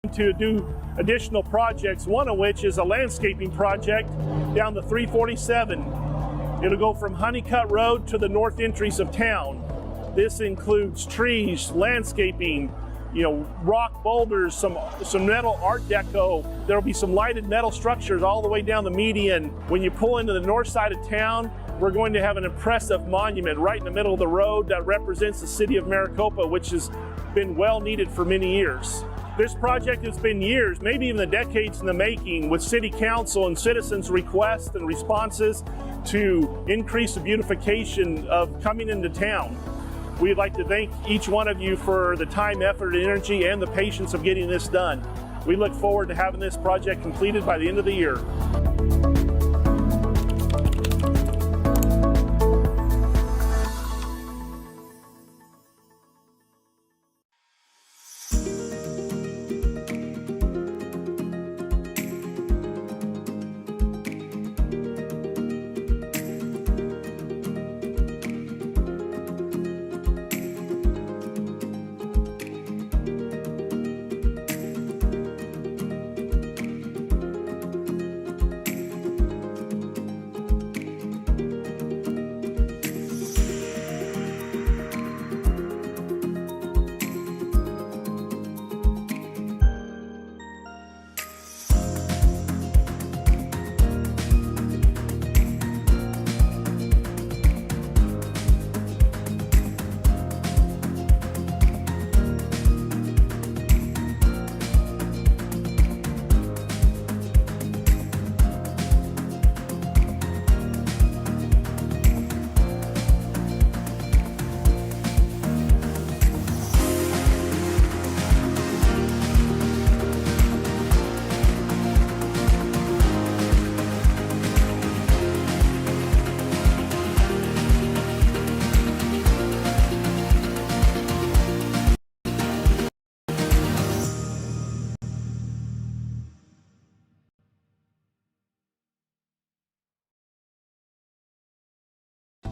to do additional projects, one of which is a landscaping project down the 347. It'll go from Honeycutt Road to the north entries of town. This includes trees, landscaping, rock boulders, some metal art deco. There'll be some lighted metal structures all the way down the median. When you pull into the north side of town, we're going to have an impressive monument right in the middle of the road that represents the city of Maricopa, which has been well needed for many years. This project has been years, maybe even the decades in the making, with city council and citizens' requests and responses to increase the beautification of coming into town. We'd like to thank each one of you for the time, effort, energy, and the patience of getting this done. We look forward to having this project completed by the end of the year.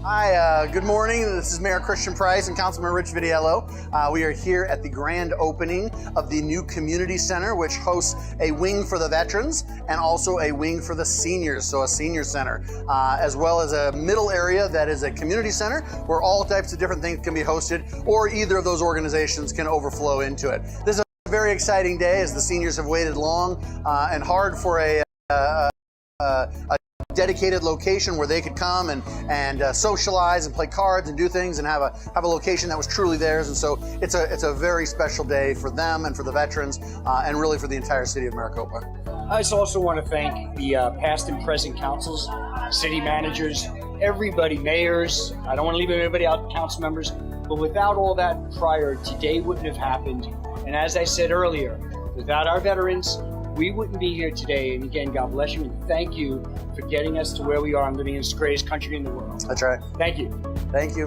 Hi, good morning. This is Mayor Christian Price and Councilman Rich Vitiello. We are here at the grand opening of the new community center, which hosts a wing for the veterans and also a wing for the seniors, so a senior center, as well as a middle area that is a community center where all types of different things can be hosted, or either of those organizations can overflow into it. This is a very exciting day as the seniors have waited long and hard for a dedicated location where they could come and socialize and play cards and do things and have a location that was truly theirs. And so it's a very special day for them and for the veterans and really for the entire city of Maricopa. I just also want to thank the past and present councils, city managers, everybody, mayors. I don't want to leave anybody out, council members, but without all that prior, today wouldn't have happened. And as I said earlier, without our veterans, we wouldn't be here today. And again, God bless you and thank you for getting us to where we are and living in this greatest country in the world. That's right. Thank you. Thank you.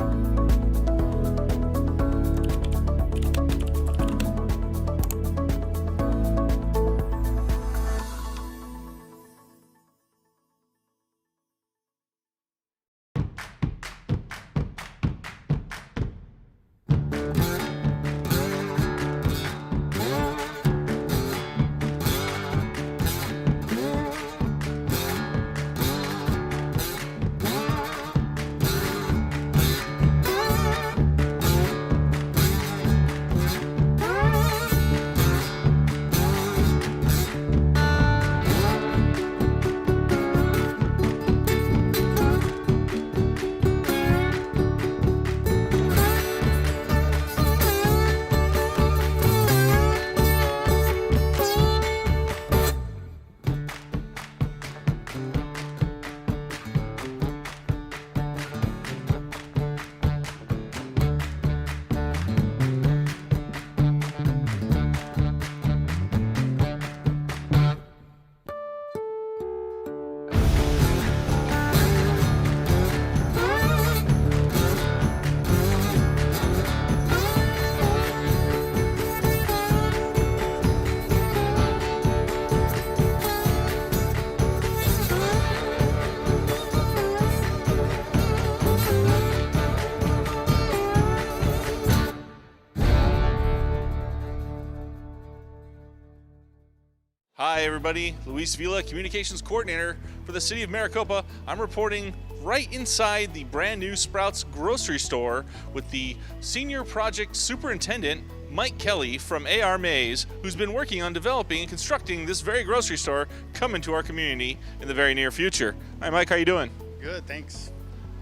Hi everybody, Luis Vila, Communications Coordinator for the City of Maricopa. I'm reporting right inside the brand new Sprouts grocery store with the Senior Project Superintendent, Mike Kelly from AR Mays, who's been working on developing and constructing this very grocery store coming to our community in the very near future. Hi Mike, how you doing? Good, thanks.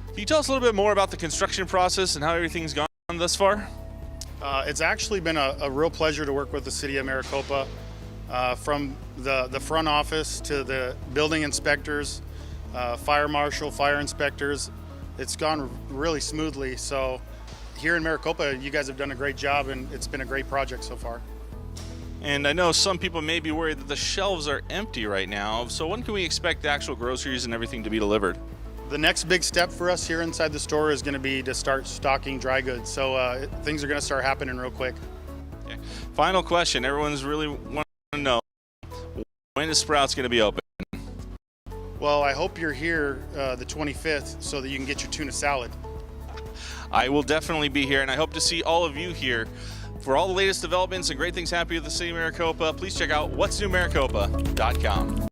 Can you tell us a little bit more about the construction process and how everything's gone thus far? It's actually been a real pleasure to work with the City of Maricopa. From the front office to the building inspectors, fire marshal, fire inspectors, it's gone really smoothly. So here in Maricopa, you guys have done a great job and it's been a great project so far. And I know some people may be worried that the shelves are empty right now. So when can we expect the actual groceries and everything to be delivered? The next big step for us here inside the store is going to be to start stocking dry goods. So things are going to start happening real quick. Okay. Final question. Everyone's really wanting to know, when is Sprouts going to be open? Well, I hope you're here the 25th so that you can get your tuna salad. I will definitely be here, and I hope to see all of you here. For all the latest developments and great things happening with the City of Maricopa, please check out what'snewmaricopa.com.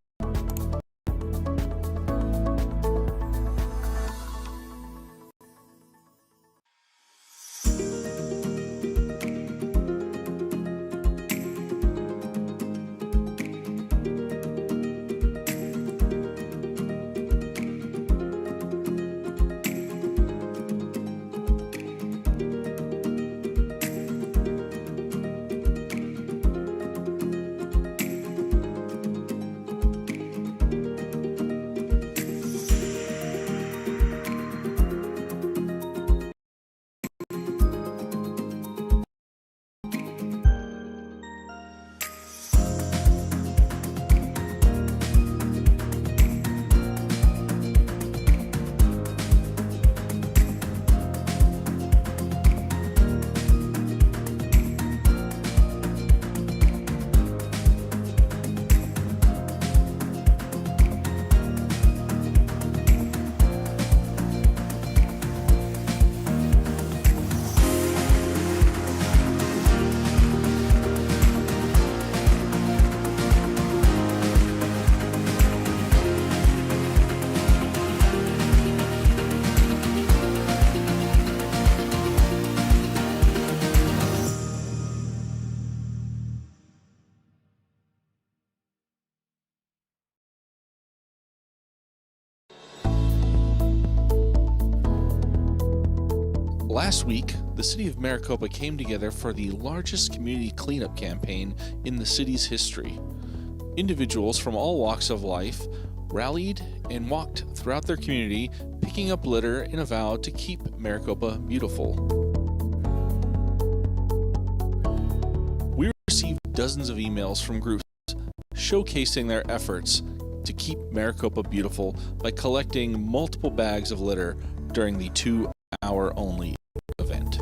Last week, the City of Maricopa came together for the largest community cleanup campaign in the city's history. Individuals from all walks of life rallied and walked throughout their community, picking up litter in a vow to keep Maricopa beautiful. We received dozens of emails from groups showcasing their efforts to keep Maricopa beautiful by collecting multiple bags of litter during the 2-hour-only event.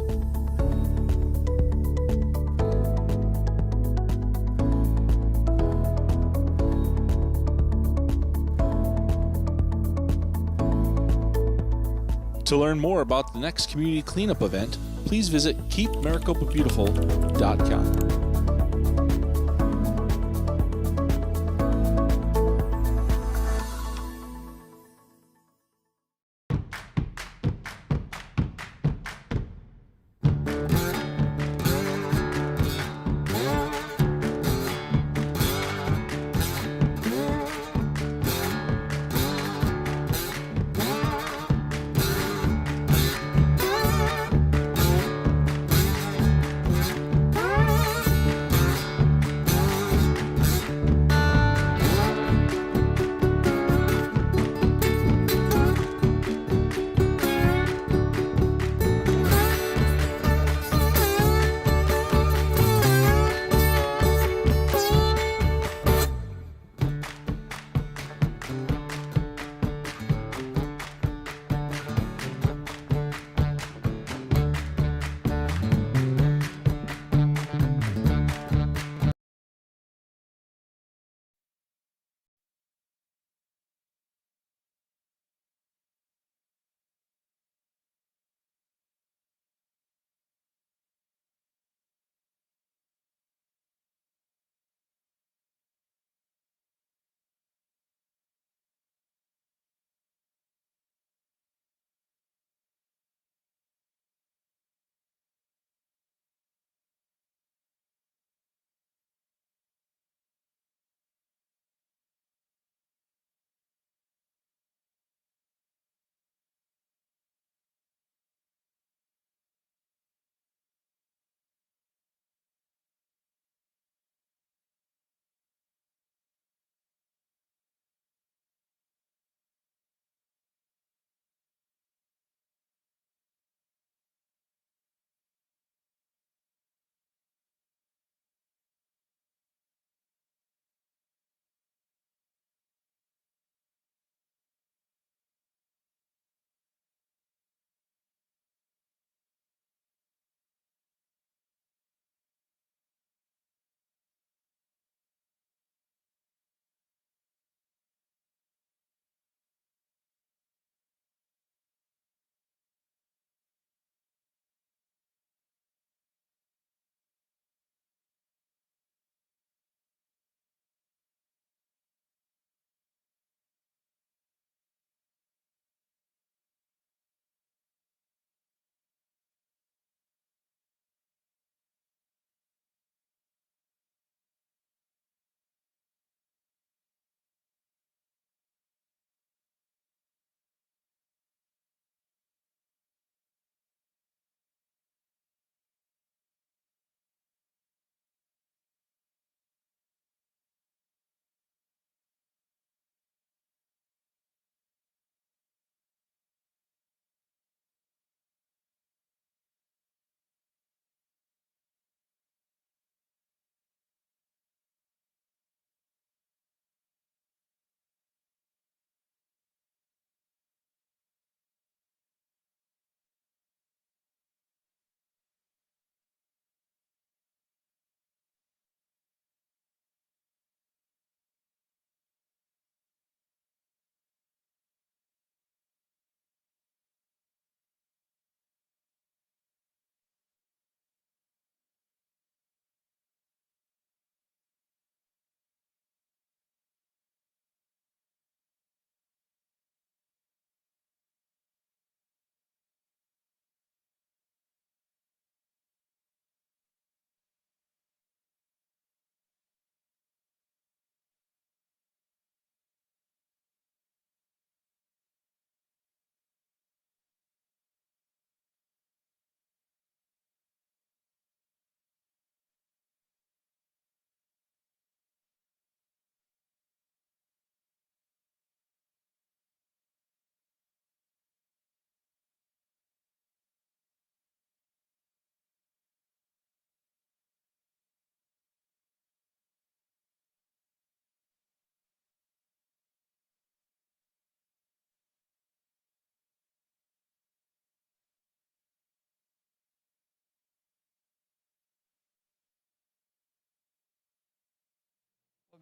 To learn more about the next community cleanup event, please visit keepmaricopabeautiful.com.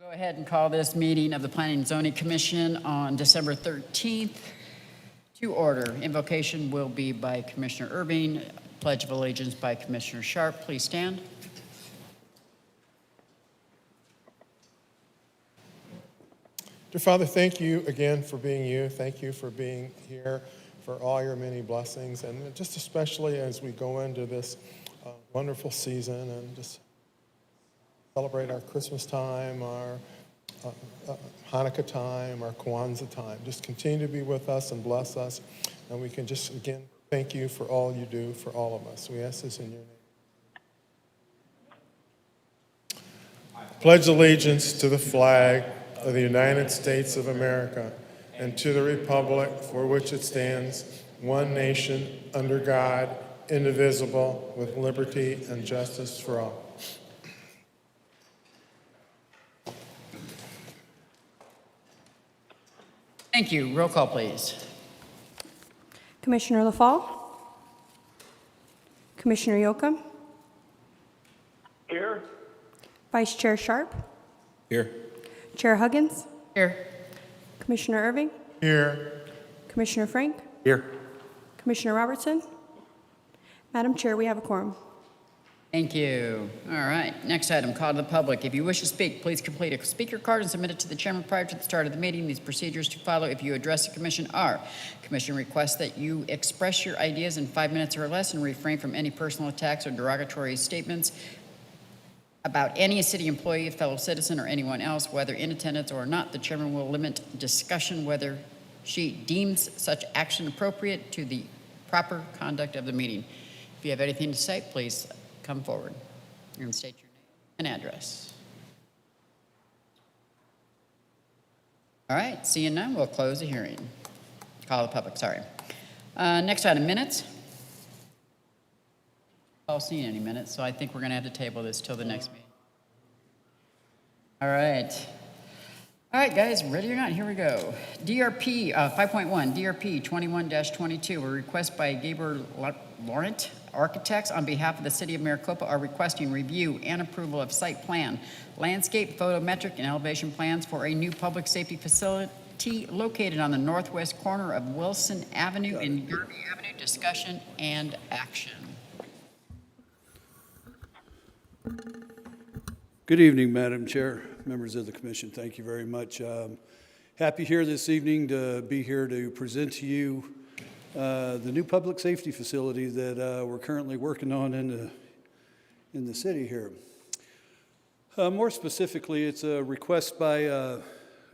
Go ahead and call this meeting of the Planning and Zoning Commission on December 13th to order. Invocation will be by Commissioner Irving, Pledge of Allegiance by Commissioner Sharp. Please stand. Dear Father, thank you again for being you. Thank you for being here, for all your many blessings, and just especially as we go into this wonderful season and just celebrate our Christmas time, our Hanukkah time, our Kwanzaa time. Just continue to be with us and bless us, and we can just, again, thank you for all you do for all of us. We ask this in your name. Pledge allegiance to the flag of the United States of America and to the republic for which it stands, one nation, under God, indivisible, with liberty and justice for all. Thank you. Roll call, please. Commissioner LaFall? Commissioner Yocum? Here. Vice Chair Sharp? Here. Chair Huggins? Here. Commissioner Irving? Here. Commissioner Frank? Here. Commissioner Robertson? Madam Chair, we have a quorum. Thank you. All right. Next item, call to the public. If you wish to speak, please complete a speaker card and submit it to the chairman prior to the start of the meeting. These procedures to follow if you address the commission are: commission requests that you express your ideas in 5 minutes or less and refrain from any personal attacks or derogatory statements about any city employee, fellow citizen, or anyone else, whether in attendance or not. The chairman will limit discussion whether she deems such action appropriate to the proper conduct of the meeting. If you have anything to say, please come forward and state your name and address. All right, seeing none, we'll close the hearing. Call the public, sorry. Next item, minutes. I haven't seen any minutes, so I think we're gonna have to table this till the next meeting. All right. All right, guys, ready or not, here we go. DRP 5.1, DRP 21-22, a request by Gabriel Laurent Architects on behalf of the City of Maricopa are requesting review and approval of site plan, landscape, photometric, and elevation plans for a new public safety facility located on the northwest corner of Wilson Avenue and Garvey Avenue. Discussion and action. Good evening, Madam Chair, members of the Commission. Thank you very much. Happy here this evening to be here to present to you the new public safety facility that we're currently working on in the city here. More specifically, it's a request by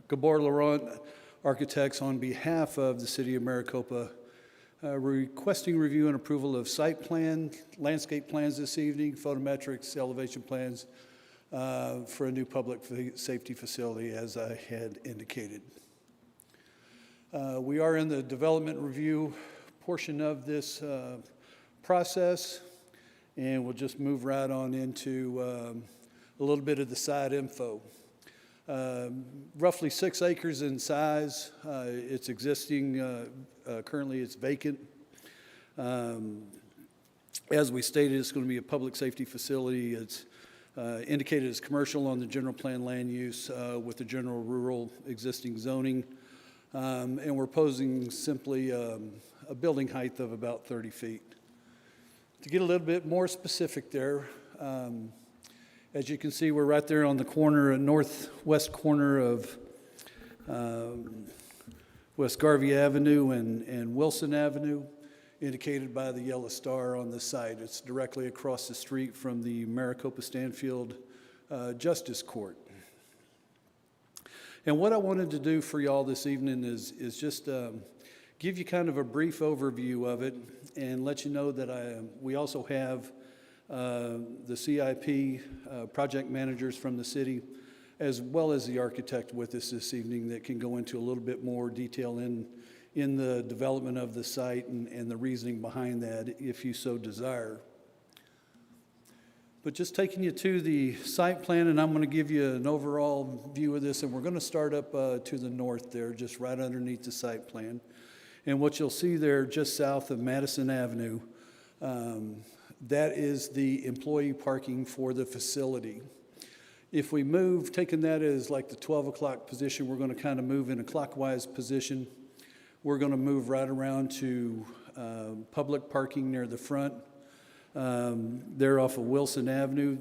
Gabor Laurent Architects on behalf of the City of Maricopa, requesting review and approval of site plan, landscape plans this evening, photometrics, elevation plans, for a new public safety facility, as I had indicated. We are in the development review portion of this process, and we'll just move right on into a little bit of the site info. Roughly 6 acres in size. It's existing, currently it's vacant. As we stated, it's going to be a public safety facility. It's indicated as commercial on the general plan land use with the general rural existing zoning. And we're posing simply a building height of about 30 feet. To get a little bit more specific there, as you can see, we're right there on the corner, northwest corner of West Garvey Avenue and Wilson Avenue, indicated by the yellow star on the site. It's directly across the street from the Maricopa Stanfield Justice Court. And what I wanted to do for y'all this evening is just give you kind of a brief overview of it and let you know that we also have the CIP project managers from the city, as well as the architect with us this evening that can go into a little bit more detail in the development of the site and the reasoning behind that, if you so desire. But just taking you to the site plan, and I'm going to give you an overall view of this, and we're going to start up to the north there, just right underneath the site plan. And what you'll see there, just south of Madison Avenue, that is the employee parking for the facility. If we move, taking that as like the 12 o'clock position, we're going to kind of move in a clockwise position. We're going to move right around to public parking near the front. There off of Wilson Avenue,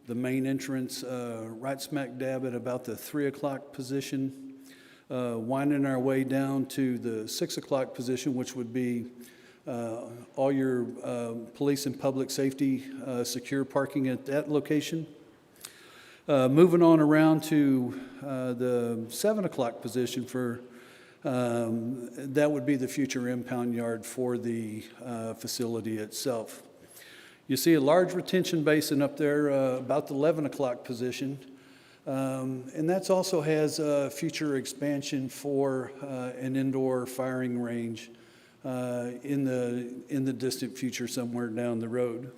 the main entrance, right smack dab at about the 3 o'clock position. Winding our way down to the 6 o'clock position, which would be all your police and public safety secure parking at that location. Moving on around to the 7 o'clock position for, that would be the future impound yard for the facility itself. You see a large retention basin up there about the 11 o'clock position. And that also has a future expansion for an indoor firing range in the distant future somewhere down the road.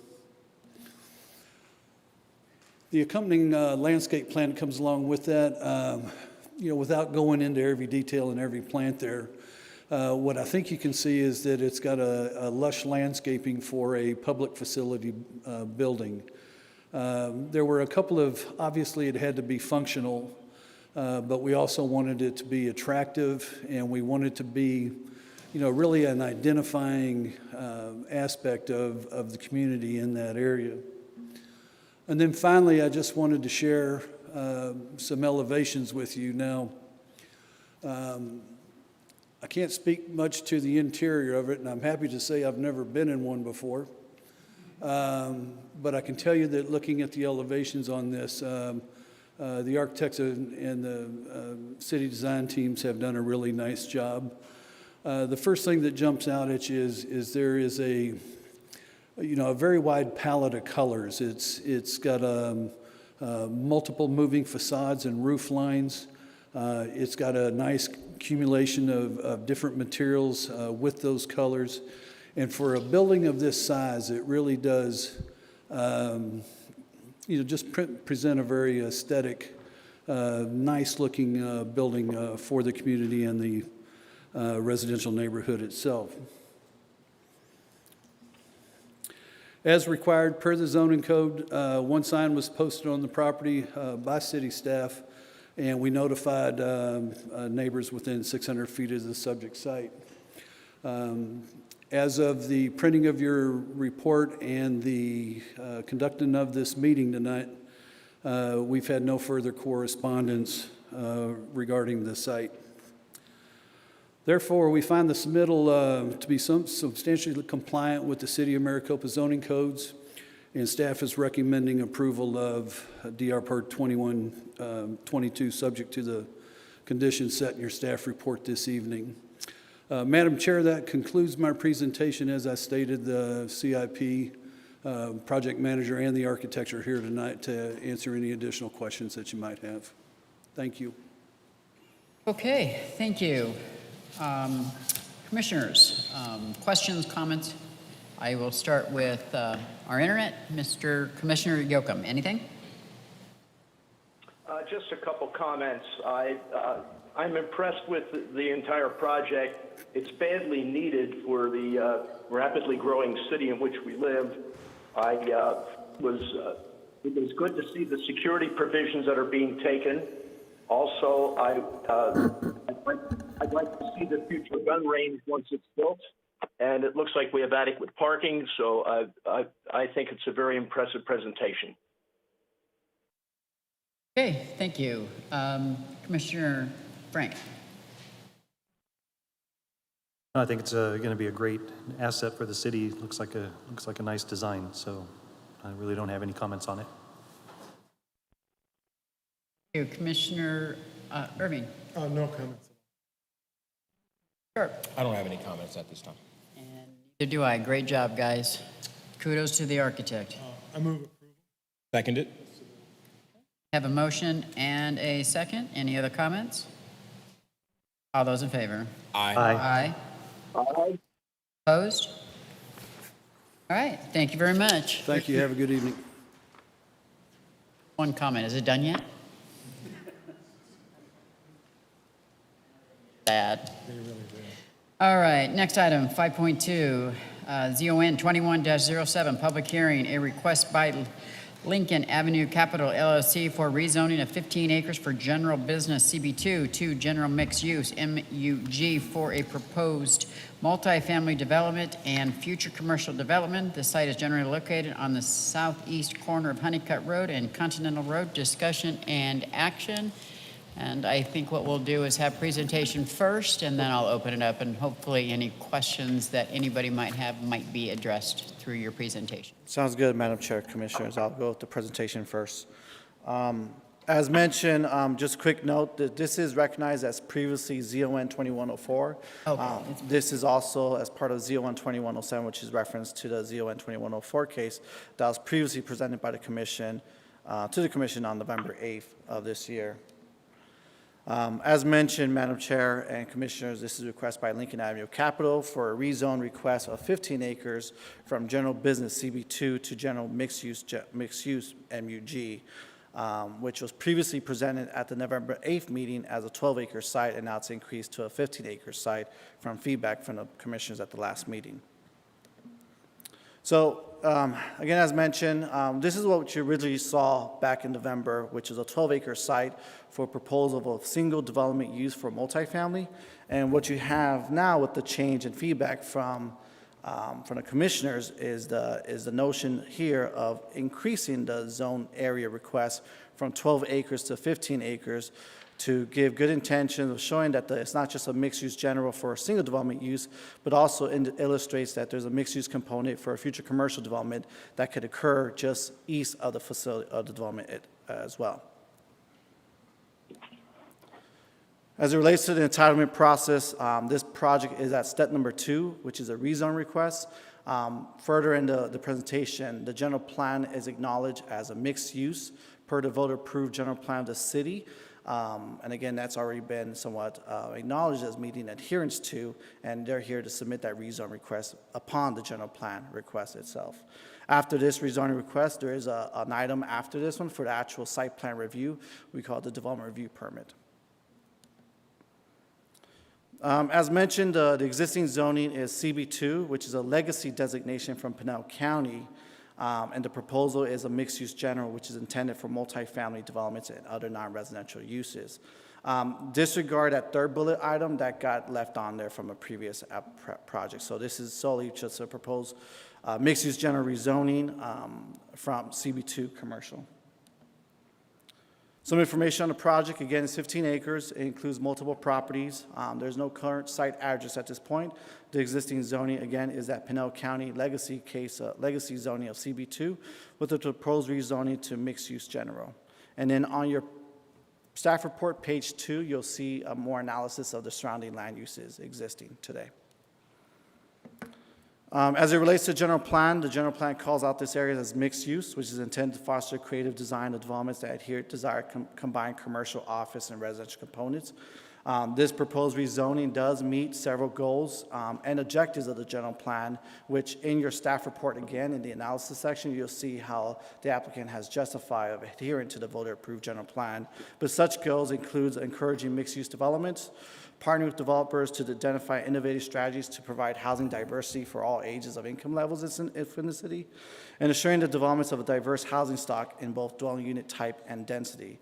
The accompanying landscape plan that comes along with that, without going into every detail in every plant there, what I think you can see is that it's got a lush landscaping for a public facility building. There were a couple of, obviously it had to be functional, but we also wanted it to be attractive, and we wanted to be, really an identifying aspect of the community in that area. And then finally, I just wanted to share some elevations with you. Now, I can't speak much to the interior of it, and I'm happy to say I've never been in one before. But I can tell you that looking at the elevations on this, the architects and the city design teams have done a really nice job. The first thing that jumps out at you is there is a very wide palette of colors. It's got multiple moving facades and roof lines. It's got a nice accumulation of different materials with those colors. And for a building of this size, it really does, just present a very aesthetic, nice-looking building for the community and the residential neighborhood itself. As required per the zoning code, one sign was posted on the property by city staff, and we notified neighbors within 600 feet of the subject site. As of the printing of your report and the conducting of this meeting tonight, we've had no further correspondence regarding the site. Therefore, we find the submittal to be substantially compliant with the City of Maricopa zoning codes, and staff is recommending approval of DR Part 2122, subject to the conditions set in your staff report this evening. Madam Chair, that concludes my presentation. As I stated, the CIP project manager and the architects are here tonight to answer any additional questions that you might have. Thank you. Okay, thank you. Commissioners, questions, comments? I will start with our internet. Mr. Commissioner Yoakum, anything? Just a couple comments. I'm impressed with the entire project. It's badly needed for the rapidly growing city in which we live. It was good to see the security provisions that are being taken. Also, I'd like to see the future gun range once it's built, and it looks like we have adequate parking, so I think it's a very impressive presentation. Okay, thank you. Commissioner Frank. I think it's going to be a great asset for the city. Looks like a nice design, so I really don't have any comments on it. Thank you. Commissioner Irving. No comments. Sure. I don't have any comments at this time. And neither do I. Great job, guys. Kudos to the architect. I move approval. Second it. Have a motion and a second. Any other comments? All those in favor? Aye. Aye. Aye. Opposed? All right. Thank you very much. Thank you. Have a good evening. One comment. Is it done yet? Bad. All right. Next item, 5.2, ZON 21-07, public hearing, a request by Lincoln Avenue Capital LLC for rezoning of 15 acres for general business CB2 to general mixed use MUG for a proposed multifamily development and future commercial development. The site is generally located on the southeast corner of Honeycutt Road and Continental Road. Discussion and action. And I think what we'll do is have presentation first, and then I'll open it up, and hopefully any questions that anybody might have might be addressed through your presentation. Sounds good, Madam Chair, Commissioners. I'll go with the presentation first. As mentioned, just a quick note that this is recognized as previously ZON 2104. Okay. This is also as part of ZON 2107, which is reference to the ZON 2104 case that was previously presented by the Commission to the Commission on November 8th of this year. As mentioned, Madam Chair and Commissioners, this is a request by Lincoln Avenue Capital for a rezone request of 15 acres from general business CB2 to general mixed use MUG, which was previously presented at the November 8th meeting as a 12-acre site, and now it's increased to a 15-acre site from feedback from the Commissioners at the last meeting. So, again, as mentioned, this is what you originally saw back in November, which is a 12-acre site for a proposal of single development use for multifamily. And what you have now with the change in feedback from the commissioners is the notion here of increasing the zone area request from 12 acres to 15 acres to give good intention of showing that it's not just a mixed-use general for a single development use, but also illustrates that there's a mixed-use component for a future commercial development that could occur just east of the facility of the development as well. As it relates to the entitlement process, this project is at step number 2, which is a rezone request. Further in the presentation, the general plan is acknowledged as a mixed use per the voter-approved general plan of the city. And again, that's already been somewhat acknowledged as meeting adherence to, and they're here to submit that rezone request upon the general plan request itself. After this rezoning request, there is an item after this one for the actual site plan review. We call it the development review permit. As mentioned, the existing zoning is CB2, which is a legacy designation from Pinal County. And the proposal is a mixed-use general, which is intended for multifamily developments and other non-residential uses. Disregard that third bullet item that got left on there from a previous project. So this is solely just a proposed mixed-use general rezoning from CB2 commercial. Some information on the project, again, is 15 acres. It includes multiple properties. There's no current site address at this point. The existing zoning, again, is that Pinal County legacy zoning of CB2 with a proposed rezoning to mixed-use general. And then on your staff report, page 2, you'll see a more analysis of the surrounding land uses existing today. As it relates to the general plan calls out this area as mixed use, which is intended to foster creative design of developments that adhere to desired combined commercial, office, and residential components. This proposed rezoning does meet several goals and objectives of the general plan, which in your staff report, again, in the analysis section, you'll see how the applicant has justified of adhering to the voter-approved general plan. But such goals includes encouraging mixed-use developments, partnering with developers to identify innovative strategies to provide housing diversity for all ages of income levels in the city, and ensuring the developments of a diverse housing stock in both dwelling unit type and density.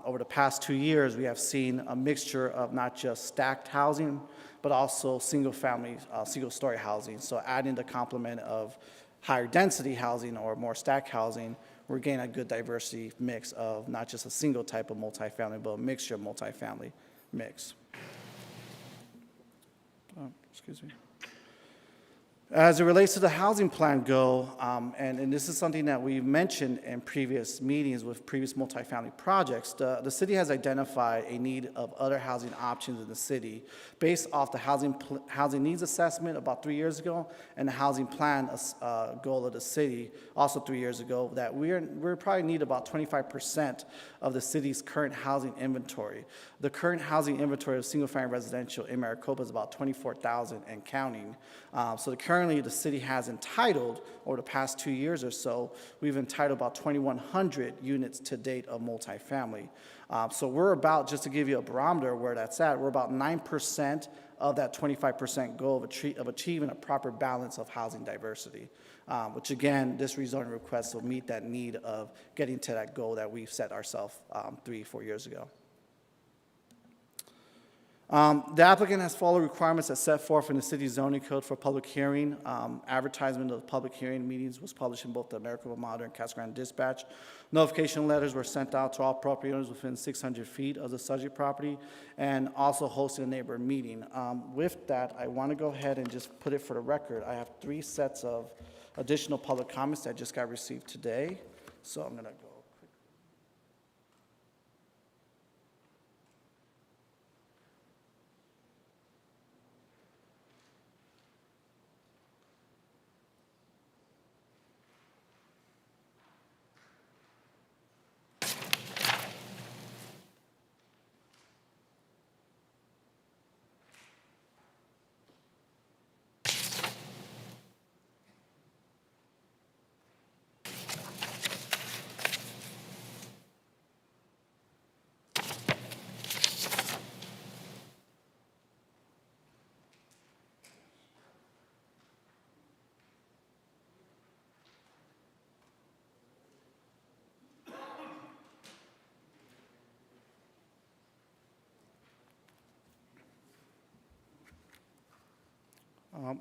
Over the past 2 years, we have seen a mixture of not just stacked housing, but also single-family, single-story housing. So adding the complement of higher density housing or more stacked housing, we're getting a good diversity mix of not just a single type of multifamily, but a mixture of multifamily mix. Excuse me. As it relates to the housing plan goal, and this is something that we've mentioned in previous meetings with previous multifamily projects, the city has identified a need of other housing options in the city based off the housing needs assessment about 3 years ago and the housing plan goal of the city also 3 years ago, that we're probably need about 25% of the city's current housing inventory. The current housing inventory of single-family residential in Maricopa is about 24,000 and counting. So currently the city has entitled, over the past 2 years or so, we've entitled about 2,100 units to date of multifamily. So we're about, just to give you a barometer where that's at, we're about 9% of that 25% goal of achieving a proper balance of housing diversity, which again, this rezoning request will meet that need of getting to that goal that we've set ourselves 3-4 years ago. The applicant has followed requirements that set forth in the city zoning code for public hearing. Advertisement of public hearing meetings was published in both the Maricopa Monitor and Casa Grande Dispatch. Notification letters were sent out to all property owners within 600 feet of the subject property, and also hosted a neighbor meeting. With that, I want to go ahead and just put it for the record. I have 3 sets of additional public comments that just got received today. So I'm going to go.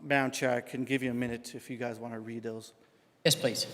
Madam Chair, I can give you a minute if you guys want to read those. Yes, please.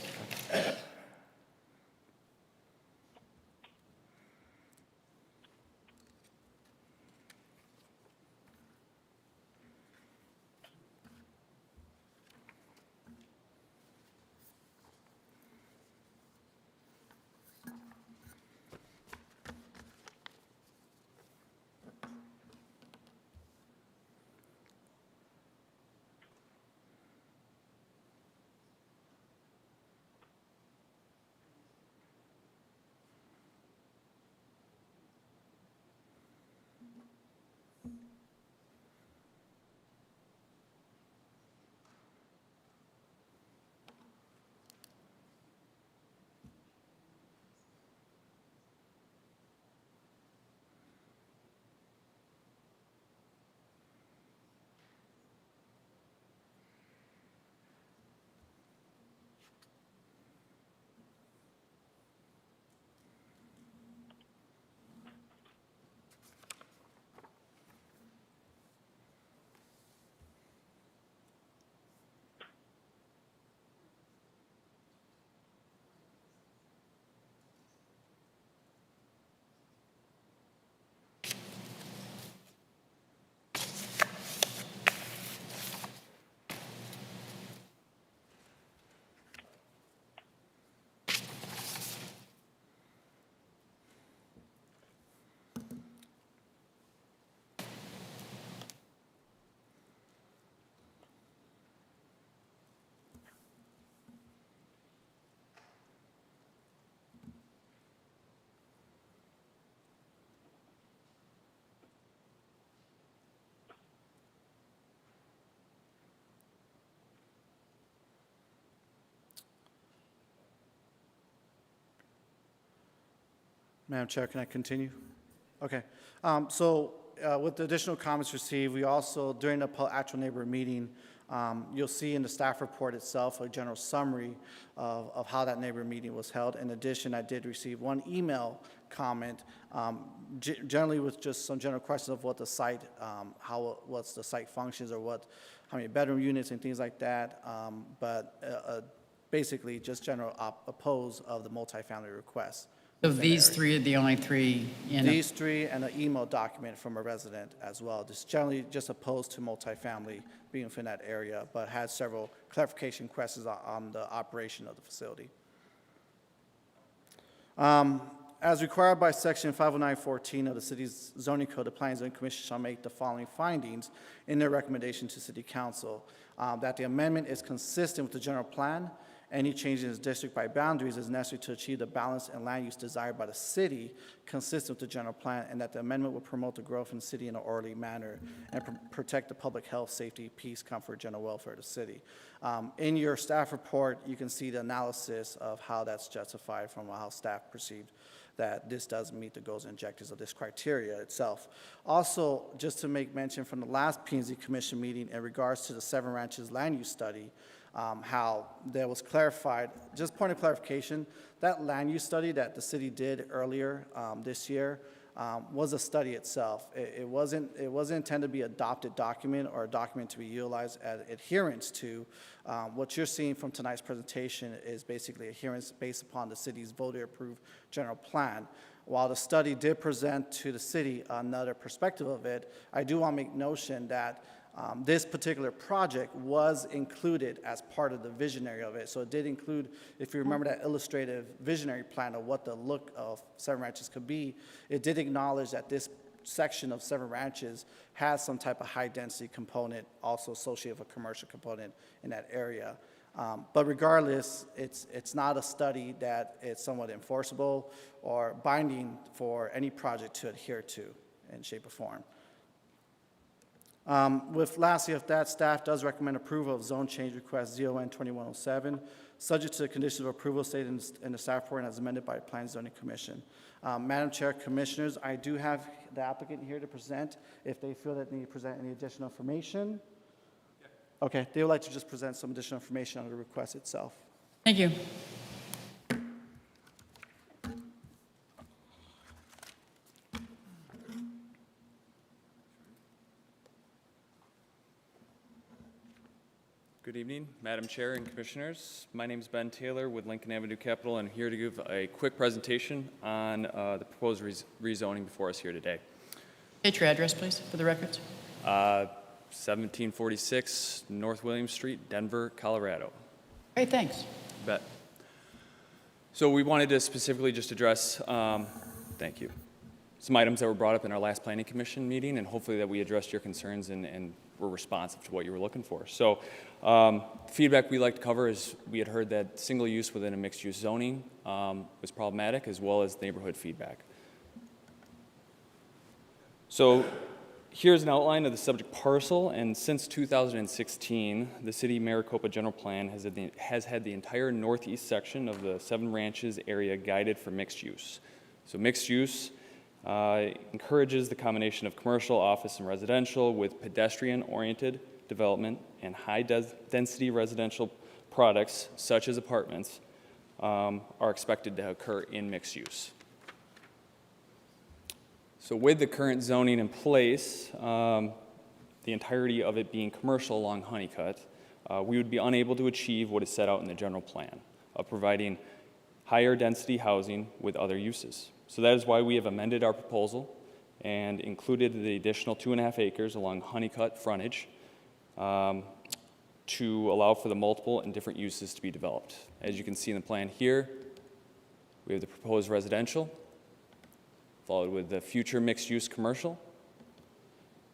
Madam Chair, can I continue? Okay. With the additional comments received, we also, during the actual neighbor meeting, you'll see in the staff report itself a general summary of how that neighbor meeting was held. In addition, I did receive one email comment, generally with just some general questions of what the site, what's the site functions, or how many bedroom units and things like that. Basically, just general oppose of the multifamily request. So these 3 are the only 3 in These 3 and an email document from a resident as well. Just generally just opposed to multifamily being within that area, but had several clarification questions on the operation of the facility. As required by Section 509.14 of the city's zoning code, the Planning and Zoning Commission shall make the following findings in their recommendation to City Council: that the amendment is consistent with the general plan. Any change in its district by boundaries is necessary to achieve the balance and land use desired by the city, consistent with the general plan, and that the amendment will promote the growth in the city in an orderly manner and protect the public health, safety, peace, comfort, general welfare of the city. In your staff report, you can see the analysis of how that's justified from how staff perceived that this does meet the goals and objectives of this criteria itself. Also, just to make mention from the last P&Z Commission meeting in regards to the Seven Ranches land use study, how there was clarified, just point of clarification, that land use study that the city did earlier this year was a study itself. It wasn't intended to be an adopted document or a document to be utilized as adherence to. What you're seeing from tonight's presentation is basically adherence based upon the city's voter-approved general plan. While the study did present to the city another perspective of it, I do want to make notion that this particular project was included as part of the visionary of it. So it did include, if you remember that illustrative visionary plan of what the look of Seven Ranches could be, it did acknowledge that this section of Seven Ranches has some type of high density component also associated with a commercial component in that area. But regardless, it's not a study that is somewhat enforceable or binding for any project to adhere to in shape or form. Lastly, if that, staff does recommend approval of zone change request ZON 2107, subject to the conditions of approval stated in the staff report and as amended by the Planning and Zoning Commission. Madam Chair, Commissioners, I do have the applicant here to present if they feel that they need to present any additional information. Okay, they would like to just present some additional information on the request itself. Thank you. Good evening, Madam Chair and Commissioners. My name is Ben Taylor with Lincoln Avenue Capital, and I'm here to give a quick presentation on the proposed rezoning before us here today. State your address, please, for the records. 1746 North William Street, Denver, Colorado. Great, thanks. Bet. So we wanted to specifically just address, thank you, some items that were brought up in our last Planning Commission meeting, and hopefully that we addressed your concerns and were responsive to what you were looking for. So feedback we like to cover is we had heard that single use within a mixed use zoning was problematic, as well as neighborhood feedback. So here's an outline of the subject parcel, and since 2016, the City of Maricopa General Plan has had the entire northeast section of the Seven Ranches area guided for mixed use. So mixed use encourages the combination of commercial, office, and residential with pedestrian-oriented development, and high-density residential products, such as apartments, are expected to occur in mixed use. So with the current zoning in place, the entirety of it being commercial along Honeycutt, we would be unable to achieve what is set out in the general plan of providing higher density housing with other uses. So that is why we have amended our proposal and included the additional 2.5 acres along Honeycutt frontage to allow for the multiple and different uses to be developed. As you can see in the plan here, we have the proposed residential, followed with the future mixed-use commercial,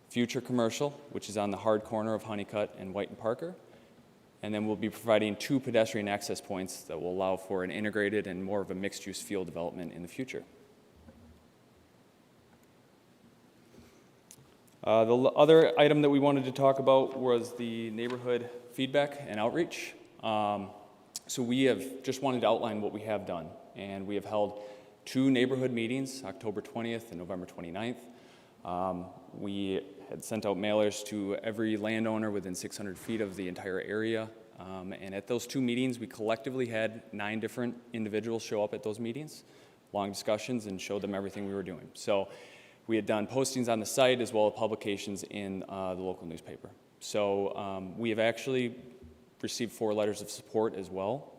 future commercial, which is on the hard corner of Honeycutt and White and Parker, and then we'll be providing 2 pedestrian access points that will allow for an integrated and more of a mixed-use field development in the future. The other item that we wanted to talk about was the neighborhood feedback and outreach. So we have just wanted to outline what we have done, and we have held 2 neighborhood meetings, October 20th and November 29th. We had sent out mailers to every landowner within 600 feet of the entire area, and at those 2 meetings, we collectively had 9 different individuals show up at those meetings, long discussions, and showed them everything we were doing. So we had done postings on the site as well as publications in the local newspaper. So we have actually received 4 letters of support as well.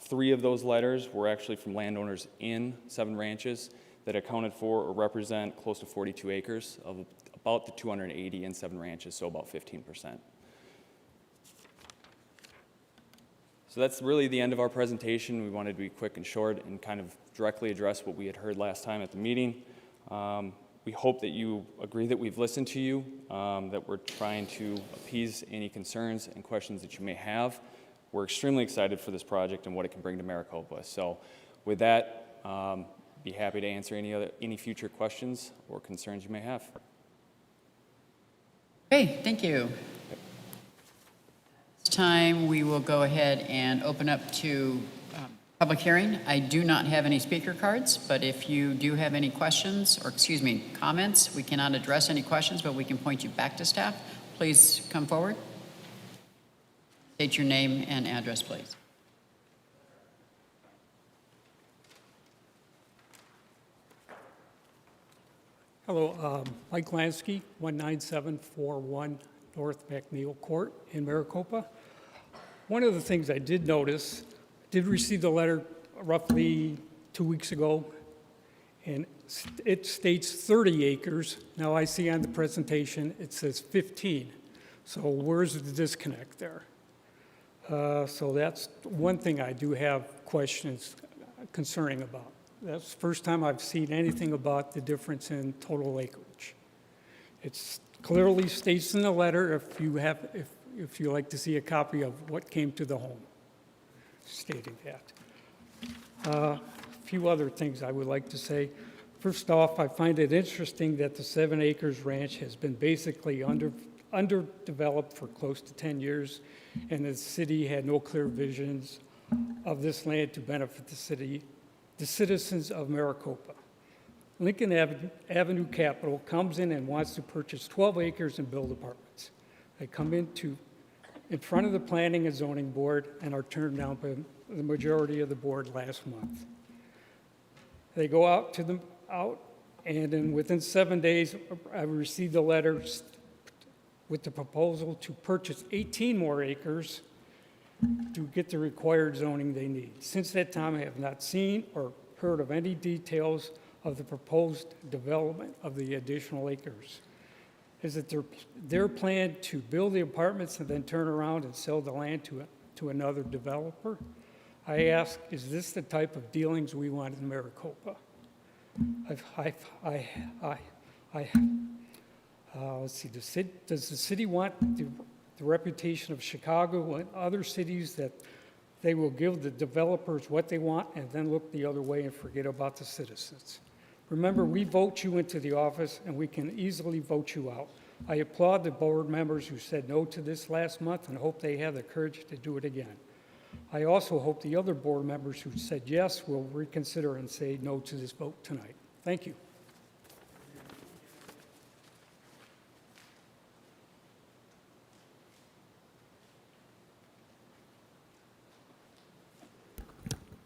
3 of those letters were actually from landowners in Seven Ranches that accounted for or represent close to 42 acres of about the 280 in Seven Ranches, so about 15%. So that's really the end of our presentation. We wanted to be quick and short and kind of directly address what we had heard last time at the meeting. We hope that you agree that we've listened to you, that we're trying to appease any concerns and questions that you may have. We're extremely excited for this project and what it can bring to Maricopa. So with that, be happy to answer any future questions or concerns you may have. Okay, thank you. This time we will go ahead and open up to Public hearing. I do not have any speaker cards, but if you do have any questions, or excuse me, comments, we cannot address any questions, but we can point you back to staff. Please come forward. State your name and address, please. Hello, Mike Lansky, 19741 North McNeil Court in Maricopa. One of the things I did notice, did receive the letter roughly 2 weeks ago, and it states 30 acres. Now I see on the presentation it says 15. So where's the disconnect there? So that's one thing I do have questions concerning about. That's the first time I've seen anything about the difference in total acreage. It clearly states in the letter, if you like to see a copy of what came to the home, stating that. A few other things I would like to say. First off, I find it interesting that the 7 Acres Ranch has been basically underdeveloped for close to 10 years, and the city had no clear visions of this land to benefit the citizens of Maricopa. Lincoln Avenue Capital comes in and wants to purchase 12 acres and build apartments. They come in front of the Planning and Zoning Board and are turned down by the majority of the board last month. They go out and then within 7 days, I received a letter with the proposal to purchase 18 more acres to get the required zoning they need. Since that time, I have not seen or heard of any details of the proposed development of the additional acres. Is it their plan to build the apartments and then turn around and sell the land to another developer? I ask, is this the type of dealings we want in Maricopa? Let's see, does the city want the reputation of Chicago and other cities that they will give the developers what they want and then look the other way and forget about the citizens? Remember, we vote you into the office and we can easily vote you out. I applaud the board members who said no to this last month and hope they have the courage to do it again. I also hope the other board members who said yes will reconsider and say no to this vote tonight. Thank you.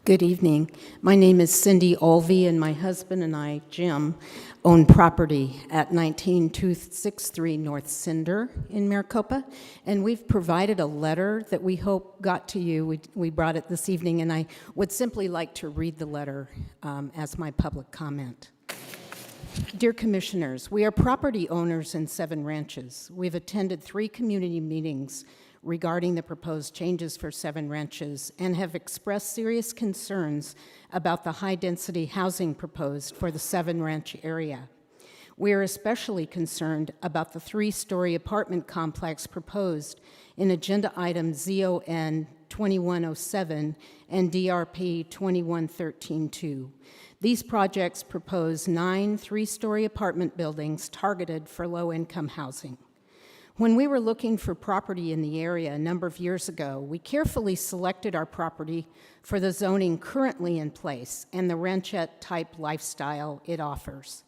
Good evening. My name is Cindy Olvey, and my husband and I, Jim, own property at 19263 North Cinder in Maricopa, and we've provided a letter that we hope got to you. We brought it this evening, and I would simply like to read the letter as my public comment. Dear Commissioners, we are property owners in 7 ranches. We've attended 3 community meetings regarding the proposed changes for 7 ranches and have expressed serious concerns about the high-density housing proposed for the 7 ranch area. We are especially concerned about the 3-story apartment complex proposed in Agenda Item ZON 2107 and DRP 2113-2. These projects propose 9 3-story apartment buildings targeted for low-income housing. When we were looking for property in the area a number of years ago, we carefully selected our property for the zoning currently in place and the ranchette-type lifestyle it offers.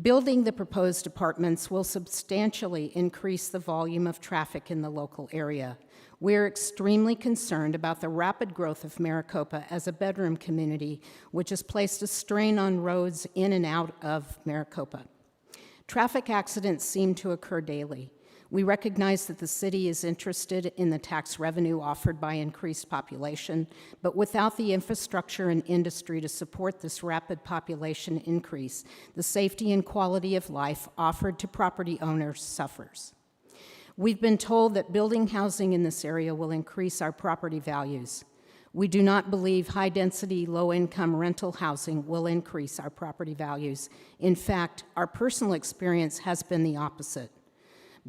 Building the proposed apartments will substantially increase the volume of traffic in the local area. We're extremely concerned about the rapid growth of Maricopa as a bedroom community, which has placed a strain on roads in and out of Maricopa. Traffic accidents seem to occur daily. We recognize that the city is interested in the tax revenue offered by increased population, but without the infrastructure and industry to support this rapid population increase, the safety and quality of life offered to property owners suffers. We've been told that building housing in this area will increase our property values. We do not believe high-density, low-income rental housing will increase our property values. In fact, our personal experience has been the opposite.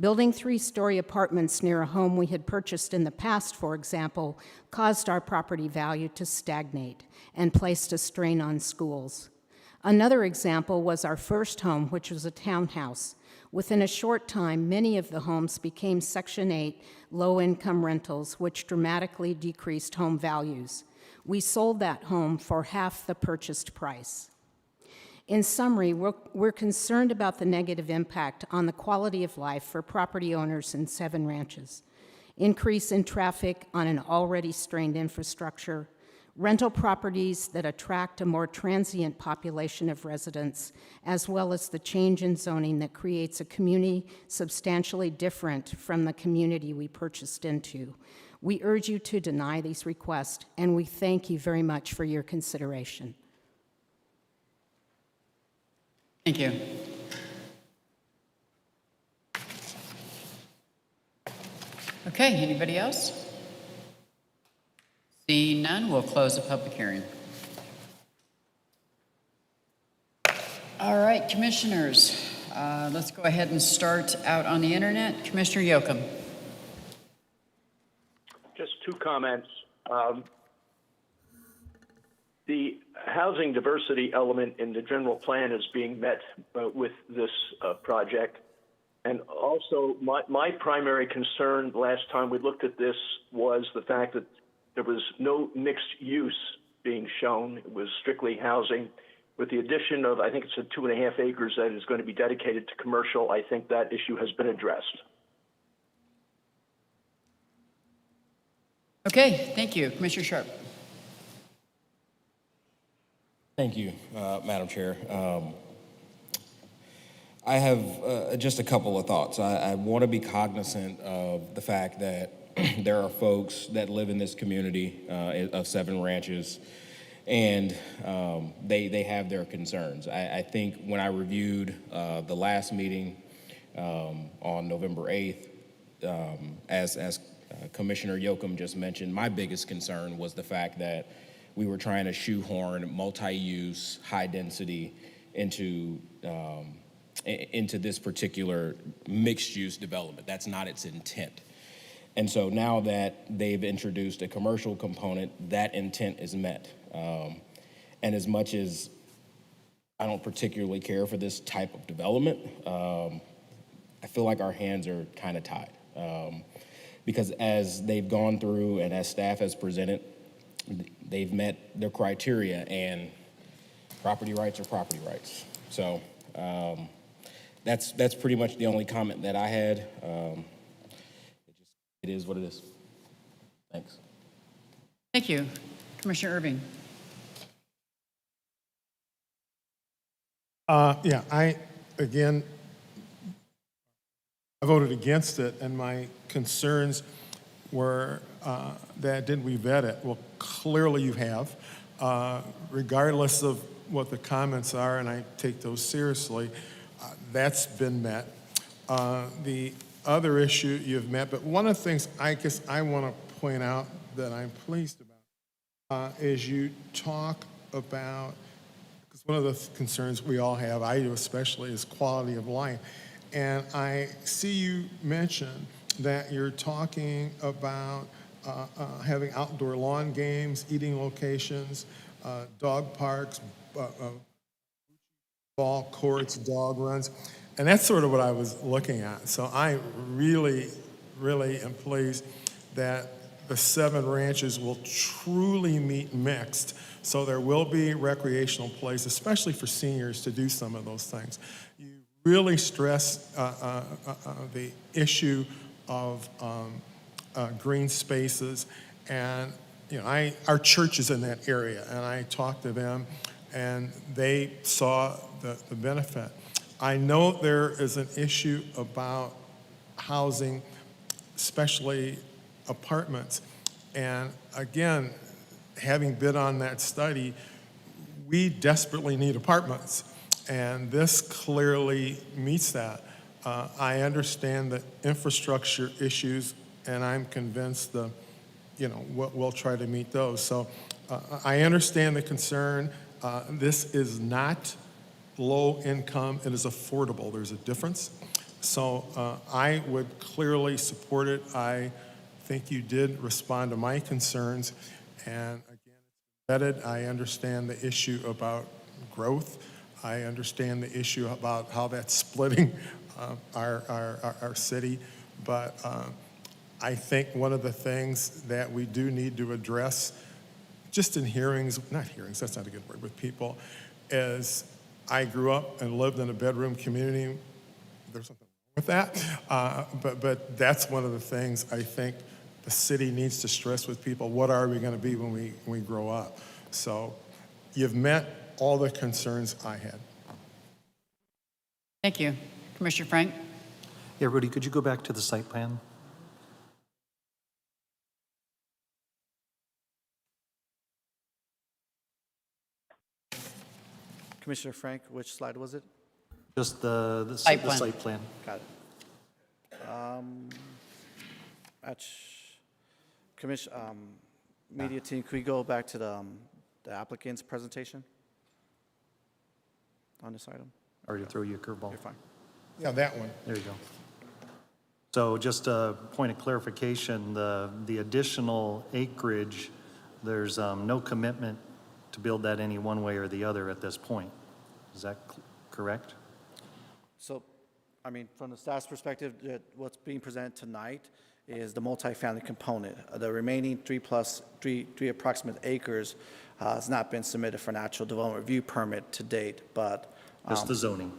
Building 3-story apartments near a home we had purchased in the past, for example, caused our property value to stagnate and placed a strain on schools. Another example was our first home, which was a townhouse. Within a short time, many of the homes became Section 8 low-income rentals, which dramatically decreased home values. We sold that home for half the purchased price. In summary, we're concerned about the negative impact on the quality of life for property owners in 7 ranches. Increase in traffic on an already strained infrastructure, rental properties that attract a more transient population of residents, as well as the change in zoning that creates a community substantially different from the community we purchased into. We urge you to deny these requests, and we thank you very much for your consideration. Thank you. Okay, anybody else? Seeing none, we'll close the public hearing. All right, commissioners, let's go ahead and start out on the internet. Commissioner Yocum. Just 2 comments. The housing diversity element in the general plan is being met with this project. And also, my primary concern last time we looked at this was the fact that there was no mixed use being shown. It was strictly housing. With the addition of, I think it's 2.5 acres that is going to be dedicated to commercial, I think that issue has been addressed. Okay, thank you. Commissioner Sharp. Thank you, Madam Chair. I have just a couple of thoughts. I want to be cognizant of the fact that there are folks that live in this community of 7 ranches, and they have their concerns. I think when I reviewed the last meeting on November 8th, as Commissioner Yocum just mentioned, my biggest concern was the fact that we were trying to shoehorn multi-use, high-density into this particular mixed-use development. That's not its intent. And so now that they've introduced a commercial component, that intent is met. And as much as I don't particularly care for this type of development, I feel like our hands are kind of tied. Because as they've gone through and as staff has presented, they've met their criteria, and property rights are property rights. So that's pretty much the only comment that I had. It is what it is. Thanks. Thank you. Commissioner Irving. Yeah, I voted against it, and my concerns were that didn't we vet it? Well, clearly you have. Regardless of what the comments are, and I take those seriously, that's been met. The other issue you've met, but one of the things I guess I want to point out that I'm pleased about is you talk about, because one of the concerns we all have, I do especially, is quality of life. And I see you mention that you're talking about having outdoor lawn games, eating locations, dog parks, ball courts, dog runs. And that's sort of what I was looking at. So I really, really am pleased that the 7 ranches will truly meet mixed. So there will be recreational places, especially for seniors, to do some of those things. You really stress the issue of green spaces. And you know, our church is in that area, and I talked to them, and they saw the benefit. I know there is an issue about housing, especially apartments. And again, having been on that study, we desperately need apartments. And this clearly meets that. I understand the infrastructure issues, and I'm convinced we'll try to meet those. So I understand the concern. This is not low income, it is affordable. There's a difference. So I would clearly support it. I think you did respond to my concerns. And again, vetted. I understand the issue about growth. I understand the issue about how that's splitting our city. But I think one of the things that we do need to address just in hearings, not hearings, that's not a good word, with people, as I grew up and lived in a bedroom community. There's something wrong with that, but that's one of the things I think the city needs to stress with people. What are we going to be when we grow up? So you've met all the concerns I had. Thank you. Commissioner Frank? Yeah, Rudy, could you go back to the site plan? Commissioner Frank, which slide was it? Just the Site plan. site plan. Got it. Commission, media team, could we go back to the applicant's presentation on this item? Or to throw you a curveball? You're fine. Yeah, that one. There you go. So just a point of clarification, the additional acreage, there's no commitment to build that any one way or the other at this point. Is that correct? So, I mean, from the staff's perspective, what's being presented tonight is the multifamily component. The remaining three approximate acres has not been submitted for an actual development review permit to date, but Just the zoning.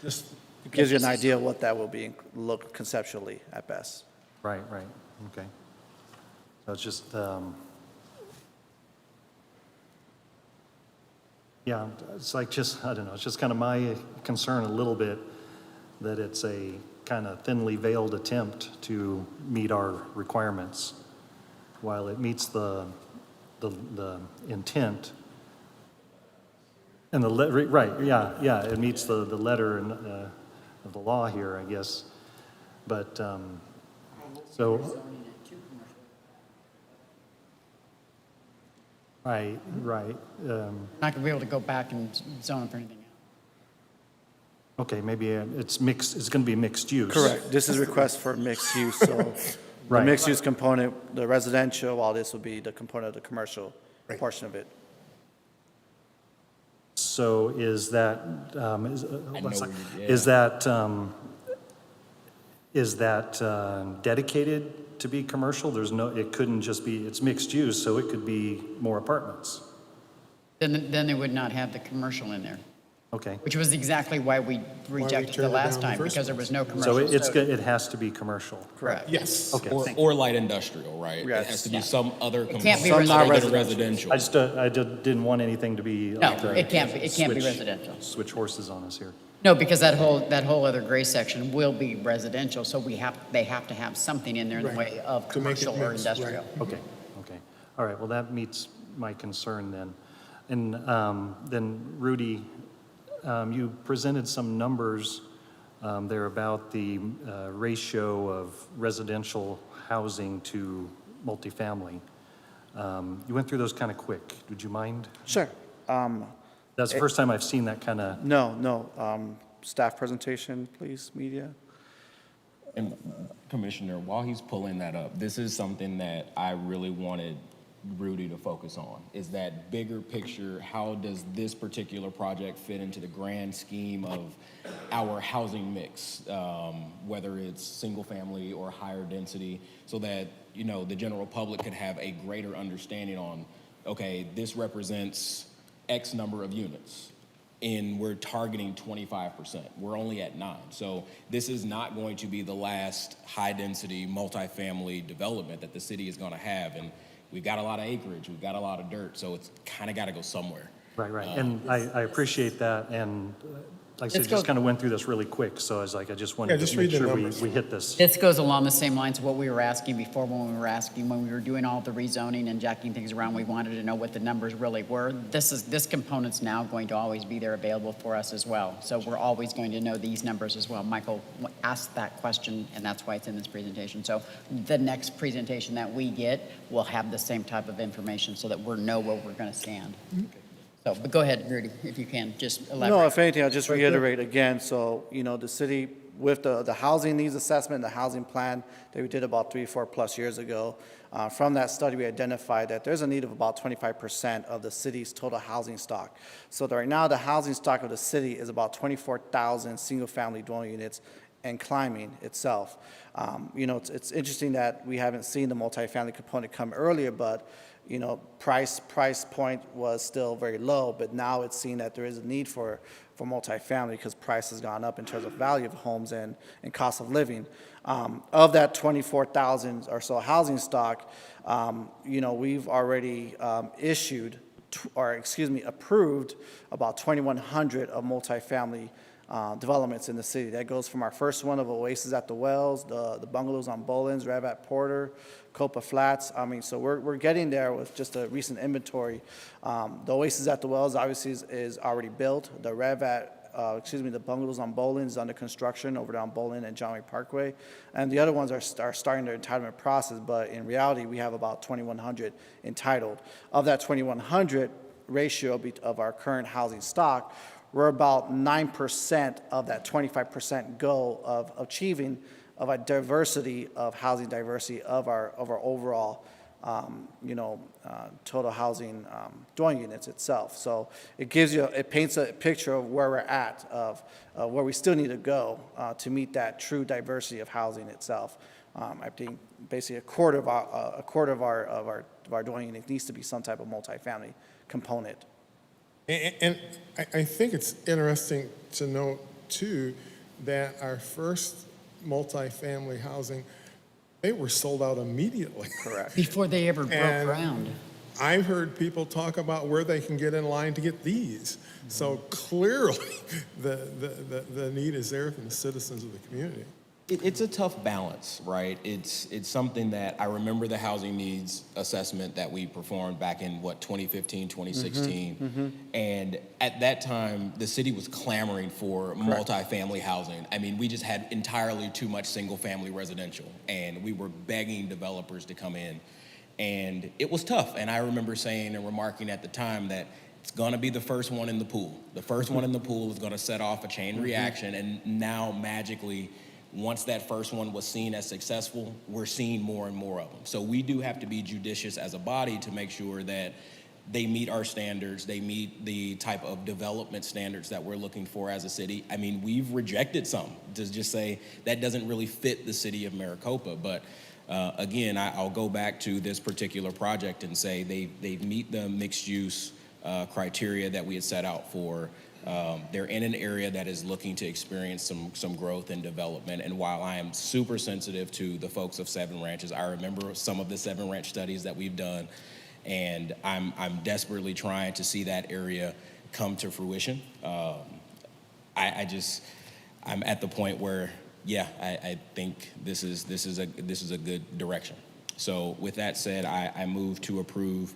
Just it gives you an idea of what that will be look conceptually at best. Right, okay. So it's just, yeah, it's like just, I don't know, it's just kind of my concern a little bit that it's a kind of thinly veiled attempt to meet our requirements. While it meets the intent, and it meets the letter of the law here, I guess. But, so. Right. Not going to be able to go back and zone for anything else. Okay, maybe it's mixed, it's going to be mixed use. Correct. This is a request for mixed use, so Right. the mixed use component, the residential, while this will be the component of the commercial portion of it. So is that, is that dedicated to be commercial? There's no, it couldn't just be, it's mixed use, so it could be more apartments. Then they would not have the commercial in there, Okay. which was exactly why we rejected the turned it last down in the time, first because there place. was no So commercial. it has to be commercial. Correct. Yes. Okay. Or light industrial, right? Yes. It has to be some other can't component. be other than residential. residential. I just didn't want anything to be. No, like it can't be switch- residential. Switch horses on us here. No, because that whole other gray section will be residential, so they have to have something in there in the Right. way of To make it commercial or mixed, industrial. Okay. All right, well, that meets my concern then. And then Rudy, you presented some numbers there about the ratio of residential housing to multifamily. You went through those kind of quick. Would you mind? Sure. That's the first time I've seen that kind of. No. Staff presentation, please, media. And Commissioner, while he's pulling that up, this is something that I really wanted Rudy to focus on, is that bigger picture. How does this particular project fit into the grand scheme of our housing mix, whether it's single family or higher density, so that, you know, the general public could have a greater understanding on, okay, this represents X number of units, and we're targeting 25%. We're only at 9. So this is not going to be the last high-density multifamily development that the city is going to have. And we've got a lot of acreage, we've got a lot of dirt, so it's kind of got to go somewhere. Right. And I appreciate that. And like I said, just kind of went through this really quick. So I was like, I just wanted just to make read the sure numbers. we hit this. This goes along the same lines of what we were asking before when we were doing all the rezoning and jacking things around. We wanted to know what the numbers really were. This component's now going to always be there available for us as well. So we're always going to know these numbers as well. Michael asked that question, and that's why it's in this presentation. So the next presentation that we get will have the same type of information so that we know where we're going to stand. So, but go ahead, Rudy, if you can, just elaborate. No, if anything, I'll just reiterate again. So, you know, the city, with the housing needs assessment, the housing plan that we did about 3-4+ years ago, from that study, we identified that there's a need of about 25% of the city's total housing stock. So right now, the housing stock of the city is about 24,000 single-family dwelling units and climbing itself. You know, it's interesting that we haven't seen the multifamily component come earlier, but price point was still very low, but now it's seen that there is a need for multifamily because price has gone up in terms of value of homes and cost of living. Of that 24,000 or so housing stock, we've already approved about 2,100 of multifamily developments in the city. That goes from our first one of Oasis at the Wells, the bungalows on Bolins, Rev at Porter, Copa Flats. So we're getting there with just a recent inventory. The Oasis at the Wells obviously is already built. The Rev at the bungalows on Bolin is under construction over there on Bolin and John Wayne Parkway. And the other ones are starting their entitlement process, but in reality, we have about 2,100 entitled. Of that 2,100 ratio of our current housing stock, we're about 9% of that 25% goal of achieving of a diversity of housing diversity of our overall total housing dwelling units itself. So it paints a picture of where we're at, of where we still need to go to meet that true diversity of housing itself. I think basically a quarter of our dwelling units needs to be some type of multifamily component. And I think it's interesting to note too that our first multifamily housing, they were sold out immediately. Correct. Before they ever broke ground. I've heard people talk about where they can get in line to get these. So clearly, the need is there from the citizens of the community. It's a tough balance, right? It's something that I remember the housing needs assessment that we performed back in 2015, 2016. And at that time, the city was clamoring for multifamily housing. I mean, we just had entirely too much single family residential, and we were begging developers to come in. And it was tough. And I remember saying and remarking at the time that it's gonna be the first one in the pool. The first one in the pool is gonna set off a chain reaction, and now magically, once that first one was seen as successful, we're seeing more and more of them. So we do have to be judicious as a body to make sure that they meet our standards, they meet the type of development standards that we're looking for as a city. I mean, we've rejected some to just say that doesn't really fit the city of Maricopa. But again, I'll go back to this particular project and say they meet the mixed use criteria that we had set out for. They're in an area that is looking to experience some growth and development. And while I am super sensitive to the folks of Seven Ranches, I remember some of the Seven Ranch studies that we've done, and I'm desperately trying to see that area come to fruition. I'm at the point where, I think this is a good direction. So with that said, I move to approve.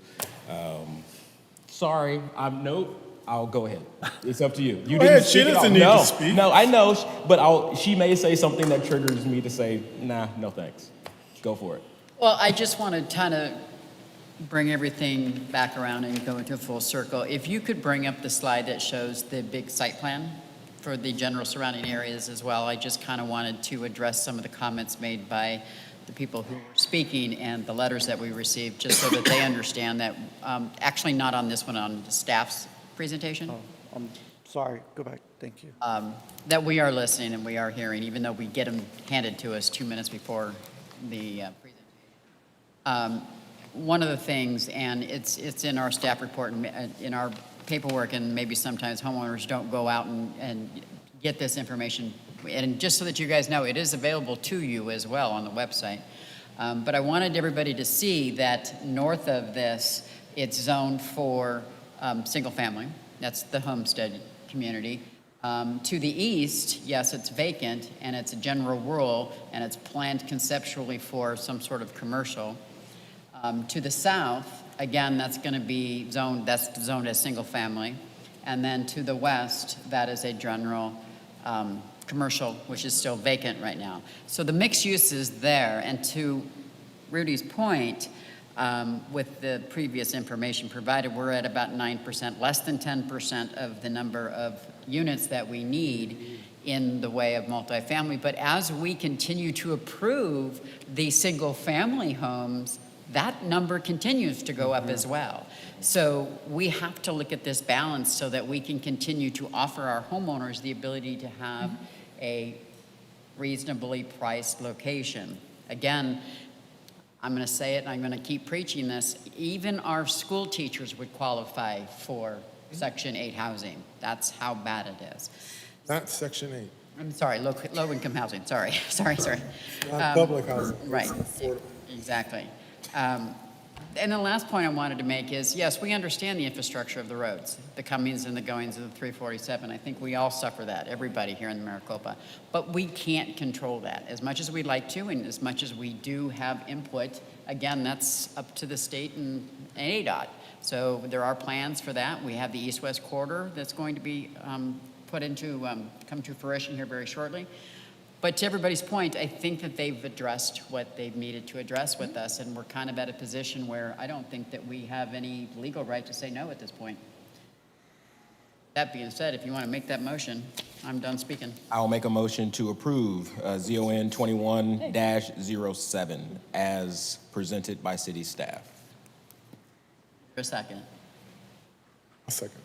Nope. I'll go ahead. It's up to you. You Go ahead, she doesn't need to speak. No, I know, but she may say something that triggers me to say, nah, no thanks. Go for it. Well, I just want to kind of bring everything back around and go into a full circle. If you could bring up the slide that shows the big site plan for the general surrounding areas as well. I just kind of wanted to address some of the comments made by the people who were speaking and the letters that we received, just so that they understand that, actually not on this one, on the staff's presentation. Oh, I'm sorry, go back, thank you. That we are listening and we are hearing, even though we get them handed to us 2 minutes before the presentation. One of the things, and it's in our staff report and in our paperwork, and maybe sometimes homeowners don't go out and get this information. And just so that you guys know, it is available to you as well on the website. But I wanted everybody to see that north of this, it's zoned for single family. That's the homestead community. To the east, yes, it's vacant and it's a general rural and it's planned conceptually for some sort of commercial. To the south, again, that's going to be zoned as single family. And then to the west, that is a general commercial, which is still vacant right now. So the mixed use is there. And to Rudy's point, with the previous information provided, we're at about 9%, less than 10% of the number of units that we need in the way of multifamily. But as we continue to approve the single family homes, that number continues to go up as well. So we have to look at this balance so that we can continue to offer our homeowners the ability to have a reasonably priced location. Again, I'm going to say it, and I'm going to keep preaching this. Even our school teachers would qualify for Section 8 housing. That's how bad it is. Not Section 8. I'm sorry, low-income housing. Sorry. Not public housing. Right, exactly. And the last point I wanted to make is, yes, we understand the infrastructure of the roads, the comings and the goings of the 347. I think we all suffer that, everybody here in the Maricopa. But we can't control that as much as we'd like to, and as much as we do have input. Again, that's up to the state and ADOT. So there are plans for that. We have the east-west corridor that's going to be come to fruition here very shortly. But to everybody's point, I think that they've addressed what they've needed to address with us, and we're kind of at a position where I don't think that we have any legal right to say no at this point. That being said, if you want to make that motion, I'm done speaking. I'll make a motion to approve ZON 21-07 as presented by city staff. For a second. A second.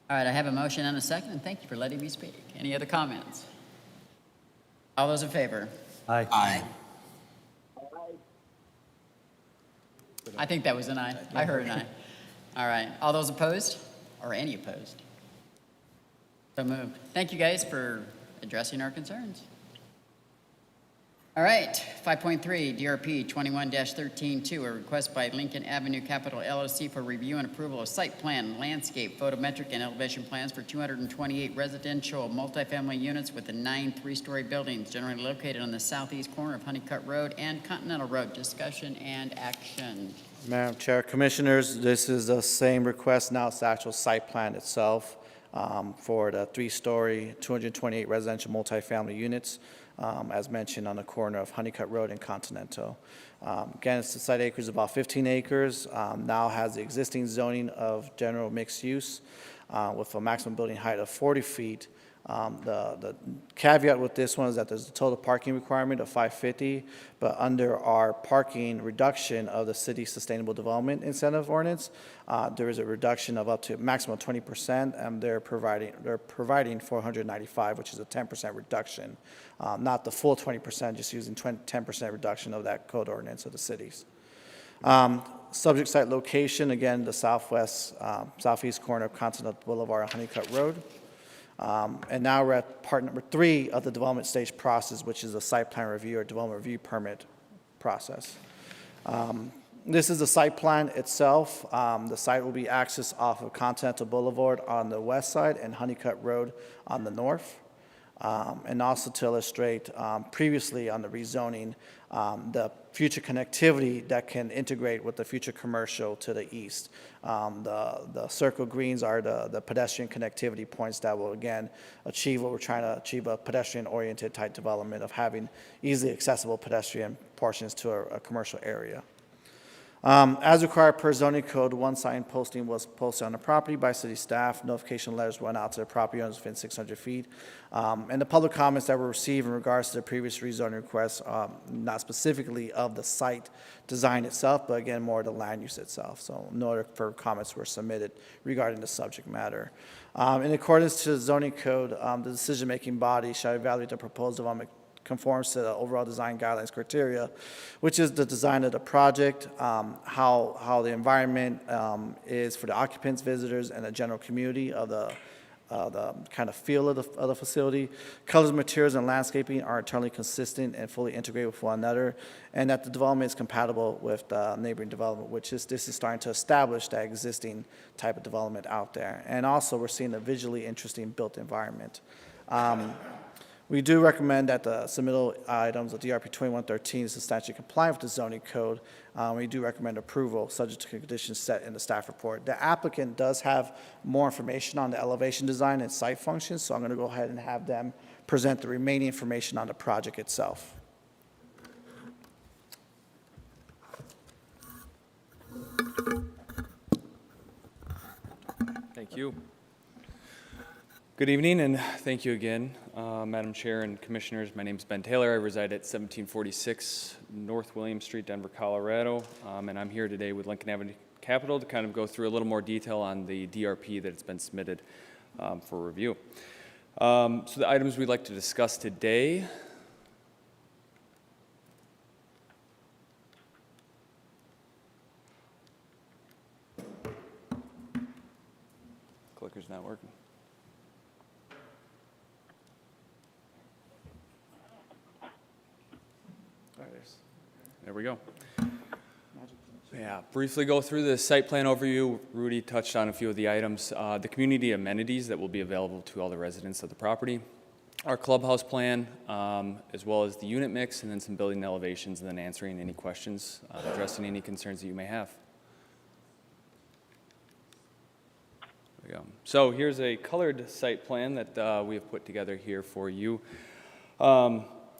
All right, I have a motion and a second, and thank you for letting me speak. Any other comments? All those in favor? Aye. Aye. I think that was an aye. I heard an aye. All right. All those opposed? Or any opposed? So moved. Thank you guys for addressing our concerns. All right, 5.3, DRP 21-13-2, a request by Lincoln Avenue Capital LLC for review and approval of site plan, landscape, photometric, and elevation plans for 228 residential multifamily units within 9 three-story buildings generally located on the southeast corner of Honeycutt Road and Continental Road. Discussion and action. Madam Chair, Commissioners, this is the same request. Now it's the actual site plan itself for the 3-story, 228 residential multifamily units. As mentioned, on the corner of Honeycutt Road and Continental. Again, it's the site acres about 15 acres, now has the existing zoning of general mixed use with a maximum building height of 40 feet. The caveat with this one is that there's a total parking requirement of 550, but under our parking reduction of the city sustainable development incentive ordinance, there is a reduction of up to a maximum of 20%, and they're providing 495, which is a 10% reduction, not the full 20%, just using 10% reduction of that code ordinance of the cities. Subject site location, again, the southeast corner of Continental Boulevard and Honeycutt Road. And now we're at part number 3 of the development stage process, which is a site plan review or development review permit process. This is the site plan itself. The site will be accessed off of Continental Boulevard on the west side and Honeycutt Road on the north. And also to illustrate previously on the rezoning, the future connectivity that can integrate with the future commercial to the east. The circle greens are the pedestrian connectivity points that will again achieve what we're trying to achieve, a pedestrian oriented type development of having easily accessible pedestrian portions to a commercial area. As required per zoning code, one sign posting was posted on the property by city staff. Notification letters went out to the property owners within 600 feet. And the public comments that were received in regards to the previous rezoning requests, not specifically of the site design itself, but again, more the land use itself. So no other further comments were submitted regarding the subject matter. In accordance to the zoning code, the decision-making body shall evaluate the proposed development conforms to the overall design guidelines criteria, which is the design of the project, how the environment is for the occupants, visitors, and the general community of the kind of feel of the facility. Colors, materials, and landscaping are internally consistent and fully integrated with one another, and that the development is compatible with the neighboring development, this is starting to establish that existing type of development out there. And also, we're seeing a visually interesting built environment. We do recommend that the submittal items of DRP 2113 is substantially compliant with the zoning code. We do recommend approval subject to conditions set in the staff report. The applicant does have more information on the elevation design and site functions, so I'm going to go ahead and have them present the remaining information on the project itself. Thank you. Good evening, and thank you again, Madam Chair and Commissioners. My name is Ben Taylor. I reside at 1746 North William Street, Denver, Colorado, and I'm here today with Lincoln Avenue Capital to kind of go through a little more detail on the DRP that has been submitted for review. So the items we'd like to discuss today There we go. Yeah, briefly go through the site plan overview. Rudy touched on a few of the items. The community amenities that will be available to all the residents of the property. Our clubhouse plan, as well as the unit mix, and then some building elevations, and then answering any questions, addressing any concerns that you may have. There we go. So here's a colored site plan that we have put together here for you.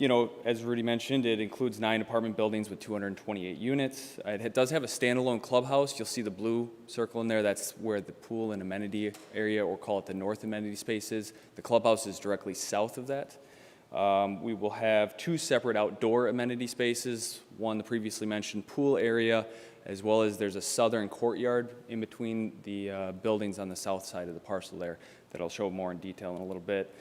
You know, as Rudy mentioned, it includes 9 apartment buildings with 228 units. It does have a standalone clubhouse. You'll see the blue circle in there. That's where the pool and amenity area, or call it the North Amenity Spaces. The clubhouse is directly south of that. We will have 2 separate outdoor amenity spaces, one the previously mentioned pool area, as well as there's a southern courtyard in between the buildings on the south side of the parcel there that I'll show more in detail in a little bit.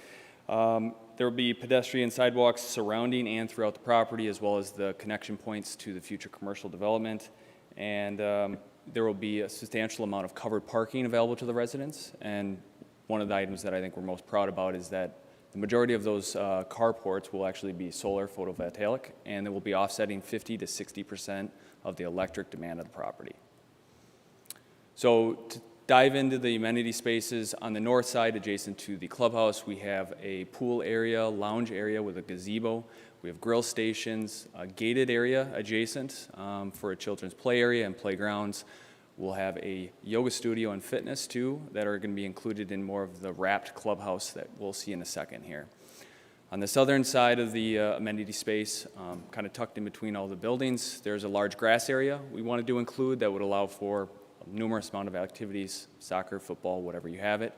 There will be pedestrian sidewalks surrounding and throughout the property, as well as the connection points to the future commercial development. And there will be a substantial amount of covered parking available to the residents. And one of the items that I think we're most proud about is that the majority of those carports will actually be solar photovoltaic, and they will be offsetting 50 to 60% of the electric demand of the property. So to dive into the amenity spaces, on the north side adjacent to the clubhouse, we have a pool area, lounge area with a gazebo. We have grill stations, a gated area adjacent for a children's play area and playgrounds. We'll have a yoga studio and fitness too that are going to be included in more of the wrapped clubhouse that we'll see in a second here. On the southern side of the amenity space, kind of tucked in between all the buildings, there's a large grass area we wanted to include that would allow for numerous amount of activities, soccer, football, whatever you have it.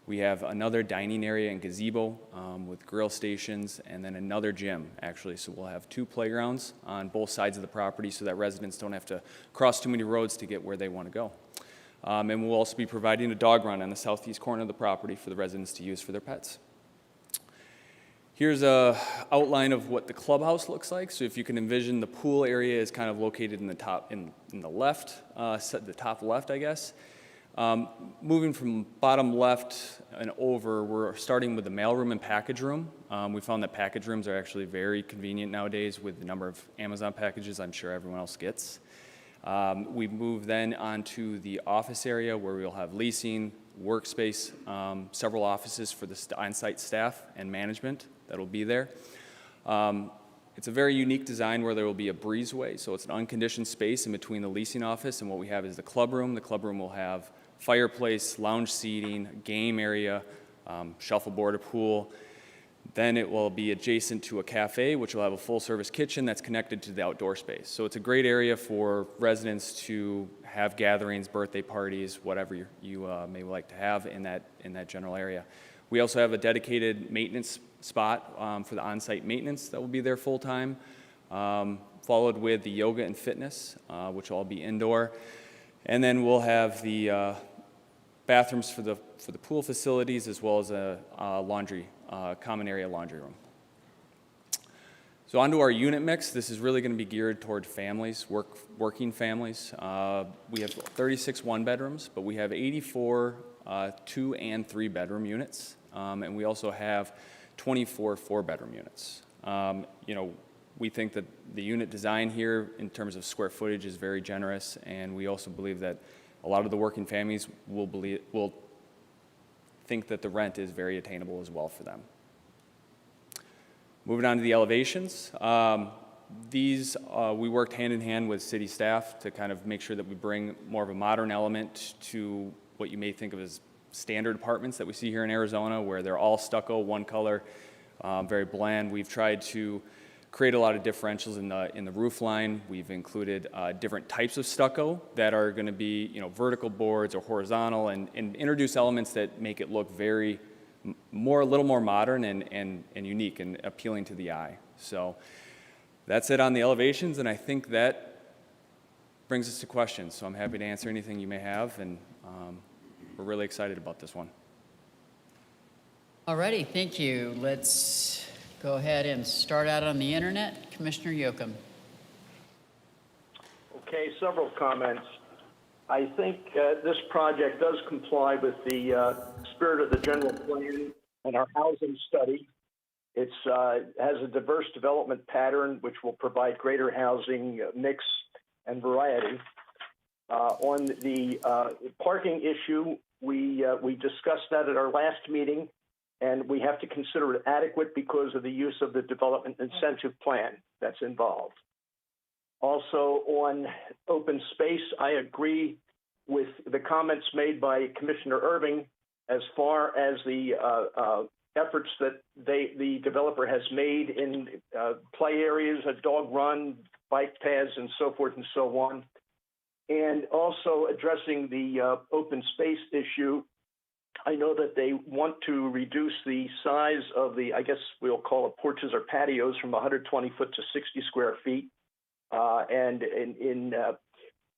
We have another dining area and gazebo with grill stations, and then another gym, actually. So we'll have 2 playgrounds on both sides of the property so that residents don't have to cross too many roads to get where they want to go. And we'll also be providing a dog run on the southeast corner of the property for the residents to use for their pets. Here's a outline of what the clubhouse looks like. So if you can envision, the pool area is kind of located in the top, in the left, the top left, I guess. Moving from bottom left and over, we're starting with the mailroom and package room. We found that package rooms are actually very convenient nowadays with the number of Amazon packages I'm sure everyone else gets. We move then onto the office area where we'll have leasing, workspace, several offices for the on-site staff and management that'll be there. It's a very unique design where there will be a breezeway, so it's an unconditioned space in between the leasing office and what we have is the club room. The club room will have fireplace, lounge seating, game area, shuffleboard, a pool. Then it will be adjacent to a cafe, which will have a full-service kitchen that's connected to the outdoor space. So it's a great area for residents to have gatherings, birthday parties, whatever you may like to have in that general area. We also have a dedicated maintenance spot for the on-site maintenance that will be there full-time, followed with the yoga and fitness, which will all be indoor. And then we'll have the bathrooms for the pool facilities, as well as a laundry, common area laundry room. So onto our unit mix. This is really going to be geared toward families, working families. We have 36 one-bedrooms, but we have 84 2- and 3-bedroom units, and we also have 24 4-bedroom units. You know, we think that the unit design here in terms of square footage is very generous, and we also believe that a lot of the working families will think that the rent is very attainable as well for them. Moving on to the elevations. These, we worked hand in hand with city staff to kind of make sure that we bring more of a modern element to what you may think of as standard apartments that we see here in Arizona, where they're all stucco, one color, very bland. We've tried to create a lot of differentials in the roof line. We've included different types of stucco that are going to be, you know, vertical boards or horizontal, and introduce elements that make it look very a little more modern and unique and appealing to the eye. So that's it on the elevations, and I think that brings us to questions. So I'm happy to answer anything you may have, and we're really excited about this one. Alrighty, thank you. Let's go ahead and start out on the internet. Commissioner Yoakum. Okay, several comments. I think this project does comply with the spirit of the general plan and our housing study. It has a diverse development pattern, which will provide greater housing mix and variety. On the parking issue, we discussed that at our last meeting, and we have to consider it adequate because of the use of the development incentive plan that's involved. Also, on open space, I agree with the comments made by Commissioner Irving as far as the efforts that the developer has made in play areas, a dog run, bike paths, and so forth and so on. And also addressing the open space issue, I know that they want to reduce the size of the, I guess we'll call it porches or patios, from 120 foot to 60 square feet. And in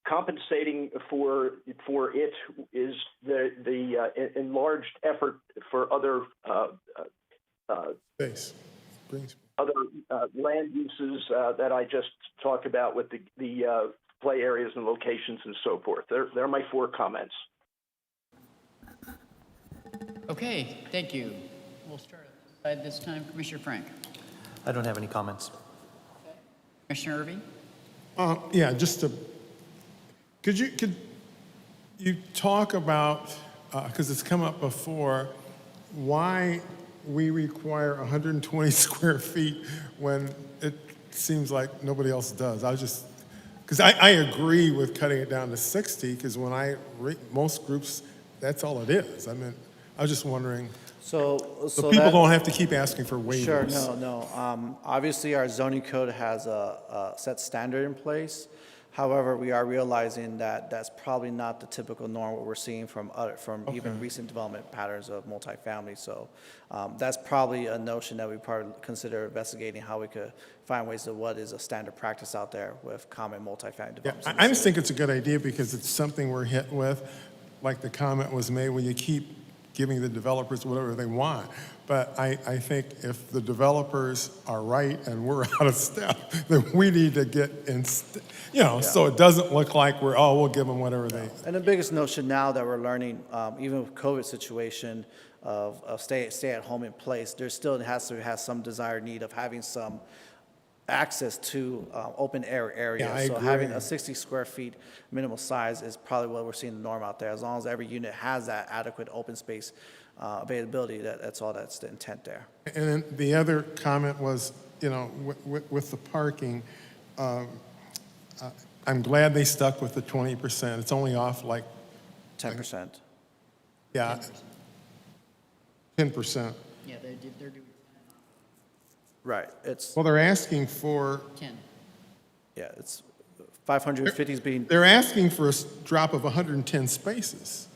compensating for it is the enlarged effort for other other land uses that I just talked about with the play areas and locations and so forth. They're my 4 comments. Okay, thank you. We'll start at this time. Commissioner Frank. I don't have any comments. Commissioner Irving. Yeah, just to, could you talk about, because it's come up before, why we require 120 square feet when it seems like nobody else does? I was just, because I agree with cutting it down to 60, because when most groups, that's all it is. I mean, I was just wondering, so people don't have to keep asking for waivers. Sure, no. Obviously, our zoning code has a set standard in place. However, we are realizing that that's probably not the typical norm what we're seeing from even recent development patterns of multifamily. So that's probably a notion that we probably consider investigating, how we could find ways of what is a standard practice out there with common multifamily developments. Yeah, I just think it's a good idea because it's something we're hit with. Like the comment was made, where you keep giving the developers whatever they want. But I think if the developers are right and we're out of step, then we need to get in, so it doesn't look like we'll give them whatever they. And the biggest notion now that we're learning, even with COVID situation of stay at home in place, there still has to have some desired need of having some access to open air areas. Yeah, I so agree. having a 60 square feet minimal size is probably what we're seeing the norm out there. As long as every unit has that adequate open space availability, that's all that's the intent there. And then the other comment was, with the parking, I'm glad they stuck with the 20%. It's only off like 10%. Yeah, 10%. Yeah, they're doing Right. It's Well, they're asking for 10. Yeah, it's 550 is being. They're asking for a drop of 110 spaces.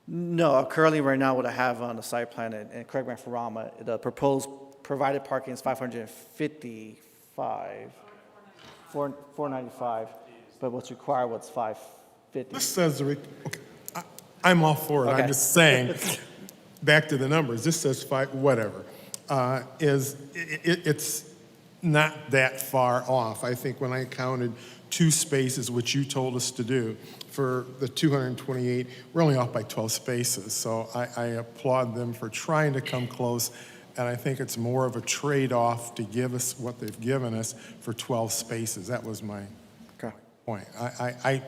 No, currently right now what I have on the site plan, and correct me if I'm wrong, the proposed provided parking is 555, 495, but what's required, what's 550? This says, I'm all for it. Okay. I'm just saying, back to the numbers, this says 5, whatever. It's not that far off. I think when I counted 2 spaces, which you told us to do, for the 228, we're only off by 12 spaces. So I applaud them for trying to come close, and I think it's more of a trade-off to give us what they've given us for 12 spaces. That was my point. I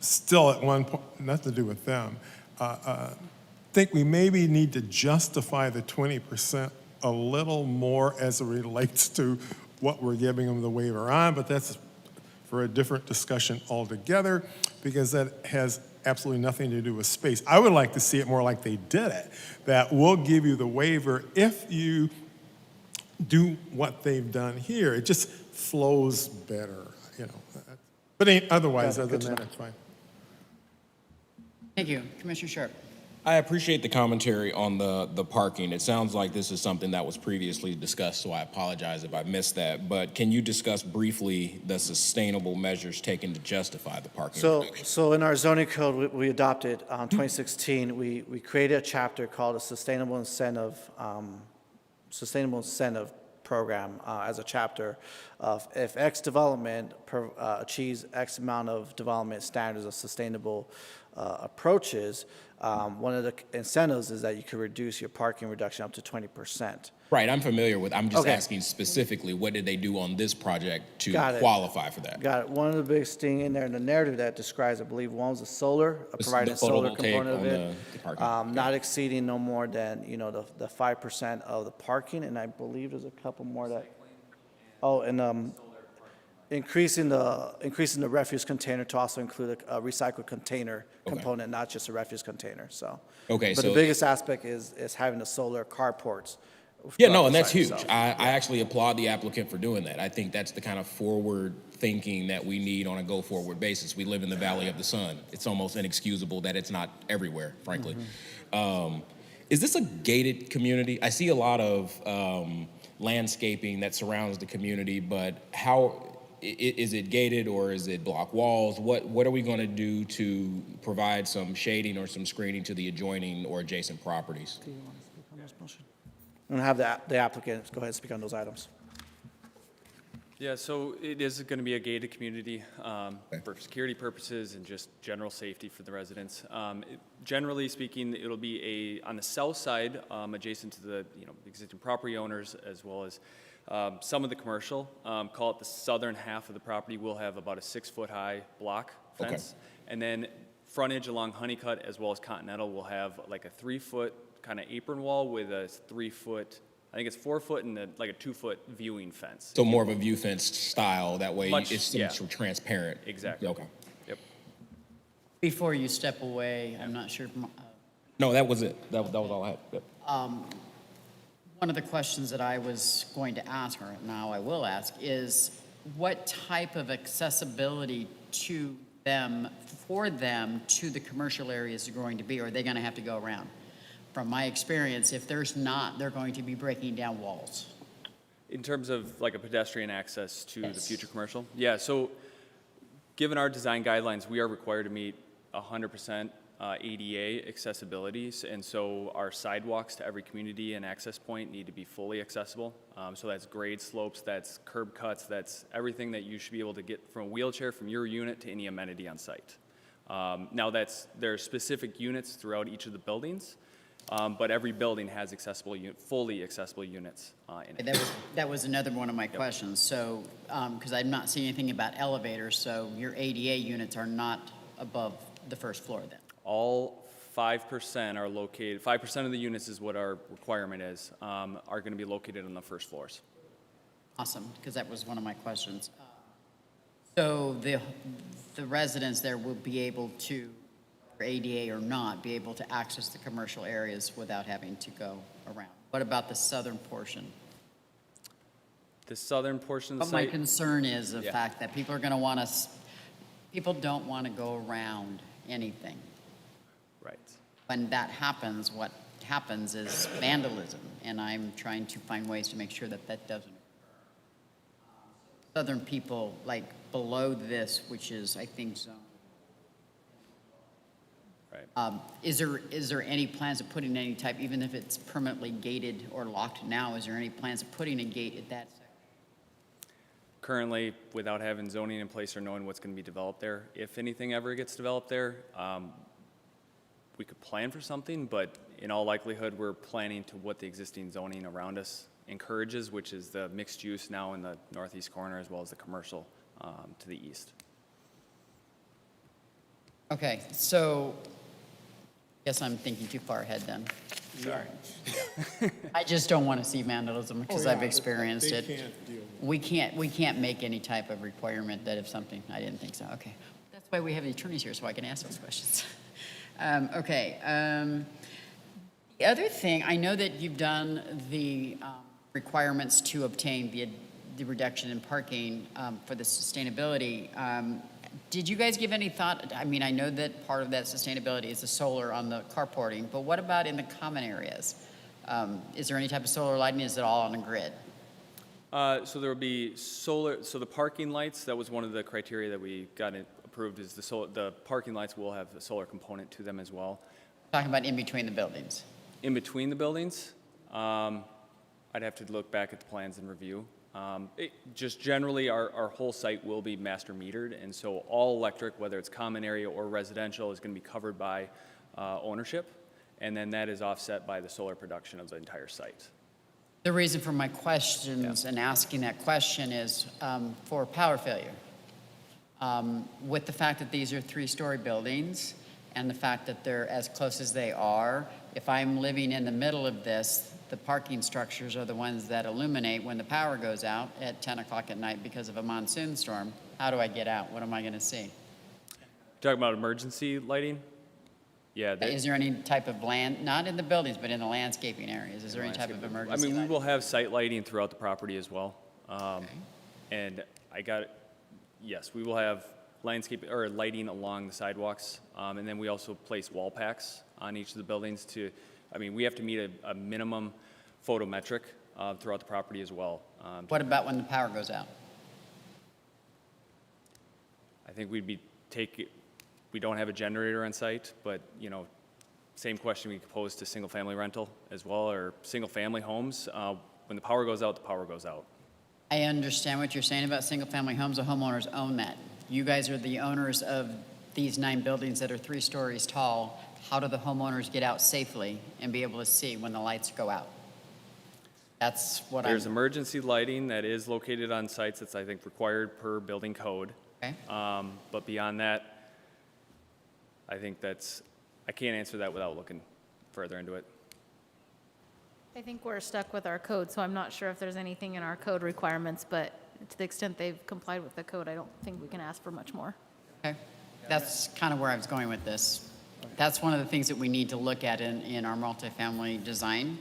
still at one point, nothing to do with them, think we maybe need to justify the 20% a little more as it relates to what we're giving them the waiver on, but that's for a different discussion altogether, because that has absolutely nothing to do with space. I would like to see it more like they did it, that we'll give you the waiver if you do what they've done here. It just flows better, But otherwise, other than that, it's fine. Thank you. Commissioner Sharp. I appreciate the commentary on the parking. It sounds like this is something that was previously discussed, so I apologize if I missed that. But can you discuss briefly the sustainable measures taken to justify the parking? So in our zoning code we adopted 2016, we created a chapter called a Sustainable Incentive Program as a chapter of if X development achieves X amount of development standards of sustainable approaches, one of the incentives is that you could reduce your parking reduction up to 20%. Right, I'm familiar with, I'm just Okay. asking specifically, what did they do on this project to Got it. qualify for that? Got it. One of the biggest thing in there in the narrative that describes, I believe, one was the solar, providing a solar photovoltaic component of on it. the parking. Not exceeding no more than, the 5% of the parking, and I believe there's a couple more that, increasing the refuse container to also include a recycled container component, not just a refuse container, so. Okay, But so- the biggest aspect is having the solar carports. Yeah, throughout no, the and that's site, huge. so. I actually applaud the applicant for doing that. I think that's the kind of forward thinking that we need on a go forward basis. We live in the Valley of the Sun. It's almost inexcusable that it's not everywhere, frankly. Is this a gated community? I see a lot of landscaping that surrounds the community, but how is it gated or is it block walls? What are we going to do to provide some shading or some screening to the adjoining or adjacent properties? Do you want to speak on this motion? I'm going to have the applicant go ahead and speak on those items. Yeah, so it is going to be a gated community for security purposes and just general safety for the residents. Generally speaking, it'll be on the south side, adjacent to the existing property owners, as well as some of the commercial. Call it the southern half of the property will have about a 6-foot high block fence, and then frontage along Honeycutt as well as Continental will have like a 3-foot kind of apron wall with a 3-foot. I think it's 4 foot and like a 2-foot viewing fence. So more of a view fence style, that way it's yeah. transparent. Exactly. Okay. Yep. Before you step away, I'm not sure. No, that was it. That was all I had. Yep. One of the questions that I was going to ask, or now I will ask, is what type of accessibility to them, for them, to the commercial areas are going to be? Or are they going to have to go around? From my experience, if there's not, they're going to be breaking down walls. In terms of like a pedestrian access to the future commercial? Yeah, so given our design guidelines, we are required to meet 100% ADA accessibility, and so our sidewalks to every community and access point need to be fully accessible. So that's grade slopes, that's curb cuts, that's everything that you should be able to get from a wheelchair from your unit to any amenity on site. Now there are specific units throughout each of the buildings, but every building has fully accessible units in it. That was another one of my questions. So, because I'm not seeing anything about elevators, so your ADA units are not above the first floor then? All 5% are located, 5% of the units is what our requirement is, are going to be located on the first floors. Awesome, because that was one of my questions. So the residents there will be able to, ADA or not, be able to access the commercial areas without having to go around. What about the southern portion? The southern portion of the But site. my concern is the fact that people are going to want to, people don't want to go around anything. Right. When that happens, what happens is vandalism, and I'm trying to find ways to make sure that that doesn't occur. Southern people, like below this, which is, I think, zone. Right. Is there any plans of putting any type, even if it's permanently gated or locked now, is there any plans of putting a gate at that section? Currently, without having zoning in place or knowing what's going to be developed there, if anything ever gets developed there, we could plan for something, but in all likelihood, we're planning to what the existing zoning around us encourages, which is the mixed use now in the northeast corner as well as the commercial to the east. Okay, so I guess I'm thinking too far ahead then. Sorry. I just don't want to see vandalism because I've experienced it. We can't make any type of requirement that if something, I didn't think so. Okay. That's why we have the attorneys here so I can ask those questions. The other thing, I know that you've done the requirements to obtain the reduction in parking for the sustainability. Did you guys give any thought? I mean, I know that part of that sustainability is the solar on the carporting, but what about in the common areas? Is there any type of solar lighting? Is it all on a grid? So there will be solar. So the parking lights, that was one of the criteria that we got approved, is the parking lights will have a solar component to them as well. Talking about in between the buildings. In between the buildings, I'd have to look back at the plans and review. Just generally, our whole site will be master metered, and so all electric, whether it's common area or residential, is going to be covered by ownership, and then that is offset by the solar production of the entire site. The reason for my questions and asking that question is for power failure. With the fact that these are 3-story buildings and the fact that they're as close as they are, if I'm living in the middle of this, the parking structures are the ones that illuminate when the power goes out at 10 o'clock at night because of a monsoon storm. How do I get out? What am I going to see? Talking about emergency lighting? Yeah. Is there any type of not in the buildings, but in the landscaping areas? Is there any type of emergency we lighting? will have site lighting throughout the property as well. And yes, we will have landscape or lighting along the sidewalks. And then we also place wall packs on each of the buildings we have to meet a minimum photometric throughout the property as well. What about when the power goes out? I think we don't have a generator on site, but same question we could pose to single family rental as well, or single family homes. When the power goes out, the power goes out. I understand what you're saying about single family homes. The homeowners own that. You guys are the owners of these 9 buildings that are 3 stories tall. How do the homeowners get out safely and be able to see when the lights go out? That's what There's emergency lighting that is located on sites that's, I think, required per building code. Okay. But beyond that, I think I can't answer that without looking further into it. I think we're stuck with our code, so I'm not sure if there's anything in our code requirements, but to the extent they've complied with the code, I don't think we can ask for much more. Okay. That's kind of where I was going with this. That's one of the things that we need to look at in our multifamily design.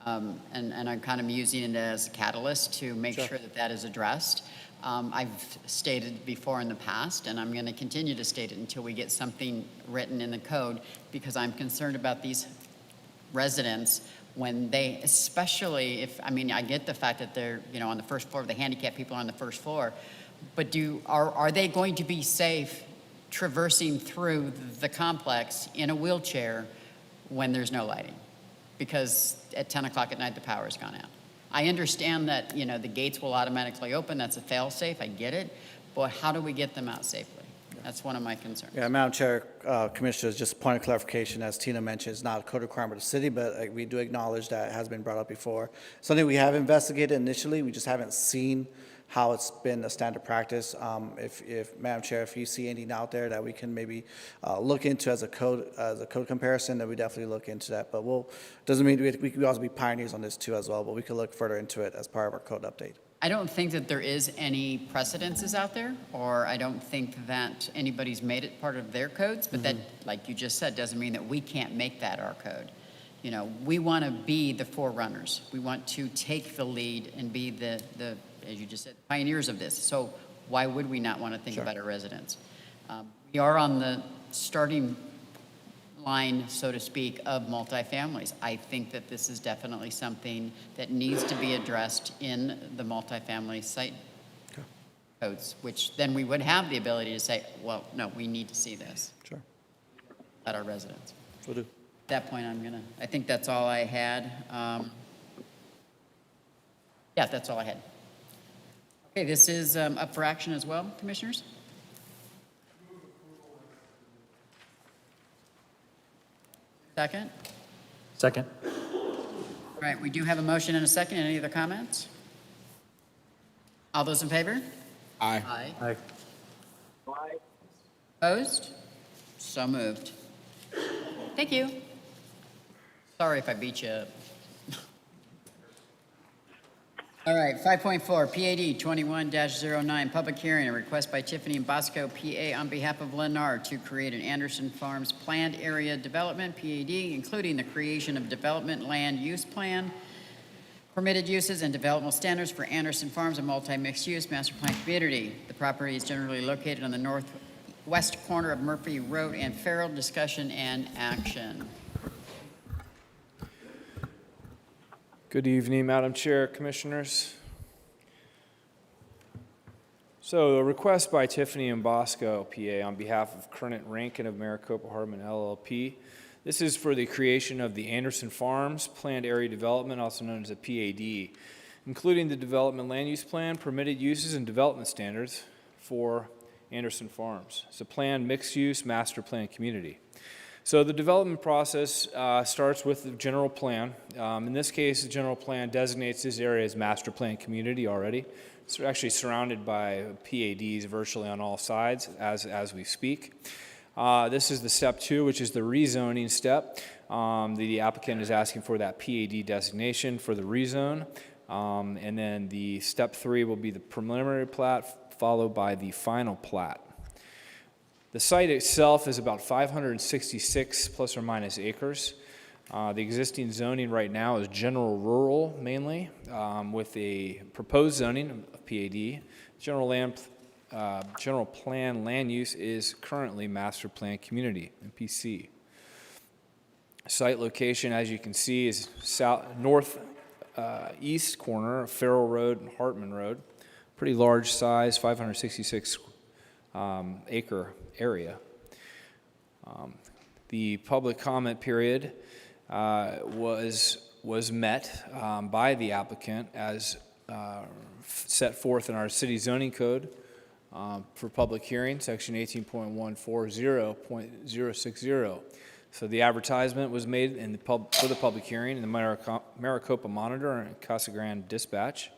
And I'm kind of using it as a catalyst to make sure that that is addressed. I've stated before in the past, and I'm going to continue to state it until we get something written in the code, because I'm concerned about these residents when they, especially if, I get the fact that they're, on the first floor, the handicapped people are on the first floor, but are they going to be safe traversing through the complex in a wheelchair when there's no lighting? Because at 10 o'clock at night, the power's gone out. I understand that, the gates will automatically open. That's a fail-safe. I get it. But how do we get them out safely? That's one of my concerns. Yeah, Madam Chair, Commissioners, just a point of clarification, as Tina mentioned, it's not a code requirement of the city, but we do acknowledge that it has been brought up before. Something we have investigated initially, we just haven't seen how it's been a standard practice. If Madam Chair, if you see anything out there that we can maybe look into as a code comparison, then we definitely look into that. But doesn't mean we could also be pioneers on this too as well, but we could look further into it as part of our code update. I don't think that there is any precedences out there, or I don't think that anybody's made it part of their codes, but that, like you just said, doesn't mean that we can't make that our code. We want to be the forerunners. We want to take the lead and be the as you just said, pioneers of this. So why would we not want to think about our residents? We are on the starting line, so to speak, of multifamilies. I think that this is definitely something that needs to be addressed in the multifamily site codes, which then we would have the ability to say, well, no, we need to see this at our residents. Will do. At that point, I think that's all I had. Yeah, that's all I had. Okay, this is up for action as well, Commissioners? Second? Second. All right, we do have a motion and a second. Any other comments? All those in favor? Aye. Aye. Aye. Opposed? So moved. Thank you. Sorry if I beat you up. All right, 5.4, PAD 21-09, public hearing, a request by Tiffany and Bosco, PA, on behalf of Lennar to create an Anderson Farms planned area development, PAD, including the creation of development land use plan, permitted uses and developmental standards for Anderson Farms, a multi-mixed use master plan community. The property is generally located on the northwest corner of Murphy Road and Farrell. Discussion and action. Good evening, Madam Chair, Commissioners. So a request by Tiffany and Bosco, PA, on behalf of Kernet Rankin of Maricopa Hartman LLP. This is for the creation of the Anderson Farms Planned Area Development, also known as a PAD, including the development land use plan, permitted uses, and development standards for Anderson Farms. It's a planned mixed-use master plan community. So the development process starts with the general plan. In this case, the general plan designates this area as master plan community already. It's actually surrounded by PADs virtually on all sides as we speak. This is the step 2, which is the rezoning step. The applicant is asking for that PAD designation for the rezone. And then the step 3 will be the preliminary plat, followed by the final plat. The site itself is about 566 plus or minus acres. The existing zoning right now is general rural mainly, with a proposed zoning of PAD. General plan land use is currently master plan community, MPC. Site location, as you can see, is northeast corner of Farrell Road and Hartman Road. Pretty large size, 566 acre area. The public comment period was met by the applicant as set forth in our city zoning code for public hearing, section 18.140.060. So the advertisement was made for the public hearing in the Maricopa Monitor and Casa Grande Dispatch.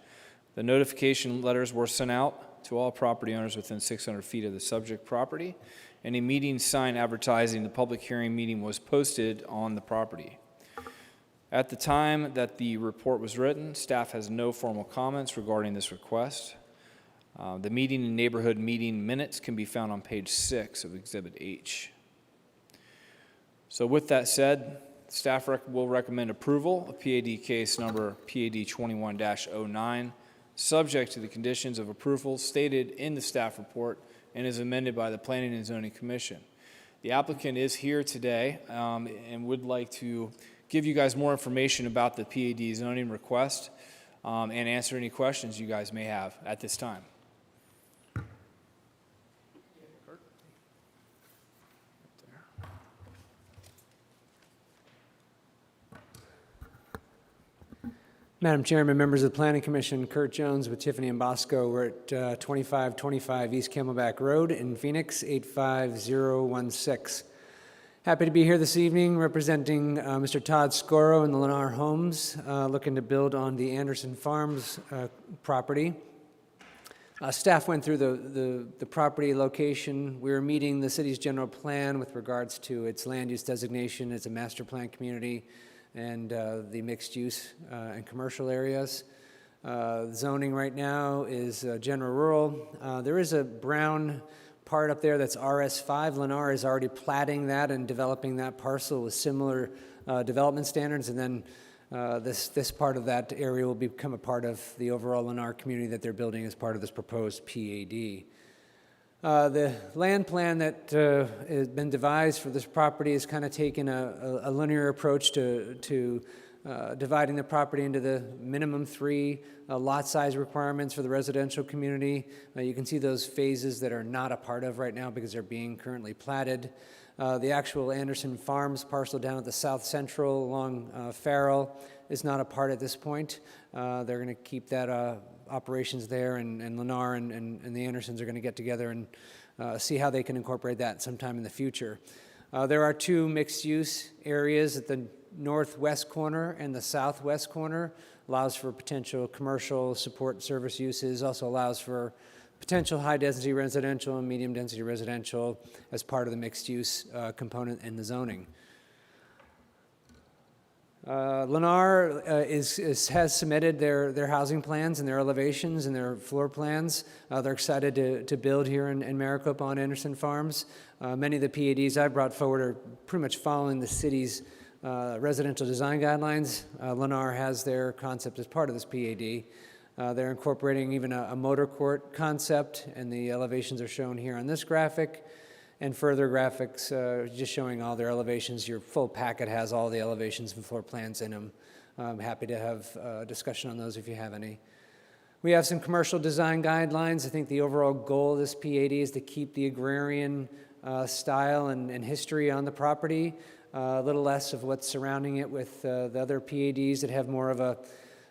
The notification letters were sent out to all property owners within 600 feet of the subject property, and a meeting sign advertising the public hearing meeting was posted on the property. At the time that the report was written, staff has no formal comments regarding this request. The meeting and neighborhood meeting minutes can be found on page 6 of Exhibit H. So with that said, staff will recommend approval of PAD case number PAD 21-09, subject to the conditions of approval stated in the staff report and is amended by the Planning and Zoning Commission. The applicant is here today and would like to give you guys more information about the PAD zoning request and answer any questions you guys may have at this time. Madam Chairman, members of the Planning Commission, Kurt Jones with Tiffany and Bosco. We're at 2525 East Camelback Road in Phoenix, 85016. Happy to be here this evening representing Mr. Todd Scoro and the Lennar Homes, looking to build on the Anderson Farms property. Staff went through the property location. We were meeting the city's general plan with regards to its land use designation as a master plan community and the mixed use and commercial areas. Zoning right now is general rural. There is a brown part up there that's RS5. Lennar is already platting that and developing that parcel with similar development standards, and then this part of that area will become a part of the overall Lennar community that they're building as part of this proposed PAD. The land plan that has been devised for this property has kind of taken a linear approach to dividing the property into the minimum 3 lot size requirements for the residential community. You can see those phases that are not a part of right now because they're being currently platted. The actual Anderson Farms parcel down at the south central along Farrell is not a part at this point. They're going to keep that operations there, and Lennar and the Andersons are going to get together and see how they can incorporate that sometime in the future. There are 2 mixed-use areas at the northwest corner and the southwest corner. Allows for potential commercial support service uses, also allows for potential high-density residential and medium-density residential as part of the mixed-use component in the zoning. Lennar has submitted their housing plans and their elevations and their floor plans. They're excited to build here in Maricopa on Anderson Farms. Many of the PADs I brought forward are pretty much following the city's residential design guidelines. Lennar has their concept as part of this PAD. They're incorporating even a motor court concept, and the elevations are shown here on this graphic. And further graphics just showing all their elevations. Your full packet has all the elevations and floor plans in them. I'm happy to have a discussion on those if you have any. We have some commercial design guidelines. I think the overall goal of this PAD is to keep the agrarian style and history on the property. a little less of what's surrounding it with the other PADs that have more of a,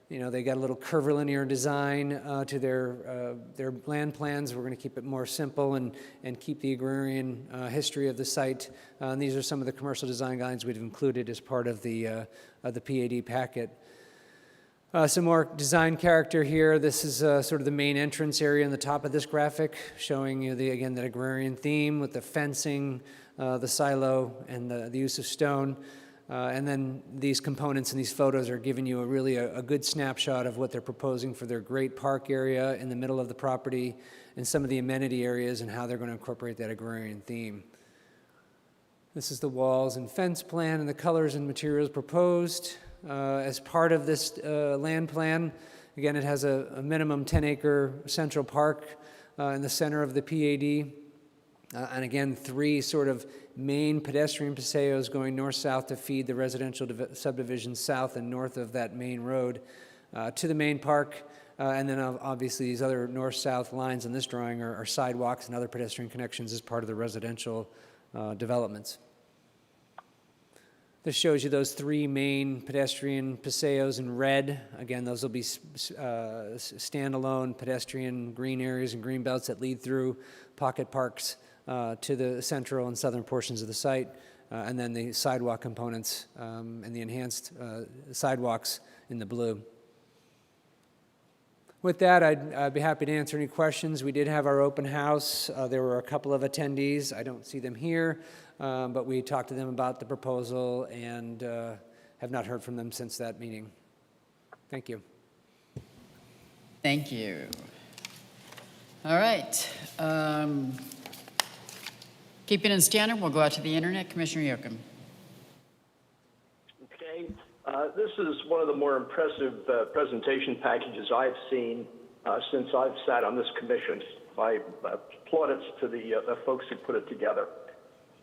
they got a little curvilinear design to their land plans. We're going to keep it more simple and keep the agrarian history of the site. And these are some of the commercial design guidelines we've included as part of the PAD packet. Some more design character here. This is sort of the main entrance area on the top of this graphic, showing you, again, that agrarian theme with the fencing, the silo, and the use of stone. And then these components in these photos are giving you a good snapshot of what they're proposing for their great park area in the middle of the property and some of the amenity areas and how they're going to incorporate that agrarian theme. This is the walls and fence plan and the colors and materials proposed as part of this land plan. Again, it has a minimum 10-acre central park in the center of the PAD. And again, 3 sort of main pedestrian paseos going north-south to feed the residential subdivisions south and north of that main road to the main park. And then obviously these other north-south lines in this drawing are sidewalks and other pedestrian connections as part of the residential developments. This shows you those 3 main pedestrian paseos in red. Again, those will be standalone pedestrian green areas and green belts that lead through pocket parks to the central and southern portions of the site, and then the sidewalk components and the enhanced sidewalks in the blue. With that, I'd be happy to answer any questions. We did have our open house. There were a couple of attendees. I don't see them here, but we talked to them about the proposal and have not heard from them since that meeting. Thank you. Thank you. All right. Keeping in standard, we'll go out to the internet. Commissioner Yoakum. Okay. This is one of the more impressive presentation packages I've seen since I've sat on this commission. My plaudits to the folks who put it together.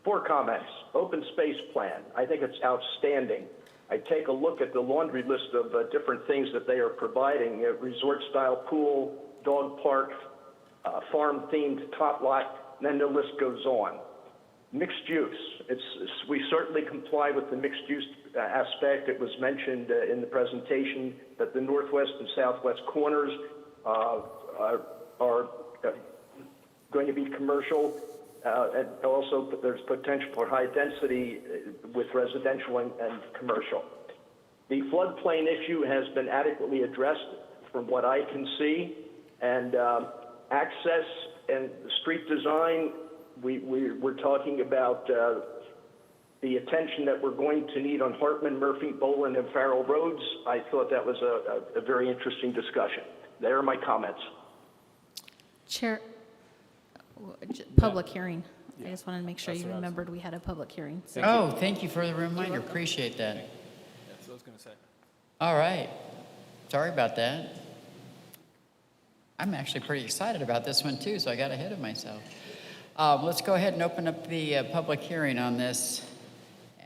4 comments. Open space plan. I think it's outstanding. I take a look at the laundry list of different things that they are providing. Resort-style pool, dog park, farm-themed top lot, and then the list goes on. Mixed use. We certainly comply with the mixed use aspect. It was mentioned in the presentation that the northwest and southwest corners are going to be commercial, and also there's potential for high density with residential and commercial. The floodplain issue has been adequately addressed from what I can see, and access and street design, we're talking about the attention that we're going to need on Hartman, Murphy, Boland, and Farrell Roads. I thought that was a very interesting discussion. There are my comments. Chair, public hearing. I just wanted to make sure you remembered we had a public hearing. Oh, thank you for the reminder. Appreciate that. That's what I was going to say. All right. Sorry about that. I'm actually pretty excited about this one too, so I got ahead of myself. Let's go ahead and open up the public hearing on this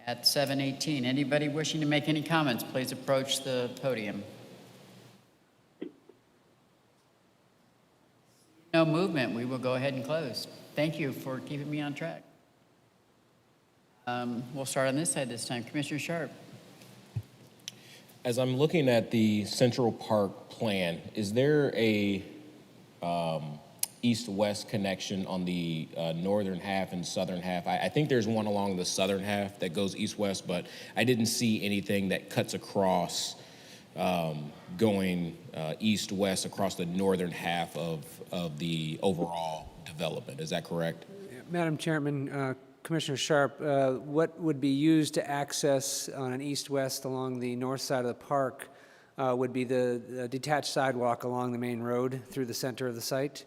at 7:18. Anybody wishing to make any comments, please approach the podium. No movement. We will go ahead and close. Thank you for keeping me on track. We'll start on this side this time. Commissioner Sharp. As I'm looking at the Central Park plan, is there a east-west connection on the northern half and southern half? I think there's one along the southern half that goes east-west, but I didn't see anything that cuts across going east-west across the northern half of the overall development. Is that correct? Madam Chairman, Commissioner Sharp, what would be used to access on an east-west along the north side of the park would be the detached sidewalk along the main road through the center of the site.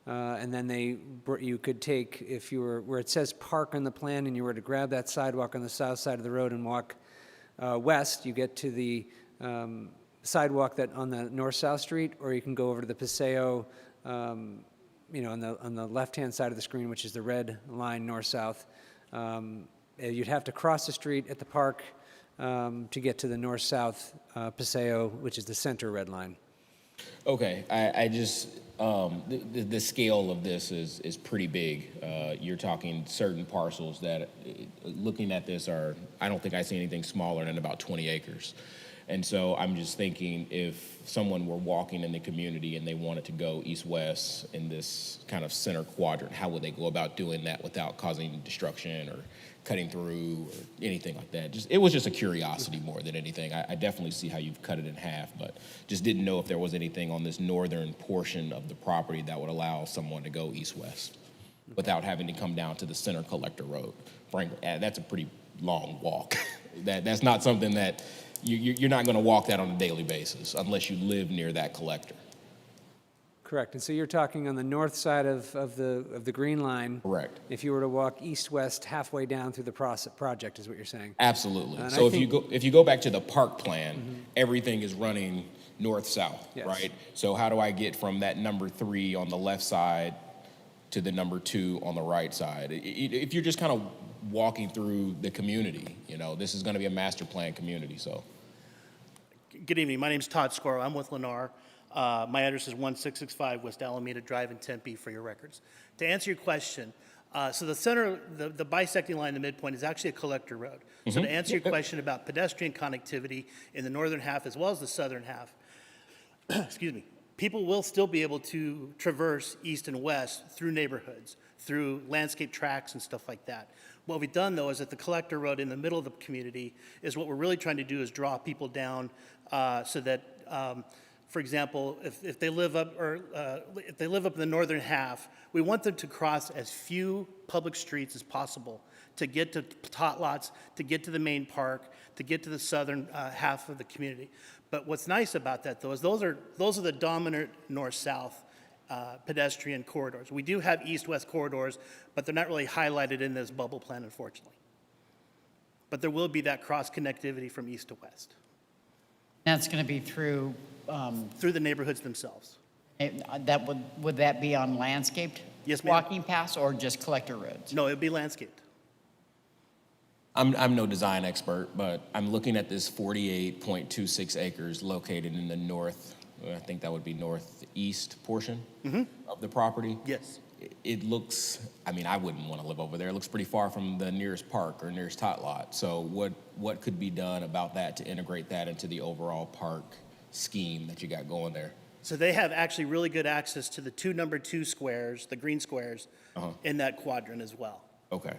And then you could take, if you were, where it says park on the plan and you were to grab that sidewalk on the south side of the road and walk west, you get to the sidewalk that on the north-south street, or you can go over to the Paseo, on the left-hand side of the screen, which is the red line north-south. You'd have to cross the street at the park to get to the north-south Paseo, which is the center red line. Okay, I just, the scale of this is pretty big. You're talking certain parcels that, looking at this, I don't think I see anything smaller than about 20 acres. And so I'm just thinking, if someone were walking in the community and they wanted to go east-west in this kind of center quadrant, how would they go about doing that without causing destruction or cutting through or anything like that? It was just a curiosity more than anything. I definitely see how you've cut it in half, but just didn't know if there was anything on this northern portion of the property that would allow someone to go east-west without having to come down to the center collector road. Frankly, that's a pretty long walk. That's not something that you're not going to walk that on a daily basis unless you live near that collector. Correct. And so you're talking on the north side of the green line. Correct. If you were to walk east-west halfway down through the project, is what you're saying. Absolutely. And So if you go back to the park plan, everything is running north-south, Yes. right? So how do I get from that number 3 on the left side to the number 2 on the right side? If you're just kind of walking through the community, this is going to be a master plan community, so. Good evening. My name is Todd Scoro. I'm with Lennar. My address is 1665 West Alameda Drive in Tempe for your records. To answer your question, so the center, the bisecting line in the midpoint is actually a collector road. So to answer your question about pedestrian connectivity in the northern half as well as the southern half, excuse me, people will still be able to traverse east and west through neighborhoods, through landscape tracks and stuff like that. What we've done, though, is that the collector road in the middle of the community is what we're really trying to do is draw people down so that, for example, if they live up in the northern half, we want them to cross as few public streets as possible to get to tot lots, to get to the main park, to get to the southern half of the community. But what's nice about that, though, is those are the dominant north-south pedestrian corridors. We do have east-west corridors, but they're not really highlighted in this bubble plan, unfortunately. But there will be that cross-connectivity from east to west. That's going to be through... through the neighborhoods themselves. Would that be on landscaped Yes, ma'am. walking paths or just collector roads? No, it would be landscaped. I'm no design expert, but I'm looking at this 48.26 acres located in the north, I think that would be northeast portion of the property. Yes. It looks, I wouldn't want to live over there. It looks pretty far from the nearest park or nearest tot lot. So what could be done about that to integrate that into the overall park scheme that you got going there? So they have actually really good access to the two number 2 squares, the green squares, in that quadrant as well. Okay.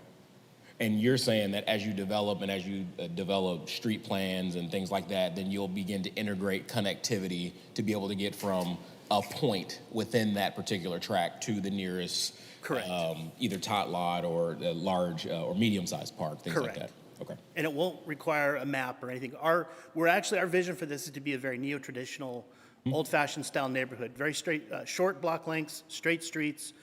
And you're saying that as you develop and as you develop street plans and things like that, then you'll begin to integrate connectivity to be able to get from a point within that particular track to the nearest, correct, either tot lot or a large or medium-sized park, things correct. like that. Okay. And it won't require a map or anything. Our vision for this is to be a very neo-traditional, old-fashioned style neighborhood. Very straight, short block lengths, straight streets,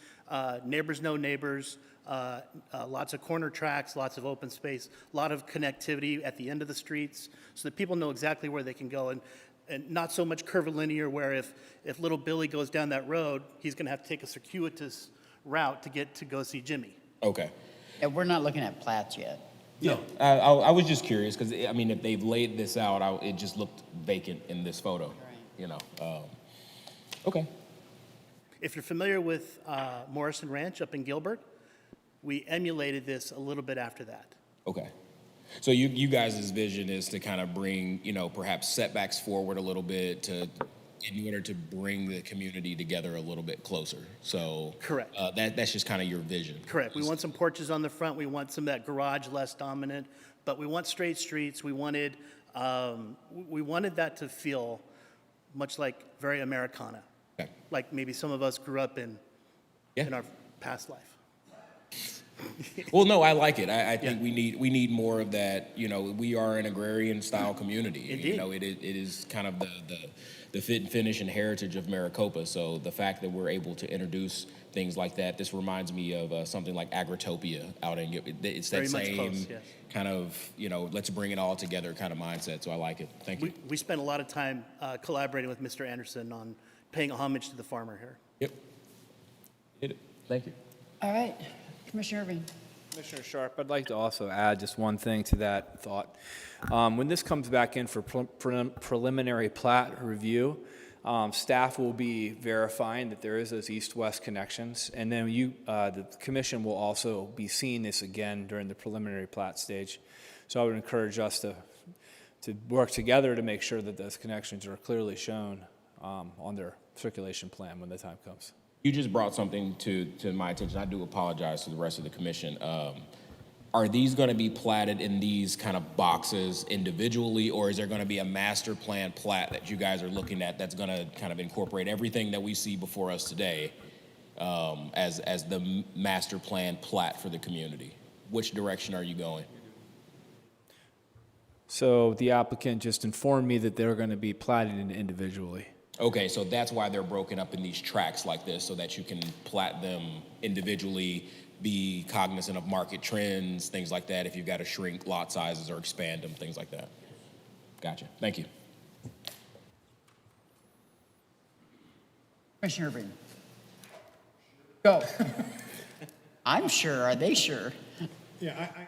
neighbors know neighbors, lots of corner tracks, lots of open space, a lot of connectivity at the end of the streets so that people know exactly where they can go, and not so much curvilinear where if little Billy goes down that road, he's going to have to take a circuitous route to go see Jimmy. Okay. And we're not looking at plats yet. No, I was just curious because if they've laid this out, it just looked vacant in this photo. Right. Okay. If you're familiar with Morrison Ranch up in Gilbert, we emulated this a little bit after that. Okay. So you guys' vision is to kind of bring perhaps setbacks forward a little bit in order to bring the community together a little bit closer. So correct. That's just kind of your vision. Correct. We want some porches on the front. We want some of that garage less dominant, but we want straight streets. We wanted that to feel much like very Americana, okay, like maybe some of us grew up in our past life. Well, no, I like it. I think we need more of that. We are an agrarian style community. Indeed. It is kind of the fit and finish and heritage of Maricopa. So the fact that we're able to introduce things like that, this reminds me of something like Agritopia out in. It's that same close, yes, kind of let's bring it all together kind of mindset. So I like it. Thank you. We spent a lot of time collaborating with Mr. Anderson on paying homage to the farmer here. Yep. Did it. Thank you. All right. Commissioner Irving. Commissioner Sharp, I'd like to also add just one thing to that thought. When this comes back in for preliminary plat review, Staff will be verifying that there is those east-west connections, and then the commission will also be seeing this again during the preliminary plat stage. So I would encourage us to work together to make sure that those connections are clearly shown on their circulation plan when the time comes. You just brought something to my attention. I do apologize to the rest of the commission. Are these going to be platted in these kind of boxes individually, or is there going to be a master plan plat that you guys are looking at that's going to kind of incorporate everything that we see before us today as the master plan plat for the community? Which direction are you going? So the applicant just informed me that they're going to be platted individually. Okay, so that's why they're broken up in these tracks like this, so that you can plat them individually, be cognizant of market trends, things like that, if you've got to shrink lot sizes or expand them, things like that. Gotcha. Thank you. Commissioner Irving. Go. I'm sure. Are they sure? Yeah, I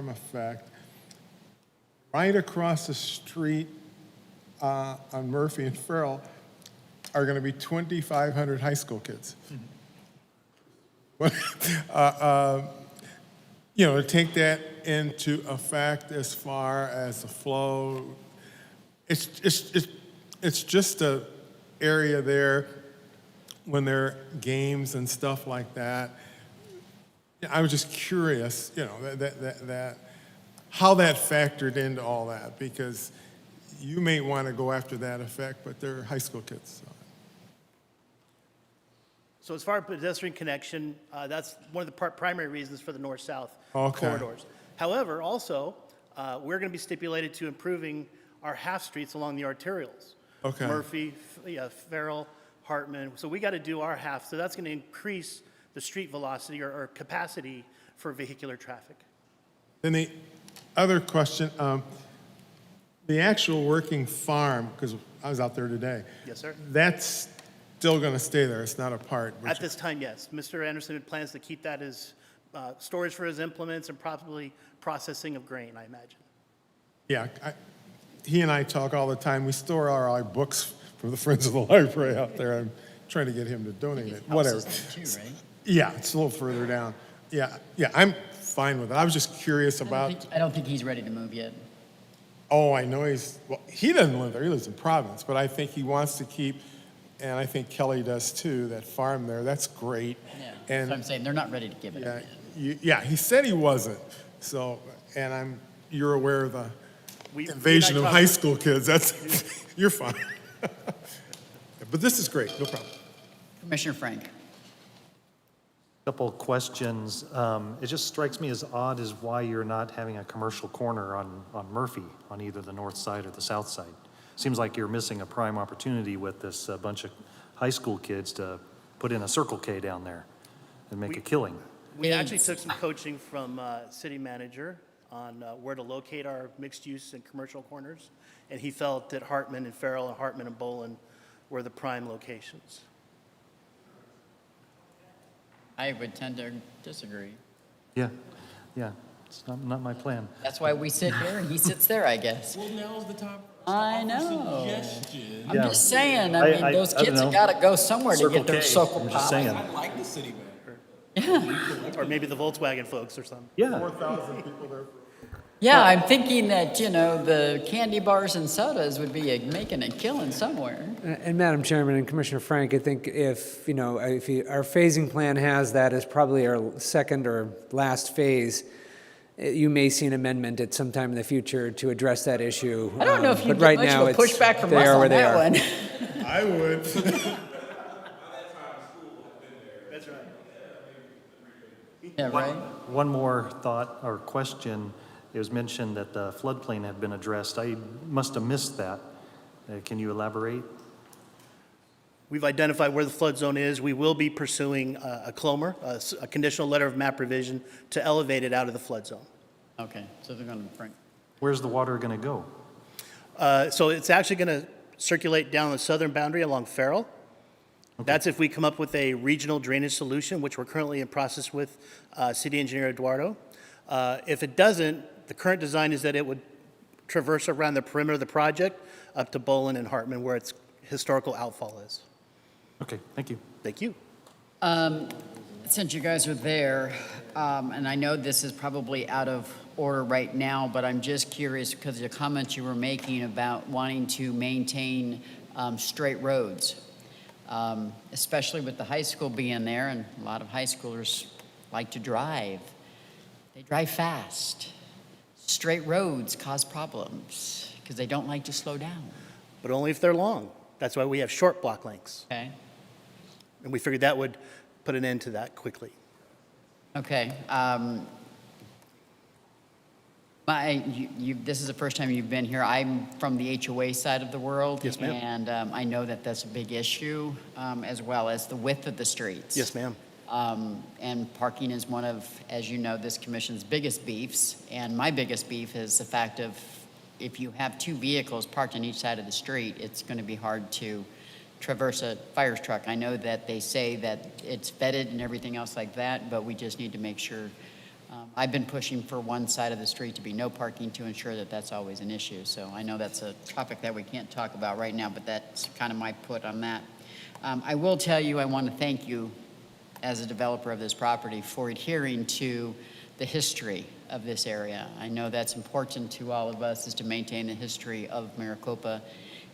farm effect. Right across the street on Murphy and Farrell are going to be 2,500 high school kids. You know, to take that into effect as far as the flow, it's just a area there when there are games and stuff like that. I was just curious, you know, that how that factored into all that, because you may want to go after that effect, but they're high school kids. So as far as pedestrian connection, that's one of the primary reasons for the north-south Okay. corridors. However, also, we're going to be stipulated to improving our half streets along the arterials. Okay. Murphy, Farrell, Hartman. So we got to do our half. So that's going to increase the street velocity or capacity for vehicular traffic. Then the other question, the actual working farm, because I was out there today. Yes, sir. That's still going to stay there. It's not a part. At this time, yes. Mr. Anderson plans to keep that as storage for his implements and probably processing of grain, I imagine. Yeah, he and I talk all the time. We store our books from the Friends of the Library out there. I'm trying to get him to donate it. Whatever. Too, right? Yeah, it's a little further down. Yeah, I'm fine with it. I was just curious about. I don't think he's ready to move yet. Oh, I know he doesn't live there. He lives in Providence, but I think he wants to keep, and I think Kelly does too, that farm there. That's great. Yeah, and that's what I'm saying. They're not ready to give it up yet. Yeah, he said he wasn't. So, and you're aware of the invasion of high school kids. That's, you're fine. But this is great, no problem. Commissioner Frank. Couple of questions. It just strikes me as odd as why you're not having a commercial corner on Murphy on either the north side or the south side. Seems like you're missing a prime opportunity with this bunch of high school kids to put in a Circle K down there and make a killing. We actually took some coaching from city manager on where to locate our mixed use and commercial corners, and he felt that Hartman and Farrell and Hartman and Bolin were the prime locations. I would tend to disagree. Yeah, it's not my plan. That's why we sit here and he sits there, I guess. Well, now's the time. I know. Suggestion. I'm just saying, I mean, those kids have got to go somewhere to get their Circle Pop. I like the city manager. Yeah. Or maybe the Volkswagen folks or something. Yeah. 4,000 people there. Yeah, I'm thinking that, you know, the candy bars and sodas would be making a killing somewhere. And Madam Chairman and Commissioner Frank, I think if, you know, our phasing plan has that as probably our second or last phase, you may see an amendment at some time in the future to address that issue. I don't know if you but get right much now of a pushback from us on that one. I would. That's right. Yeah, right. One more thought or question. It was mentioned that the floodplain had been addressed. I must have missed that. Can you elaborate? We've identified where the flood zone is. We will be pursuing a CLOMR, a conditional letter of map revision, to elevate it out of the flood zone. Okay, so they're going to bring. Where's the water going to go? So it's actually going to circulate down the southern boundary along Farrell. Okay. That's if we come up with a regional drainage solution, which we're currently in process with City Engineer Eduardo. If it doesn't, the current design is that it would traverse around the perimeter of the project up to Bolin and Hartman where its historical outfall is. Okay, thank you. Thank you. Since you guys are there, and I know this is probably out of order right now, but I'm just curious because of the comments you were making about wanting to maintain straight roads, especially with the high school being there, and a lot of high schoolers like to drive. They drive fast. Straight roads cause problems because they don't like to slow down. But only if they're long. That's why we have short block lengths. Okay. And we figured that would put an end to that quickly. Okay. This is the first time you've been here. I'm from the HOA side of the world. Yes, ma'am. And I know that that's a big issue, as well as the width of the streets. Yes, ma'am. And parking is one of, as you know, this commission's biggest beefs. And my biggest beef is the fact of if you have two vehicles parked on each side of the street, it's going to be hard to traverse a fire truck. I know that they say that it's vetted and everything else like that, but we just need to make sure. I've been pushing for one side of the street to be no parking to ensure that that's always an issue. So I know that's a topic that we can't talk about right now, but that's kind of my put on that. I will tell you, I want to thank you as a developer of this property for adhering to the history of this area. I know that's important to all of us, is to maintain the history of Maricopa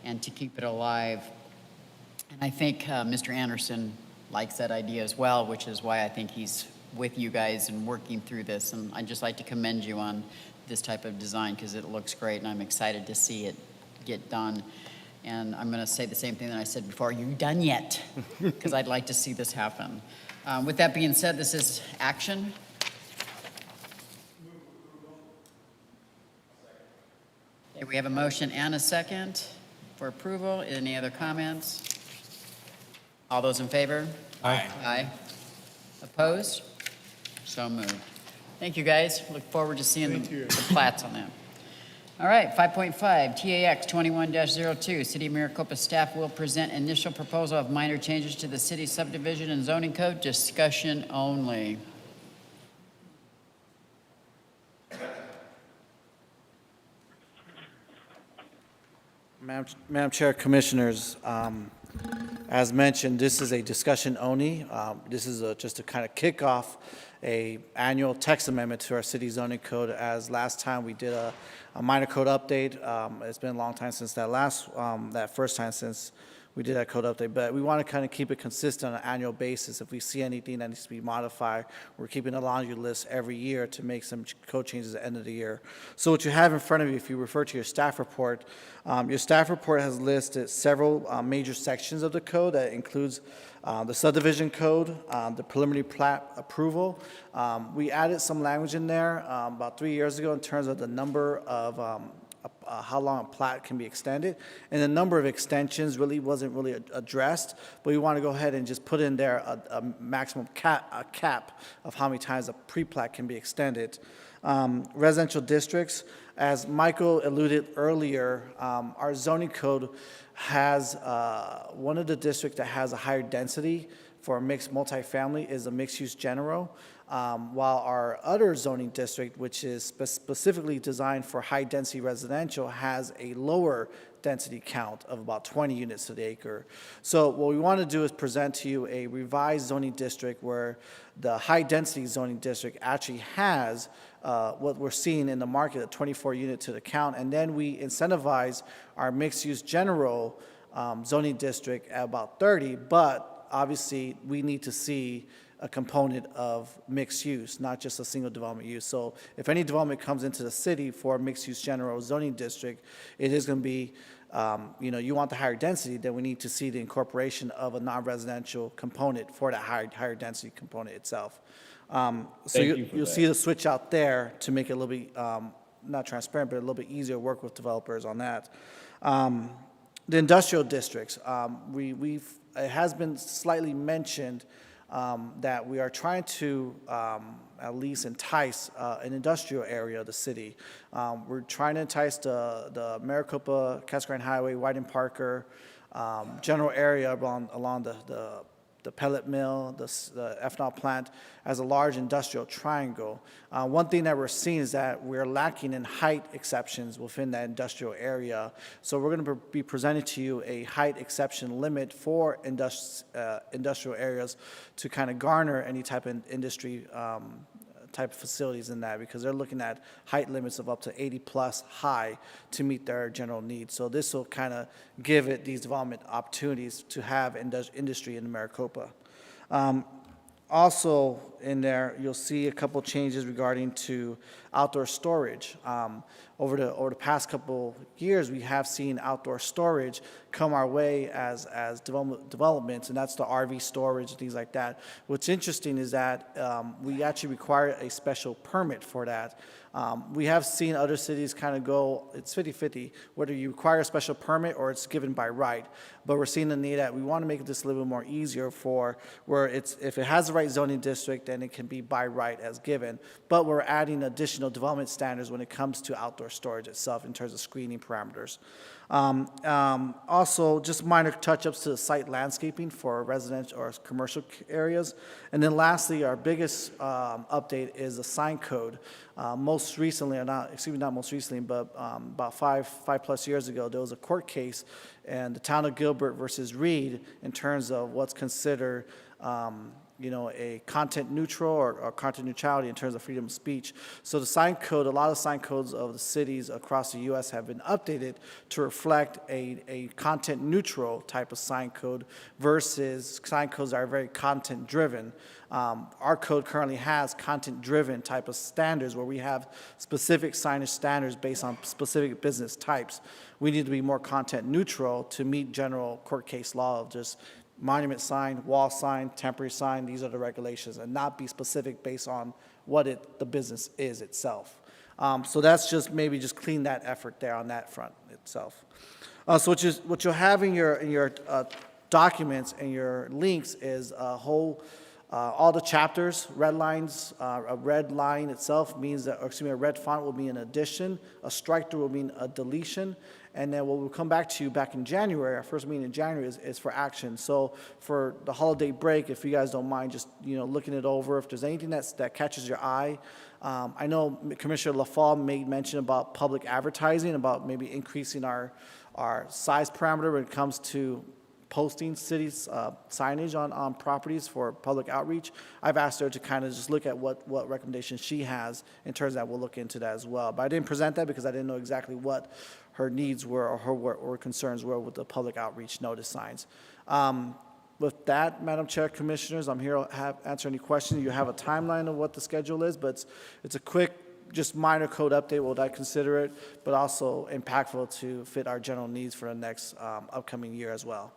and to keep it alive. And I think Mr. Anderson likes that idea as well, which is why I think he's with you guys and working through this. And I'd just like to commend you on this type of design because it looks great and I'm excited to see it get done. And I'm going to say the same thing that I said before. Are you done yet? Because I'd like to see this happen. With that being said, this is action. Okay, we have a motion and a second for approval. Any other comments? All those in favor? Aye. Aye. Opposed? So moved. Thank you, guys. Look forward to seeing the plats on that. All right, 5.5, TAX 21-02. City of Maricopa staff will present initial proposal of minor changes to the city subdivision and zoning code. Discussion only. Madam Chair, Commissioners, as mentioned, this is a discussion only. This is just to kind of kick off a annual text amendment to our city zoning code. As last time we did a minor code update. It's been a long time since that first time since we did that code update, but we want to kind of keep it consistent on an annual basis. If we see anything that needs to be modified, we're keeping a laundry list every year to make some code changes at the end of the year. So what you have in front of you, if you refer to your staff report has listed several major sections of the code that includes the subdivision code, the preliminary plat approval. We added some language in there about 3 years ago in terms of the number of how long a plat can be extended, and the number of extensions wasn't really addressed, but we want to go ahead and just put in there a maximum cap of how many times a pre-plat can be extended. Residential districts, as Michael alluded earlier, our zoning code has one of the districts that has a higher density for a mixed multifamily is a mixed-use general. While our other zoning district, which is specifically designed for high-density residential, has a lower density count of about 20 units to the acre. So what we want to do is present to you a revised zoning district where the high-density zoning district actually has what we're seeing in the market, a 24 unit to the count, and then we incentivize our mixed-use general zoning district at about 30, but obviously we need to see a component of mixed use, not just a single development use. So if any development comes into the city for a mixed use general zoning district, it is going to be, you want the higher density, then we need to see the incorporation of a non-residential component for that higher density component itself. So you'll see the switch out there to make it a little bit, not transparent, but a little bit easier to work with developers on that. The industrial districts, it has been slightly mentioned that we are trying to at least entice an industrial area of the city. We're trying to entice the Maricopa, Cascade Highway, White and Parker general area along the the pellet mill, the ethanol plant, as a large industrial triangle. One thing that we're seeing is that we're lacking in height exceptions within that industrial area. So we're going to be presenting to you a height exception limit for industrial areas to kind of garner any type of industry type of facilities in that, because they're looking at height limits of up to 80 plus high to meet their general needs. So this will kind of give it these development opportunities to have industry in Maricopa. Also in there, you'll see a couple changes regarding to outdoor storage. Over the past couple years, we have seen outdoor storage come our way as developments, and that's the RV storage, things like that. What's interesting is that we actually require a special permit for that. We have seen other cities kind of go, it's 50-50, whether you require a special permit or it's given by right. But we're seeing the need that we want to make this a little bit more easier for where if it has the right zoning district, then it can be by right as given. But we're adding additional development standards when it comes to outdoor storage itself in terms of screening parameters. Also, just minor touch-ups to the site landscaping for residential or commercial areas. And then lastly, our biggest update is the sign code. Most recently, or not, excuse me, not most recently, but about five plus years ago, there was a court case in the town of Gilbert versus Reed in terms of what's considered a content neutral or content neutrality in terms of freedom of speech. So the sign code, a lot of sign codes of the cities across the U.S. have been updated to reflect a content neutral type of sign code versus sign codes that are very content driven. Our code currently has content driven type of standards where we have specific signage standards based on specific business types. We need to be more content neutral to meet general court case law of just monument sign, wall sign, temporary sign, these are the regulations, and not be specific based on what the business is itself. So that's just maybe just clean that effort there on that front itself. So what you'll have in your documents and your links is a whole, all the chapters, red lines, a red line itself means that, or excuse me, a red font will mean an addition, a strike through will mean a deletion, and then what we'll come back to you back in January, our first meeting in January is for action. So for the holiday break, if you guys don't mind just looking it over, if there's anything that catches your eye. I know Commissioner LaFalle made mention about public advertising, about maybe increasing our size parameter when it comes to posting cities signage on properties for public outreach. I've asked her to kind of just look at what recommendations she has in terms of that. We'll look into that as well. But I didn't present that because I didn't know exactly what her needs were or her concerns were with the public outreach notice signs. With that, Madam Chair, Commissioners, I'm here to answer any questions. You have a timeline of what the schedule is, but it's a quick, just minor code update, would I consider it, but also impactful to fit our general needs for the next upcoming year as well.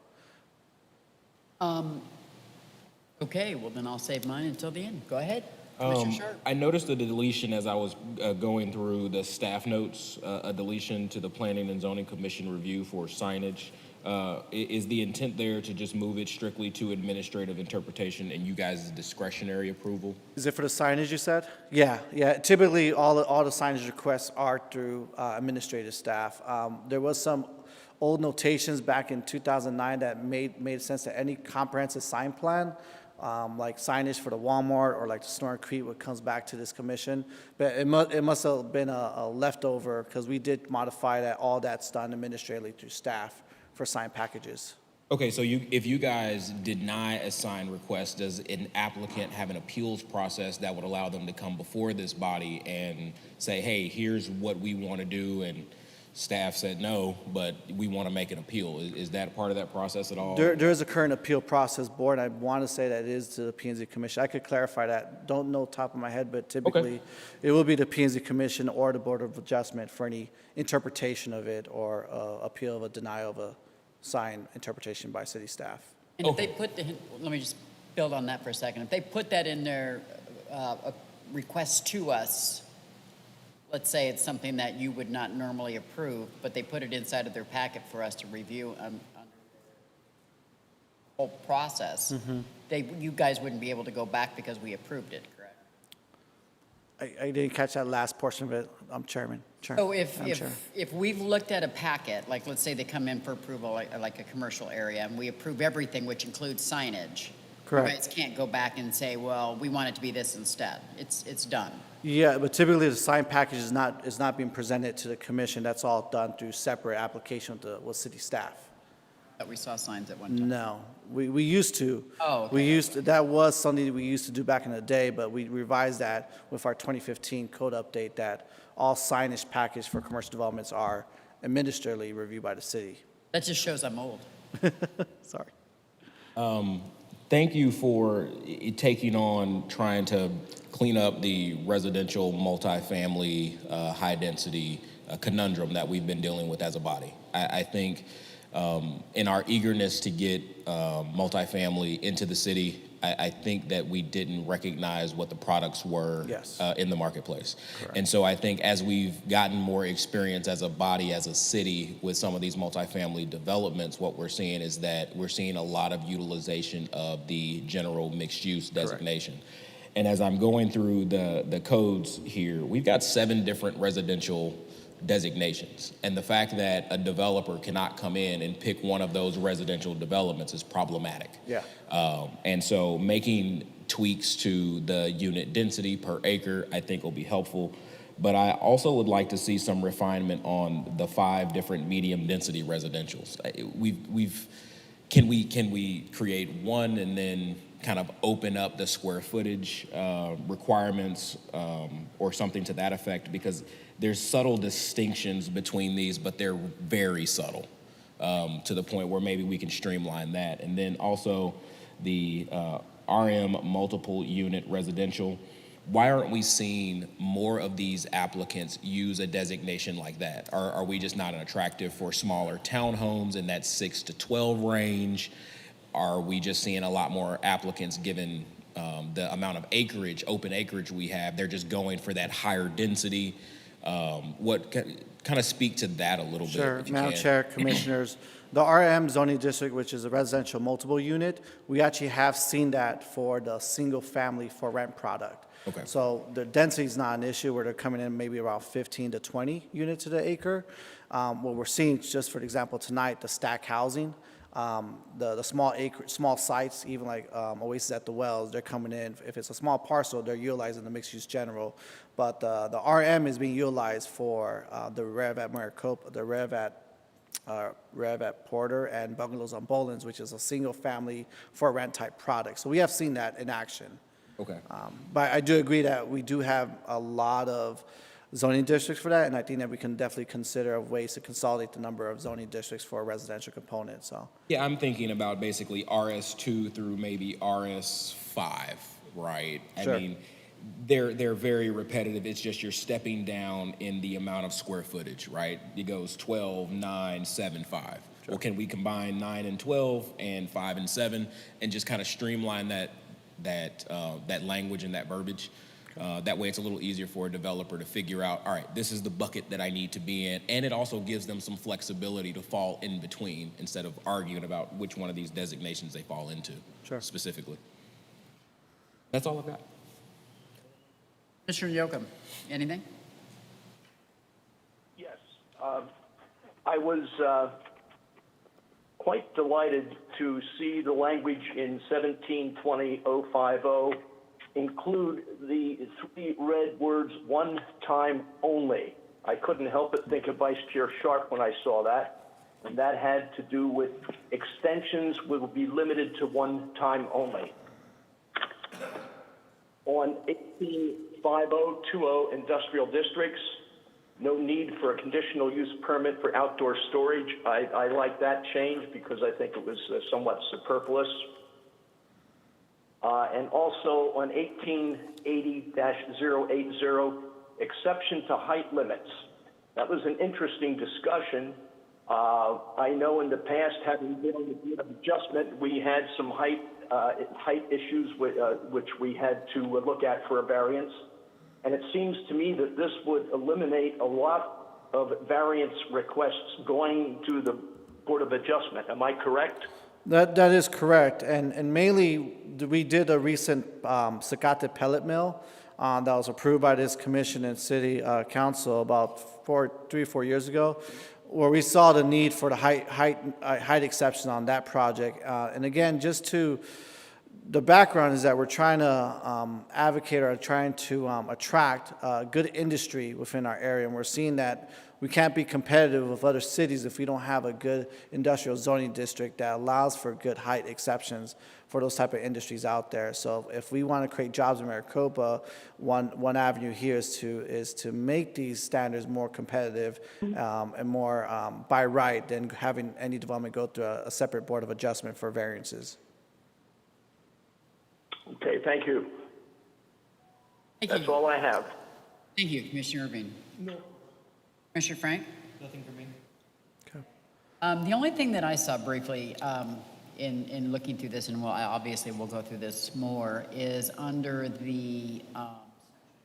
Okay, well then I'll save mine until the end. Go ahead. I noticed the deletion as I was going through the staff notes, a deletion to the Planning and Zoning Commission review for signage. Is the intent there to just move it strictly to administrative interpretation and you guys' discretionary approval? Is it for the signage you said? Yeah. Typically, all the signage requests are through administrative staff. There was some old notations back in 2009 that made sense that any comprehensive sign plan, like signage for the Walmart or like the Snorer Creek, what comes back to this commission. But it must have been a leftover because we did modify that. All that's done administratively through staff for sign packages. Okay, so if you guys deny a sign request, does an applicant have an appeals process that would allow them to come before this body and say, hey, here's what we want to do, and staff said no, but we want to make an appeal? Is that part of that process at all? There is a current appeal process board. I want to say that it is to the P&Z Commission. I could clarify that. Don't know top of my head, but typically it will be the P&Z Commission or the Board of Adjustment for any interpretation of it or appeal of a denial of a sign interpretation by city staff. And if they put let me just build on that for a second. If they put that in their request to us, let's say it's something that you would not normally approve, but they put it inside of their packet for us to review under the whole process, you guys wouldn't be able to go back because we approved it, correct? I didn't catch that last portion of it, Chairman. So if we've looked at a packet, like let's say they come in for approval, like a commercial area, and we approve everything, which includes signage. You guys can't go back and say, well, we want it to be this instead. It's done. Yeah, but typically the sign package is not being presented to the commission. That's all done through separate application with city staff. That we saw signs at one time. No, we used to. Oh, okay. We used to, that was something we used to do back in the day, but we revised that with our 2015 code update that all signage package for commercial developments are administratively reviewed by the city. That just shows I'm old. Sorry. Thank you for taking on trying to clean up the residential multifamily high-density conundrum that we've been dealing with as a body. I think in our eagerness to get multifamily into the city, I think that we didn't recognize what the products were in the marketplace. Correct. And so I think as we've gotten more experience as a body, as a city with some of these multifamily developments, what we're seeing is that we're seeing a lot of utilization of the general mixed use designation. Correct. And as I'm going through the codes here, we've got 7 different residential designations. And the fact that a developer cannot come in and pick one of those residential developments is problematic. Yeah. And so making tweaks to the unit density per acre, I think will be helpful. But I also would like to see some refinement on the 5 different medium density residentials. Can we create one and then kind of open up the square footage requirements or something to that effect? Because there's subtle distinctions between these, but they're very subtle to the point where maybe we can streamline that. And then also the RM multiple unit residential. Why aren't we seeing more of these applicants use a designation like that? Are we just not attractive for smaller townhomes in that 6 to 12 range? Are we just seeing a lot more applicants given the amount of acreage, open acreage we have? They're just going for that higher density. What kind of speak to that a little bit? Sure, Madam Chair, Commissioners. The RM zoning district, which is a residential multiple unit, we actually have seen that for the single family for rent product. Okay. So the density is not an issue where they're coming in maybe around 15 to 20 units to the acre. What we're seeing, just for example, tonight, the stack housing, the small sites, even like Oasis at the Wells, they're coming in. If it's a small parcel, they're utilizing the mixed use general. But the RM is being utilized for the Rev at Maricopa, the Rev at Porter, and Bungalows on Bolins, which is a single family for rent type product. So we have seen that in action. Okay. But I do agree that we do have a lot of zoning districts for that, and I think that we can definitely consider ways to consolidate the number of zoning districts for a residential component. So yeah, I'm thinking about basically RS2 through maybe RS5, right? Sure. I mean, they're very repetitive. It's just you're stepping down in the amount of square footage, right? It goes 12, 9, 7, 5. Sure. Well, can we combine 9 and 12 and 5 and 7 and just kind of streamline that language and that verbiage? That way it's a little easier for a developer to figure out, all right, this is the bucket that I need to be in. And it also gives them some flexibility to fall in between instead of arguing about which one of these designations they fall into specifically. That's all I've got. Mr. Yoakum, anything? Yes. I was quite delighted to see the language in 1720-050 include the 3 red words, one time only. I couldn't help but think of Vice Chair Sharp when I saw that, and that had to do with extensions will be limited to one time only. On 185020 industrial districts, no need for a conditional use permit for outdoor storage. I like that change because I think it was somewhat superfluous. And also on 1880-080, exception to height limits. That was an interesting discussion. I know in the past, having been on the Board of Adjustment, we had some height issues which we had to look at for a variance. And it seems to me that this would eliminate a lot of variance requests going to the Board of Adjustment. Am I correct? That is correct, and mainly we did a recent Zacate pellet mill that was approved by this commission and city council about 3 or 4 years ago, where we saw the need for the height exception on that project. And again, just to the background is that we're trying to advocate or trying to attract good industry within our area, and we're seeing that we can't be competitive with other cities if we don't have a good industrial zoning district that allows for good height exceptions for those type of industries out there. So if we want to create jobs in Maricopa, one avenue here is to make these standards more competitive and more by right than having any development go through a separate board of adjustment for variances. Okay, thank you. That's all I have. Thank you, Commissioner Irving. No. Commissioner Frank? Nothing for me. The only thing that I saw briefly in looking through this, and obviously we'll go through this more, is under the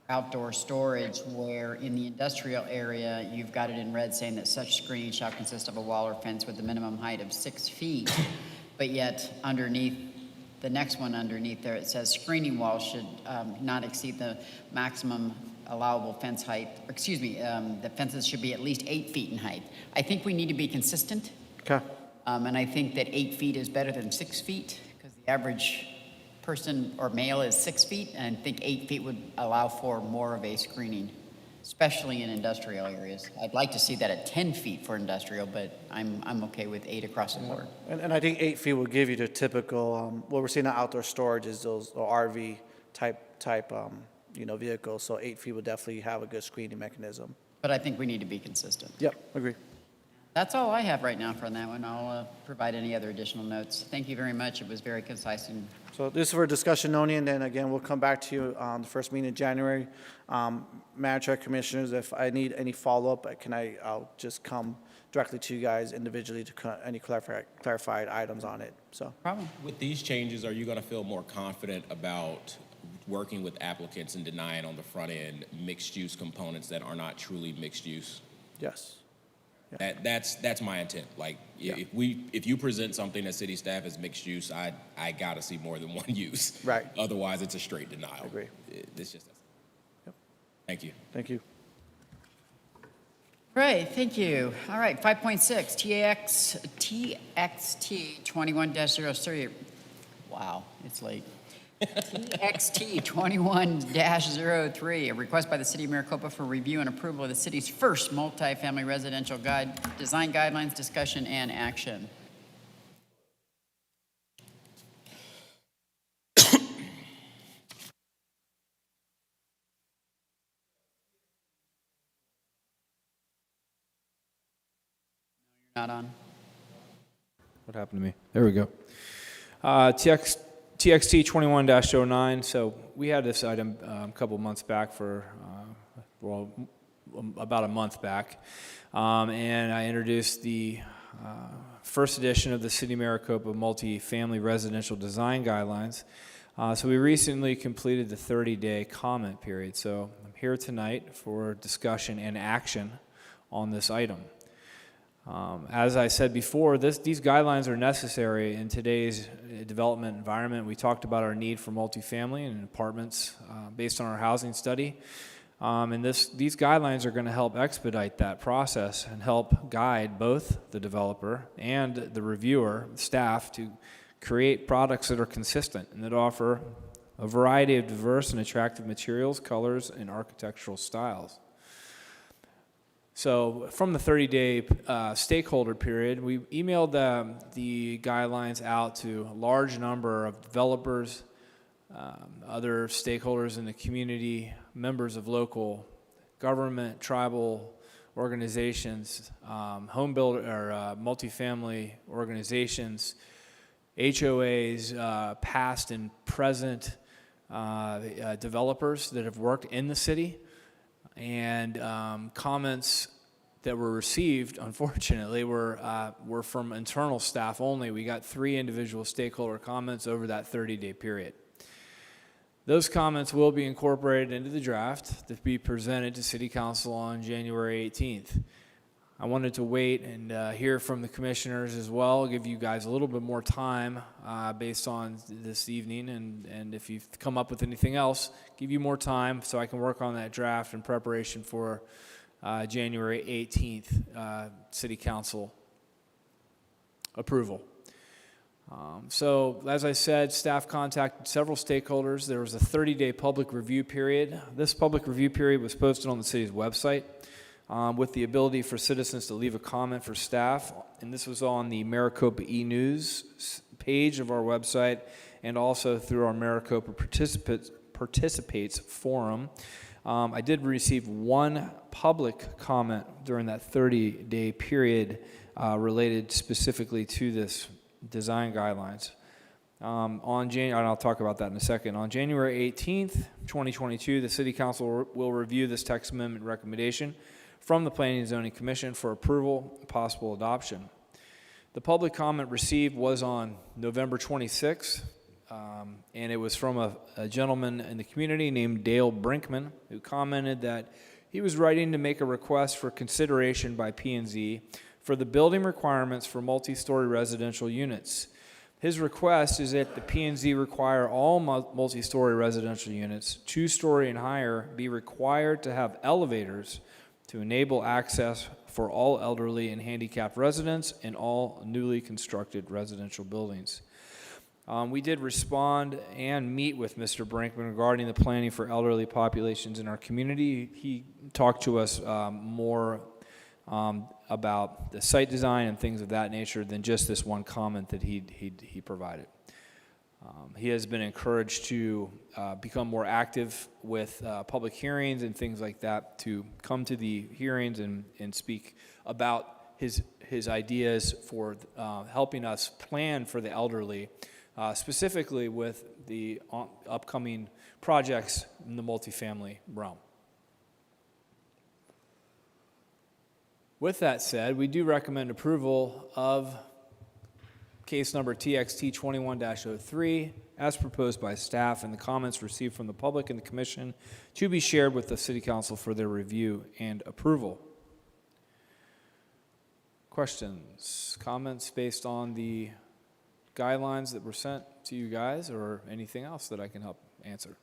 outdoor storage, where in the industrial area, you've got it in red saying that such screening shall consist of a wall or fence with a minimum height of 6 feet, but yet underneath, the next one underneath there, it says screening walls should not exceed the maximum allowable fence height, the fences should be at least 8 feet in height. I think we need to be consistent. Okay. And I think that 8 feet is better than 6 feet, because the average person or male is 6 feet, and I think 8 feet would allow for more of a screening, especially in industrial areas. I'd like to see that at 10 feet for industrial, but I'm okay with 8 across the board. And I think 8 feet will give you the typical, what we're seeing in outdoor storage is those RV type vehicles. So 8 feet will definitely have a good screening mechanism. But I think we need to be consistent. Yep, agree. That's all I have right now for that one. I'll provide any other additional notes. Thank you very much. It was very concise. And so this is for discussion only, and then again, we'll come back to you on the first meeting in January. Madam Chair, Commissioners, if I need any follow-up, I'll just come directly to you guys individually to any clarified items on it. So, problem. With these changes, are you going to feel more confident about working with applicants and denying on the front end mixed-use components that are not truly mixed use? Yes. Yeah. That's my intent. Like, if you present something as city staff as mixed use, I gotta see more than one use. Right. Otherwise, it's a straight denial. I agree. It's just. Yep. Thank you. Thank you. Great, thank you. All right, 5.6, TXT 21-03. Wow, it's late. TXT 21-03, a request by the City of Maricopa for review and approval of the city's first multifamily residential design guidelines, discussion, and action. Not on. What happened to me? There we go. TXT 21-09. So we had this item a couple months back about a month back. And I introduced the first edition of the City of Maricopa Multifamily Residential Design Guidelines. So we recently completed the 30-day comment period. So I'm here tonight for discussion and action on this item. As I said before, these guidelines are necessary in today's development environment. We talked about our need for multifamily and apartments based on our housing study. And these guidelines are going to help expedite that process and help guide both the developer and the reviewer, staff, to create products that are consistent and that offer a variety of diverse and attractive materials, colors, and architectural styles. So from the 30-day stakeholder period, we emailed the guidelines out to a large number of developers, other stakeholders in the community, members of local government, tribal organizations, home builder or multifamily organizations, HOAs, past and present developers that have worked in the city. And comments that were received, unfortunately, were from internal staff only. We got 3 individual stakeholder comments over that 30-day period. Those comments will be incorporated into the draft to be presented to City Council on January 18th. I wanted to wait and hear from the commissioners as well, give you guys a little bit more time based on this evening, and if you've come up with anything else, give you more time so I can work on that draft in preparation for January 18th City Council approval. So, as I said, staff contacted several stakeholders. There was a 30-day public review period. This public review period was posted on the city's website with the ability for citizens to leave a comment for staff. And this was on the Maricopa e-News page of our website and also through our Maricopa Participates forum. I did receive one public comment during that 30-day period related specifically to this design guidelines. And I'll talk about that in a second. On January 18th, 2022, the City Council will review this text amendment recommendation from the Planning and Zoning Commission for approval and possible adoption. The public comment received was on November 26th, and it was from a gentleman in the community named Dale Brinkman, who commented that he was writing to make a request for consideration by P&Z for the building requirements for multi-story residential units. His request is that the P&Z require all multi-story residential units, 2-story and higher, be required to have elevators to enable access for all elderly and handicapped residents in all newly constructed residential buildings. We did respond and meet with Mr. Brinkman regarding the planning for elderly populations in our community. He talked to us more about the site design and things of that nature than just this one comment that he provided. He has been encouraged to become more active with public hearings and things like that, to come to the hearings and speak about his ideas for helping us plan for the elderly, specifically with the upcoming projects in the multifamily realm. With that said, we do recommend approval of case number TXT 21-03 as proposed by staff and the comments received from the public and the commission to be shared with the City Council for their review and approval. Questions, comments based on the guidelines that were sent to you guys, or anything else that I can help answer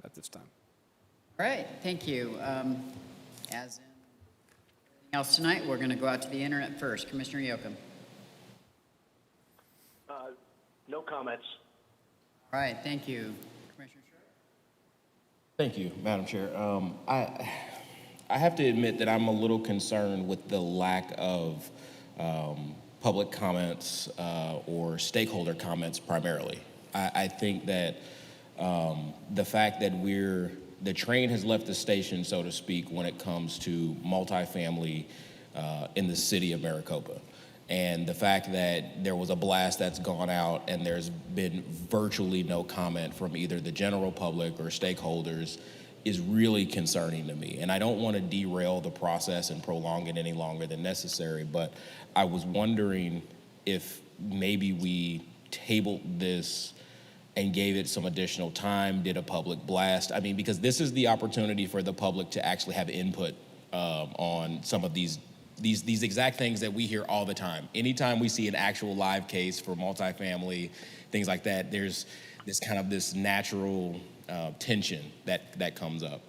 at this time? All right, thank you. As in everything else tonight, we're going to go out to the internet first. Commissioner Yoakum. No comments. All right, thank you. Commissioner Sherrill. Thank you, Madam Chair. I have to admit that I'm a little concerned with the lack of public comments or stakeholder comments primarily. I think that the fact that the train has left the station, so to speak, when it comes to multifamily in the city of Maricopa. And the fact that there was a blast that's gone out and there's been virtually no comment from either the general public or stakeholders is really concerning to me. And I don't want to derail the process and prolong it any longer than necessary, but I was wondering if maybe we tabled this and gave it some additional time, did a public blast. I mean, because this is the opportunity for the public to actually have input on some of these exact things that we hear all the time. Anytime we see an actual live case for multifamily, things like that, there's this natural tension that comes up.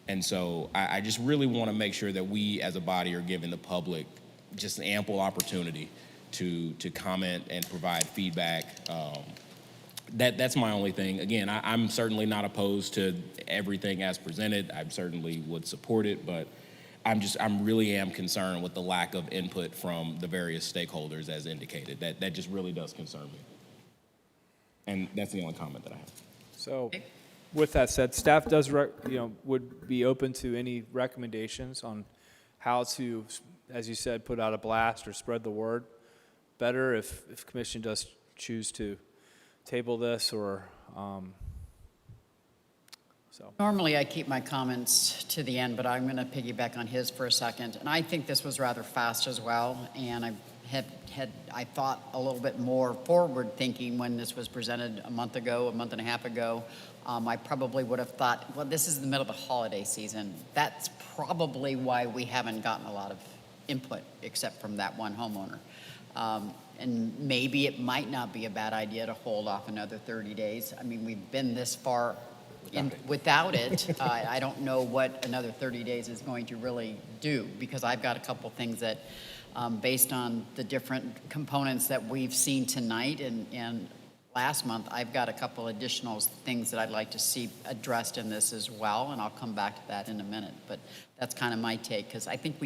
And so I just really want to make sure that we as a body are giving the public just an ample opportunity to comment and provide feedback. That's my only thing. Again, I'm certainly not opposed to everything as presented. I certainly would support it, but I'm really concerned with the lack of input from the various stakeholders as indicated. That just really does concern me. And that's the only comment that I have. So, with that said, staff does would be open to any recommendations on how to, as you said, put out a blast or spread the word better if commission does choose to table this or so. Normally, I keep my comments to the end, but I'm going to piggyback on his for a second. And I think this was rather fast as well. And I thought a little bit more forward thinking when this was presented a month and a half ago. I probably would have thought, well, this is the middle of the holiday season. That's probably why we haven't gotten a lot of input, except from that one homeowner. And maybe it might not be a bad idea to hold off another 30 days. I mean, we've been this far without it. I don't know what another 30 days is going to really do, because I've got a couple things that based on the different components that we've seen tonight and last month, I've got a couple additional things that I'd like to see addressed in this as well, and I'll come back to that in a minute. But that's kind of my take, because I think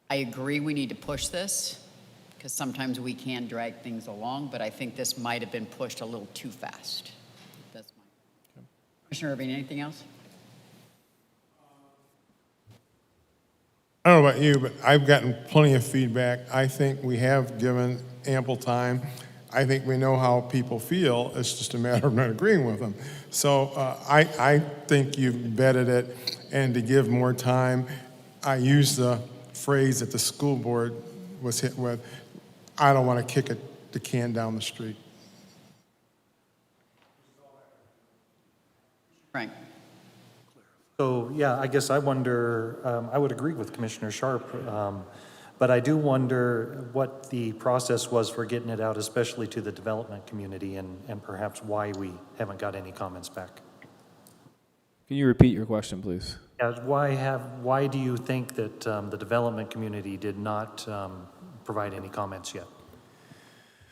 I agree we need to push this, because sometimes we can drag things along, but I think this might have been pushed a little too fast. That's my. Commissioner Irving, anything else? I don't know about you, but I've gotten plenty of feedback. I think we have given ample time. I think we know how people feel. It's just a matter of not agreeing with them. So I think you've vetted it, and to give more time, I use the phrase that the school board was hit with, I don't want to kick the can down the street. Frank. So, yeah, I guess I wonder, I would agree with Commissioner Sharp, but I do wonder what the process was for getting it out, especially to the development community, and perhaps why we haven't got any comments back. Can you repeat your question, please? Yeah, why do you think that the development community did not provide any comments yet?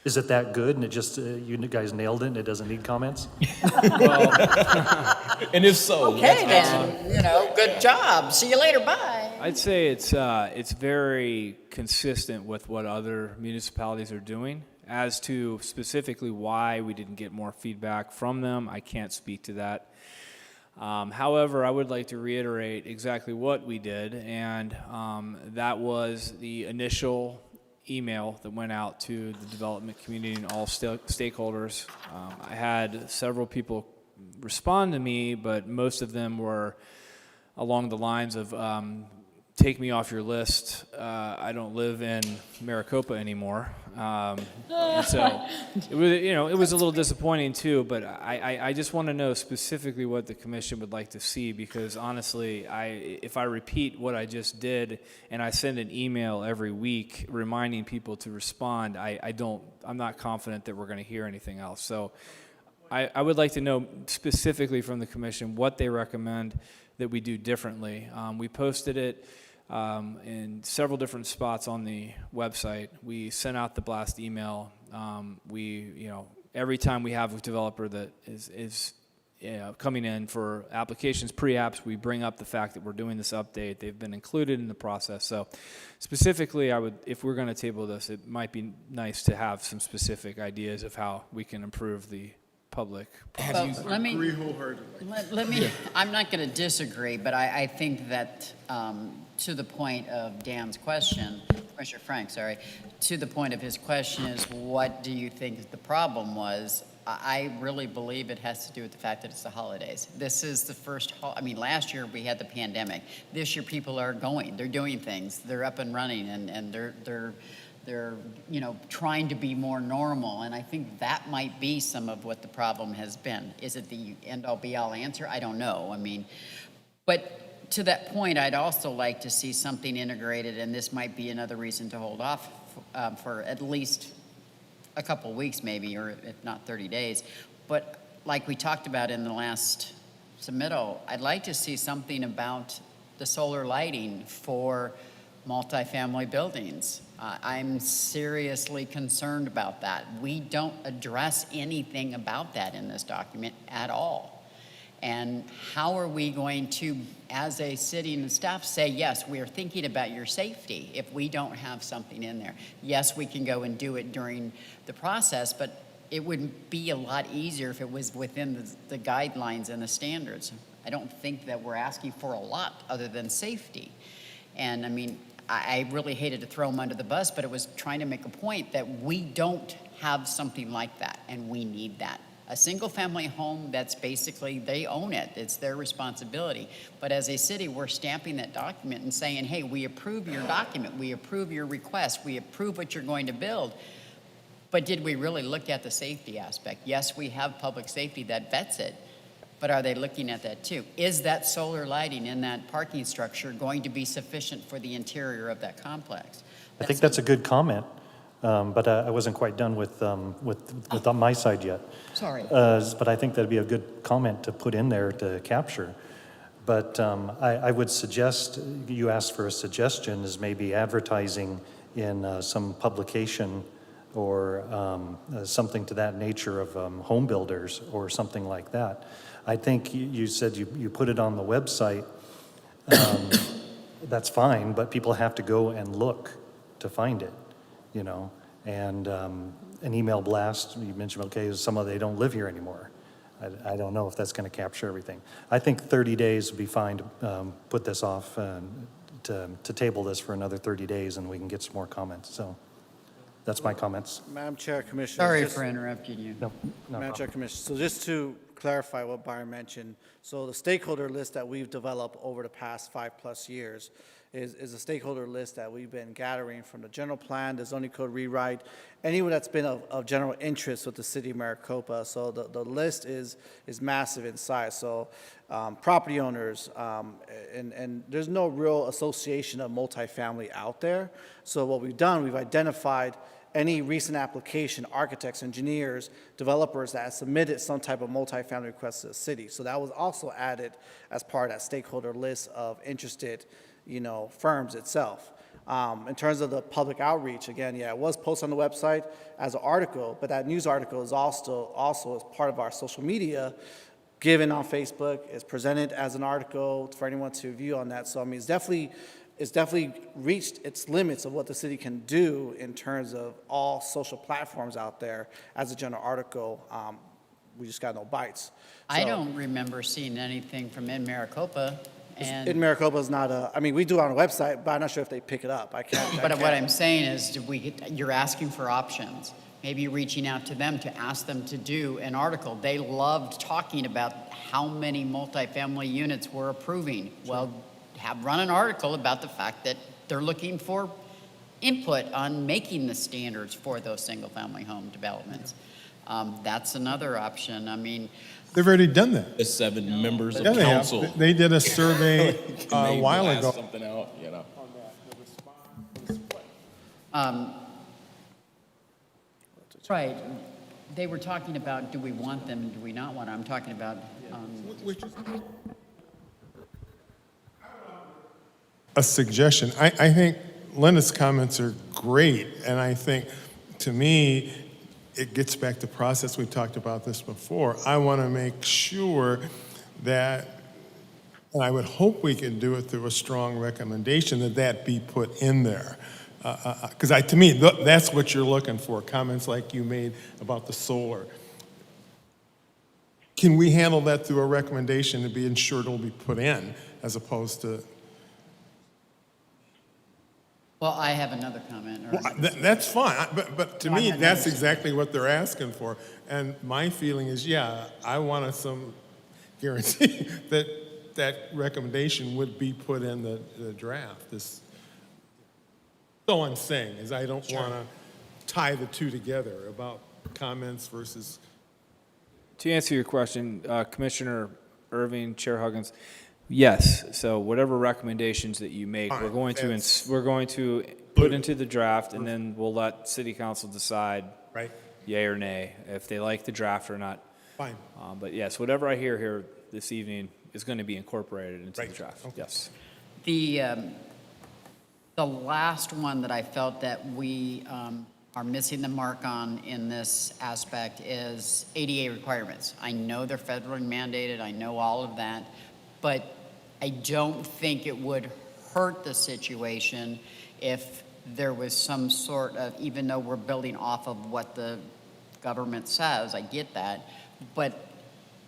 Is it that good and it just, you guys nailed it and it doesn't need comments? Well, and if so, okay, then, good job. See you later, bye. I'd say it's very consistent with what other municipalities are doing. As to specifically why we didn't get more feedback from them, I can't speak to that. However, I would like to reiterate exactly what we did, and that was the initial email that went out to the development community and all stakeholders. I had several people respond to me, but most of them were along the lines of, take me off your list. I don't live in Maricopa anymore. And so it was a little disappointing too, but I just want to know specifically what the commission would like to see, because honestly, if I repeat what I just did and I send an email every week reminding people to respond, I'm not confident that we're going to hear anything else. So I would like to know specifically from the commission what they recommend that we do differently. We posted it in several different spots on the website. We sent out the blast email. Every time we have a developer that is coming in for applications, pre-apps, we bring up the fact that we're doing this update. They've been included in the process. So specifically, if we're going to table this, it might be nice to have some specific ideas of how we can improve the public process. Well, let me, I'm not going to disagree, but I think that to the point of Dan's question, Commissioner Frank, sorry, to the point of his question is, what do you think the problem was? I really believe it has to do with the fact that it's the holidays. This is the first, last year we had the pandemic. This year people are they're doing things, they're up and running, and they're trying to be more normal, and I think that might be some of what the problem has been. Is it the end-all be-all answer? I don't know. But to that point, I'd also like to see something integrated, and this might be another reason to hold off for at least a couple weeks maybe, or if not 30 days. But like we talked about in the last submittal, I'd like to see something about the solar lighting for multifamily buildings. I'm seriously concerned about that. We don't address anything about that in this document at all. And how are we going to, as a city and staff, say, yes, we are thinking about your safety if we don't have something in there? Yes, we can go and do it during the process, but it would be a lot easier if it was within the guidelines and the standards. I don't think that we're asking for a lot other than safety. And I really hated to throw them under the bus, but it was trying to make a point that we don't have something like that, and we need that. A single-family home, that's basically, they own it. It's their responsibility. But as a city, we're stamping that document and saying, hey, we approve your document. We approve your request. We approve what you're going to build. But did we really look at the safety aspect? Yes, we have public safety that vets it. But are they looking at that too? Is that solar lighting in that parking structure going to be sufficient for the interior of that complex? I think that's a good comment, but I wasn't quite done with on my side yet. Sorry. But I think that'd be a good comment to put in there to capture. But I would suggest, you asked for a suggestion, is maybe advertising in some publication or something to that nature of home builders or something like that. I think you said you put it on the website. That's fine, but people have to go and look to find it, you know. And an email blast, you mentioned, okay, some of they don't live here anymore. I don't know if that's going to capture everything. I think 30 days would be fine to put this off, to table this for another 30 days, and we can get some more comments. So that's my comments. Madam Chair, Commissioner. Sorry for interrupting you. No Madam Chair, Commissioner. So just to clarify what Byron mentioned, so the stakeholder list that we've developed over the past 5+ years is a stakeholder list that we've been gathering from the general plan, the zoning code rewrite, anyone that's been of general interest with the city of Maricopa. So the list is massive in size. So property owners, and there's no real association of multifamily out there. So what we've done, we've identified any recent application, architects, engineers, developers that have submitted some type of multifamily request to the city. So that was also added as part of that stakeholder list of interested, firms itself. In terms of the public outreach, again, yeah, it was posted on the website as an article, but that news article is also as part of our social media, given on Facebook, is presented as an article for anyone to view on that. So I mean, it's definitely reached its limits of what the city can do in terms of all social platforms out there as a general article. We just got no bites. I don't remember seeing anything from in Maricopa. And in Maricopa is not we do it on a website, but I'm not sure if they pick it up. I can't. But what I'm saying is, you're asking for options. Maybe reaching out to them to ask them to do an article. They loved talking about how many multifamily units we're approving. Sure. Well, run an article about the fact that they're looking for input on making the standards for those single-family home developments. That's another option. I mean, they've already done that. The 7 members of Yeah, council. They did a survey a while blast ago. Something out, right. They were talking about, do we want them and do we not want them? I'm talking about. A suggestion. I think Linda's comments are great, and I think, to me, it gets back to process. We've talked about this before. I want to make sure that, and I would hope we can do it through a strong recommendation, that be put in there. Because to me, that's what you're looking for, comments like you made about the solar. Can we handle that through a recommendation to be ensured it'll be put in, as opposed to... Well, I have another comment. That's fine, but to me, that's exactly what they're asking for. And my feeling is, yeah, I want some guarantee that recommendation would be put in the draft. All I'm saying is I don't want to tie the two together about comments versus... To answer your question, Commissioner Irving, Chair Huggins, yes. So whatever recommendations that you make, we're going to put into the draft, and then we'll let City Council decide, right, yay or nay, if they like the draft or not. Fine. But yes, whatever I hear here this evening is going to be incorporated into the draft. Okay. Yes. The last one that I felt that we are missing the mark on in this aspect is ADA requirements. I know they're federally mandated. I know all of that. But I don't think it would hurt the situation if there was some sort of, even though we're building off of what the government says, I get that, but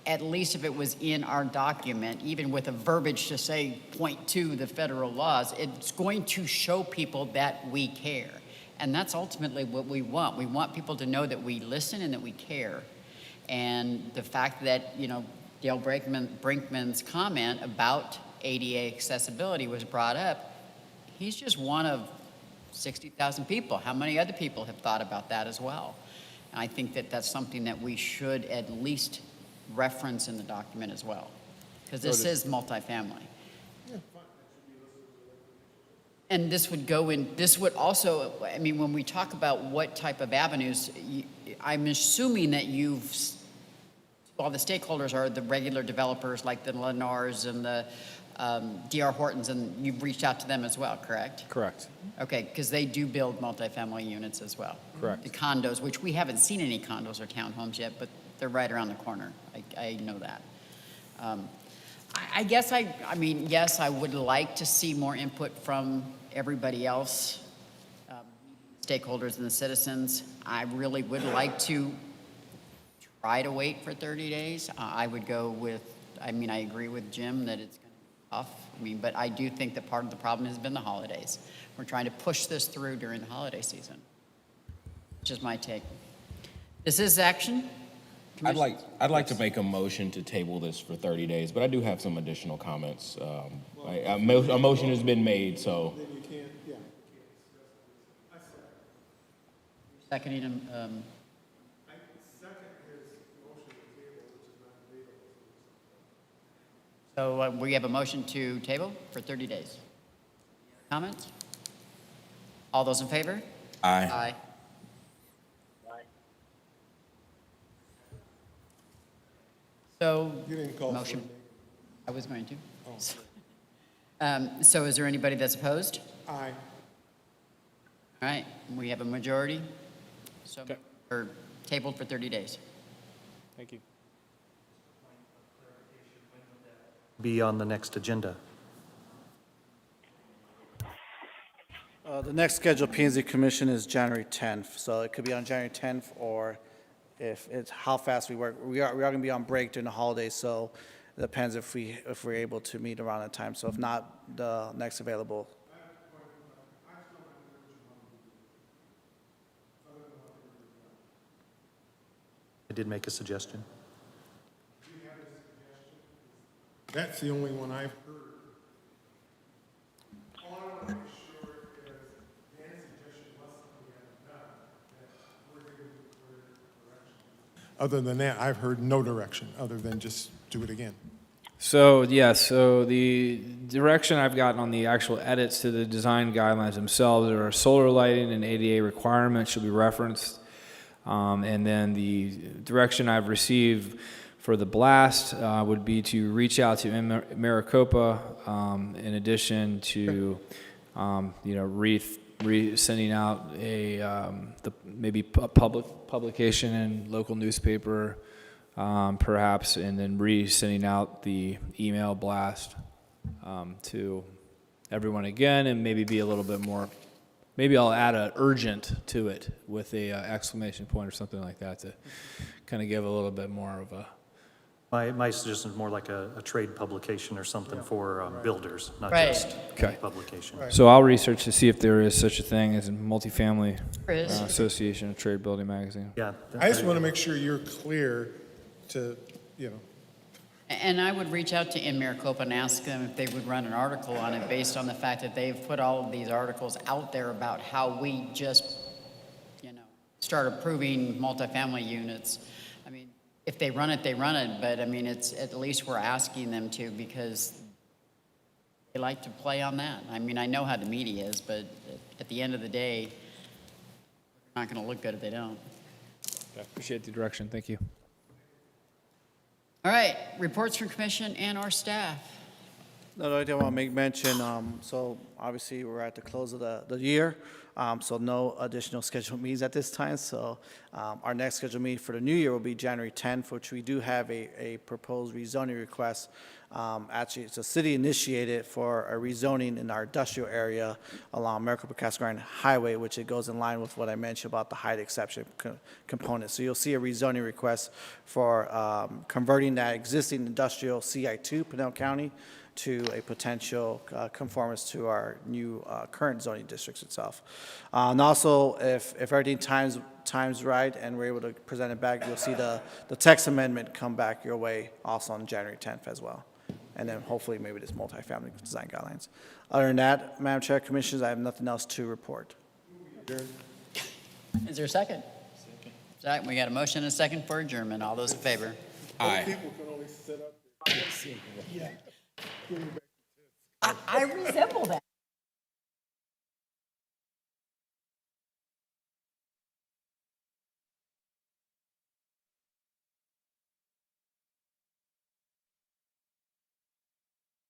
at least if it was in our document, even with a verbiage to say, point to the federal laws, it's going to show people that we care. And that's ultimately what we want. We want people to know that we listen and that we care. And the fact that, Dale Brinkman's comment about ADA accessibility was brought up, he's just one of 60,000 people. How many other people have thought about that as well? And I think that that's something that we should at least reference in the document as well, because this is multifamily. And this would also, when we talk about what type of avenues, I'm assuming that you've well, the stakeholders are the regular developers like the Lennars and the D.R. Hortons, and you've reached out to them as well, correct? Correct. Okay, because they do build multifamily units as well. Correct. The condos, which we haven't seen any condos or townhomes yet, but they're right around the corner. I know that. I guess I mean, yes, I would like to see more input from everybody else, stakeholders and the citizens. I really would like to try to wait for 30 days. I would go with, I mean, I agree with Jim that it's going to be tough. I mean, but I do think that part of the problem has been the holidays. We're trying to push this through during the holiday season, which is my take. This is action. I'd like to make a motion to table this for 30 days, but I do have some additional comments. A motion has been made, so. Seconding him. So we have a motion to table for 30 days. Comments? All those in favor? Aye. Aye. So, You didn't call motion. for it. I was going to. So is there anybody that's opposed? Aye. All right, we have a majority. So, or tabled for 30 days. Thank you. Be on the next agenda. The next scheduled P&Z Commission is January 10th, so it could be on January 10th, or if it's how fast we work. We are going to be on break during the holidays, so it depends if we're able to meet around that time. So if not, the next available. I did make a suggestion. That's the only one I've heard. All I want to make sure is Dan's suggestion was something we haven't done, that we're giving clear direction. Other than that, I've heard no direction, other than just do it again. So, so the direction I've gotten on the actual edits to the design guidelines themselves are solar lighting and ADA requirements should be referenced. And then the direction I've received for the blast would be to reach out to Maricopa in addition to, sending out maybe a publication in local newspaper, perhaps, and then sending out the email blast to everyone again, and maybe be a little bit more. Maybe I'll add an urgent to it with a exclamation point or something like that to kind of give a little bit more of a. My suggestion is more like a trade publication or something for builders, not Right. just Okay. any publication. So I'll research to see if there is such a thing as a multifamily There is. association of trade building magazine. Yeah. I just want to make sure you're clear to, And I would reach out to Maricopa and ask them if they would run an article on it based on the fact that they've put all of these articles out there about how we just, start approving multifamily units. I mean, if they run it, they run it, but I mean, it's at least we're asking them to because they like to play on that. I mean, I know how the media is, but at the end of the day, it's not going to look good if they don't. I appreciate the direction. Thank you. All right, reports from commission and our staff. No, I want to make mention, so obviously we're at the close of the year, so no additional scheduled meetings at this time. So our next scheduled meeting for the new year will be January 10th, which we do have a proposed rezoning request. Actually, it's a city initiated for a rezoning in our industrial area along Maricopa Casa Grande Highway, which it goes in line with what I mentioned about the height exception component. So you'll see a rezoning request for converting that existing industrial CI2, Continental County, to a potential conformance to our new current zoning districts itself. And also, if everything times right and we're able to present it back, you'll see the text amendment come back your way also on January 10th as well. And then hopefully maybe this multifamily design guidelines. Other than that, Madam Chair, Commissioners, I have nothing else to report. Is there a second? Second. We got a motion and a second for adjournment. All those in favor? Aye. People can only sit up there. Yeah. I resemble that.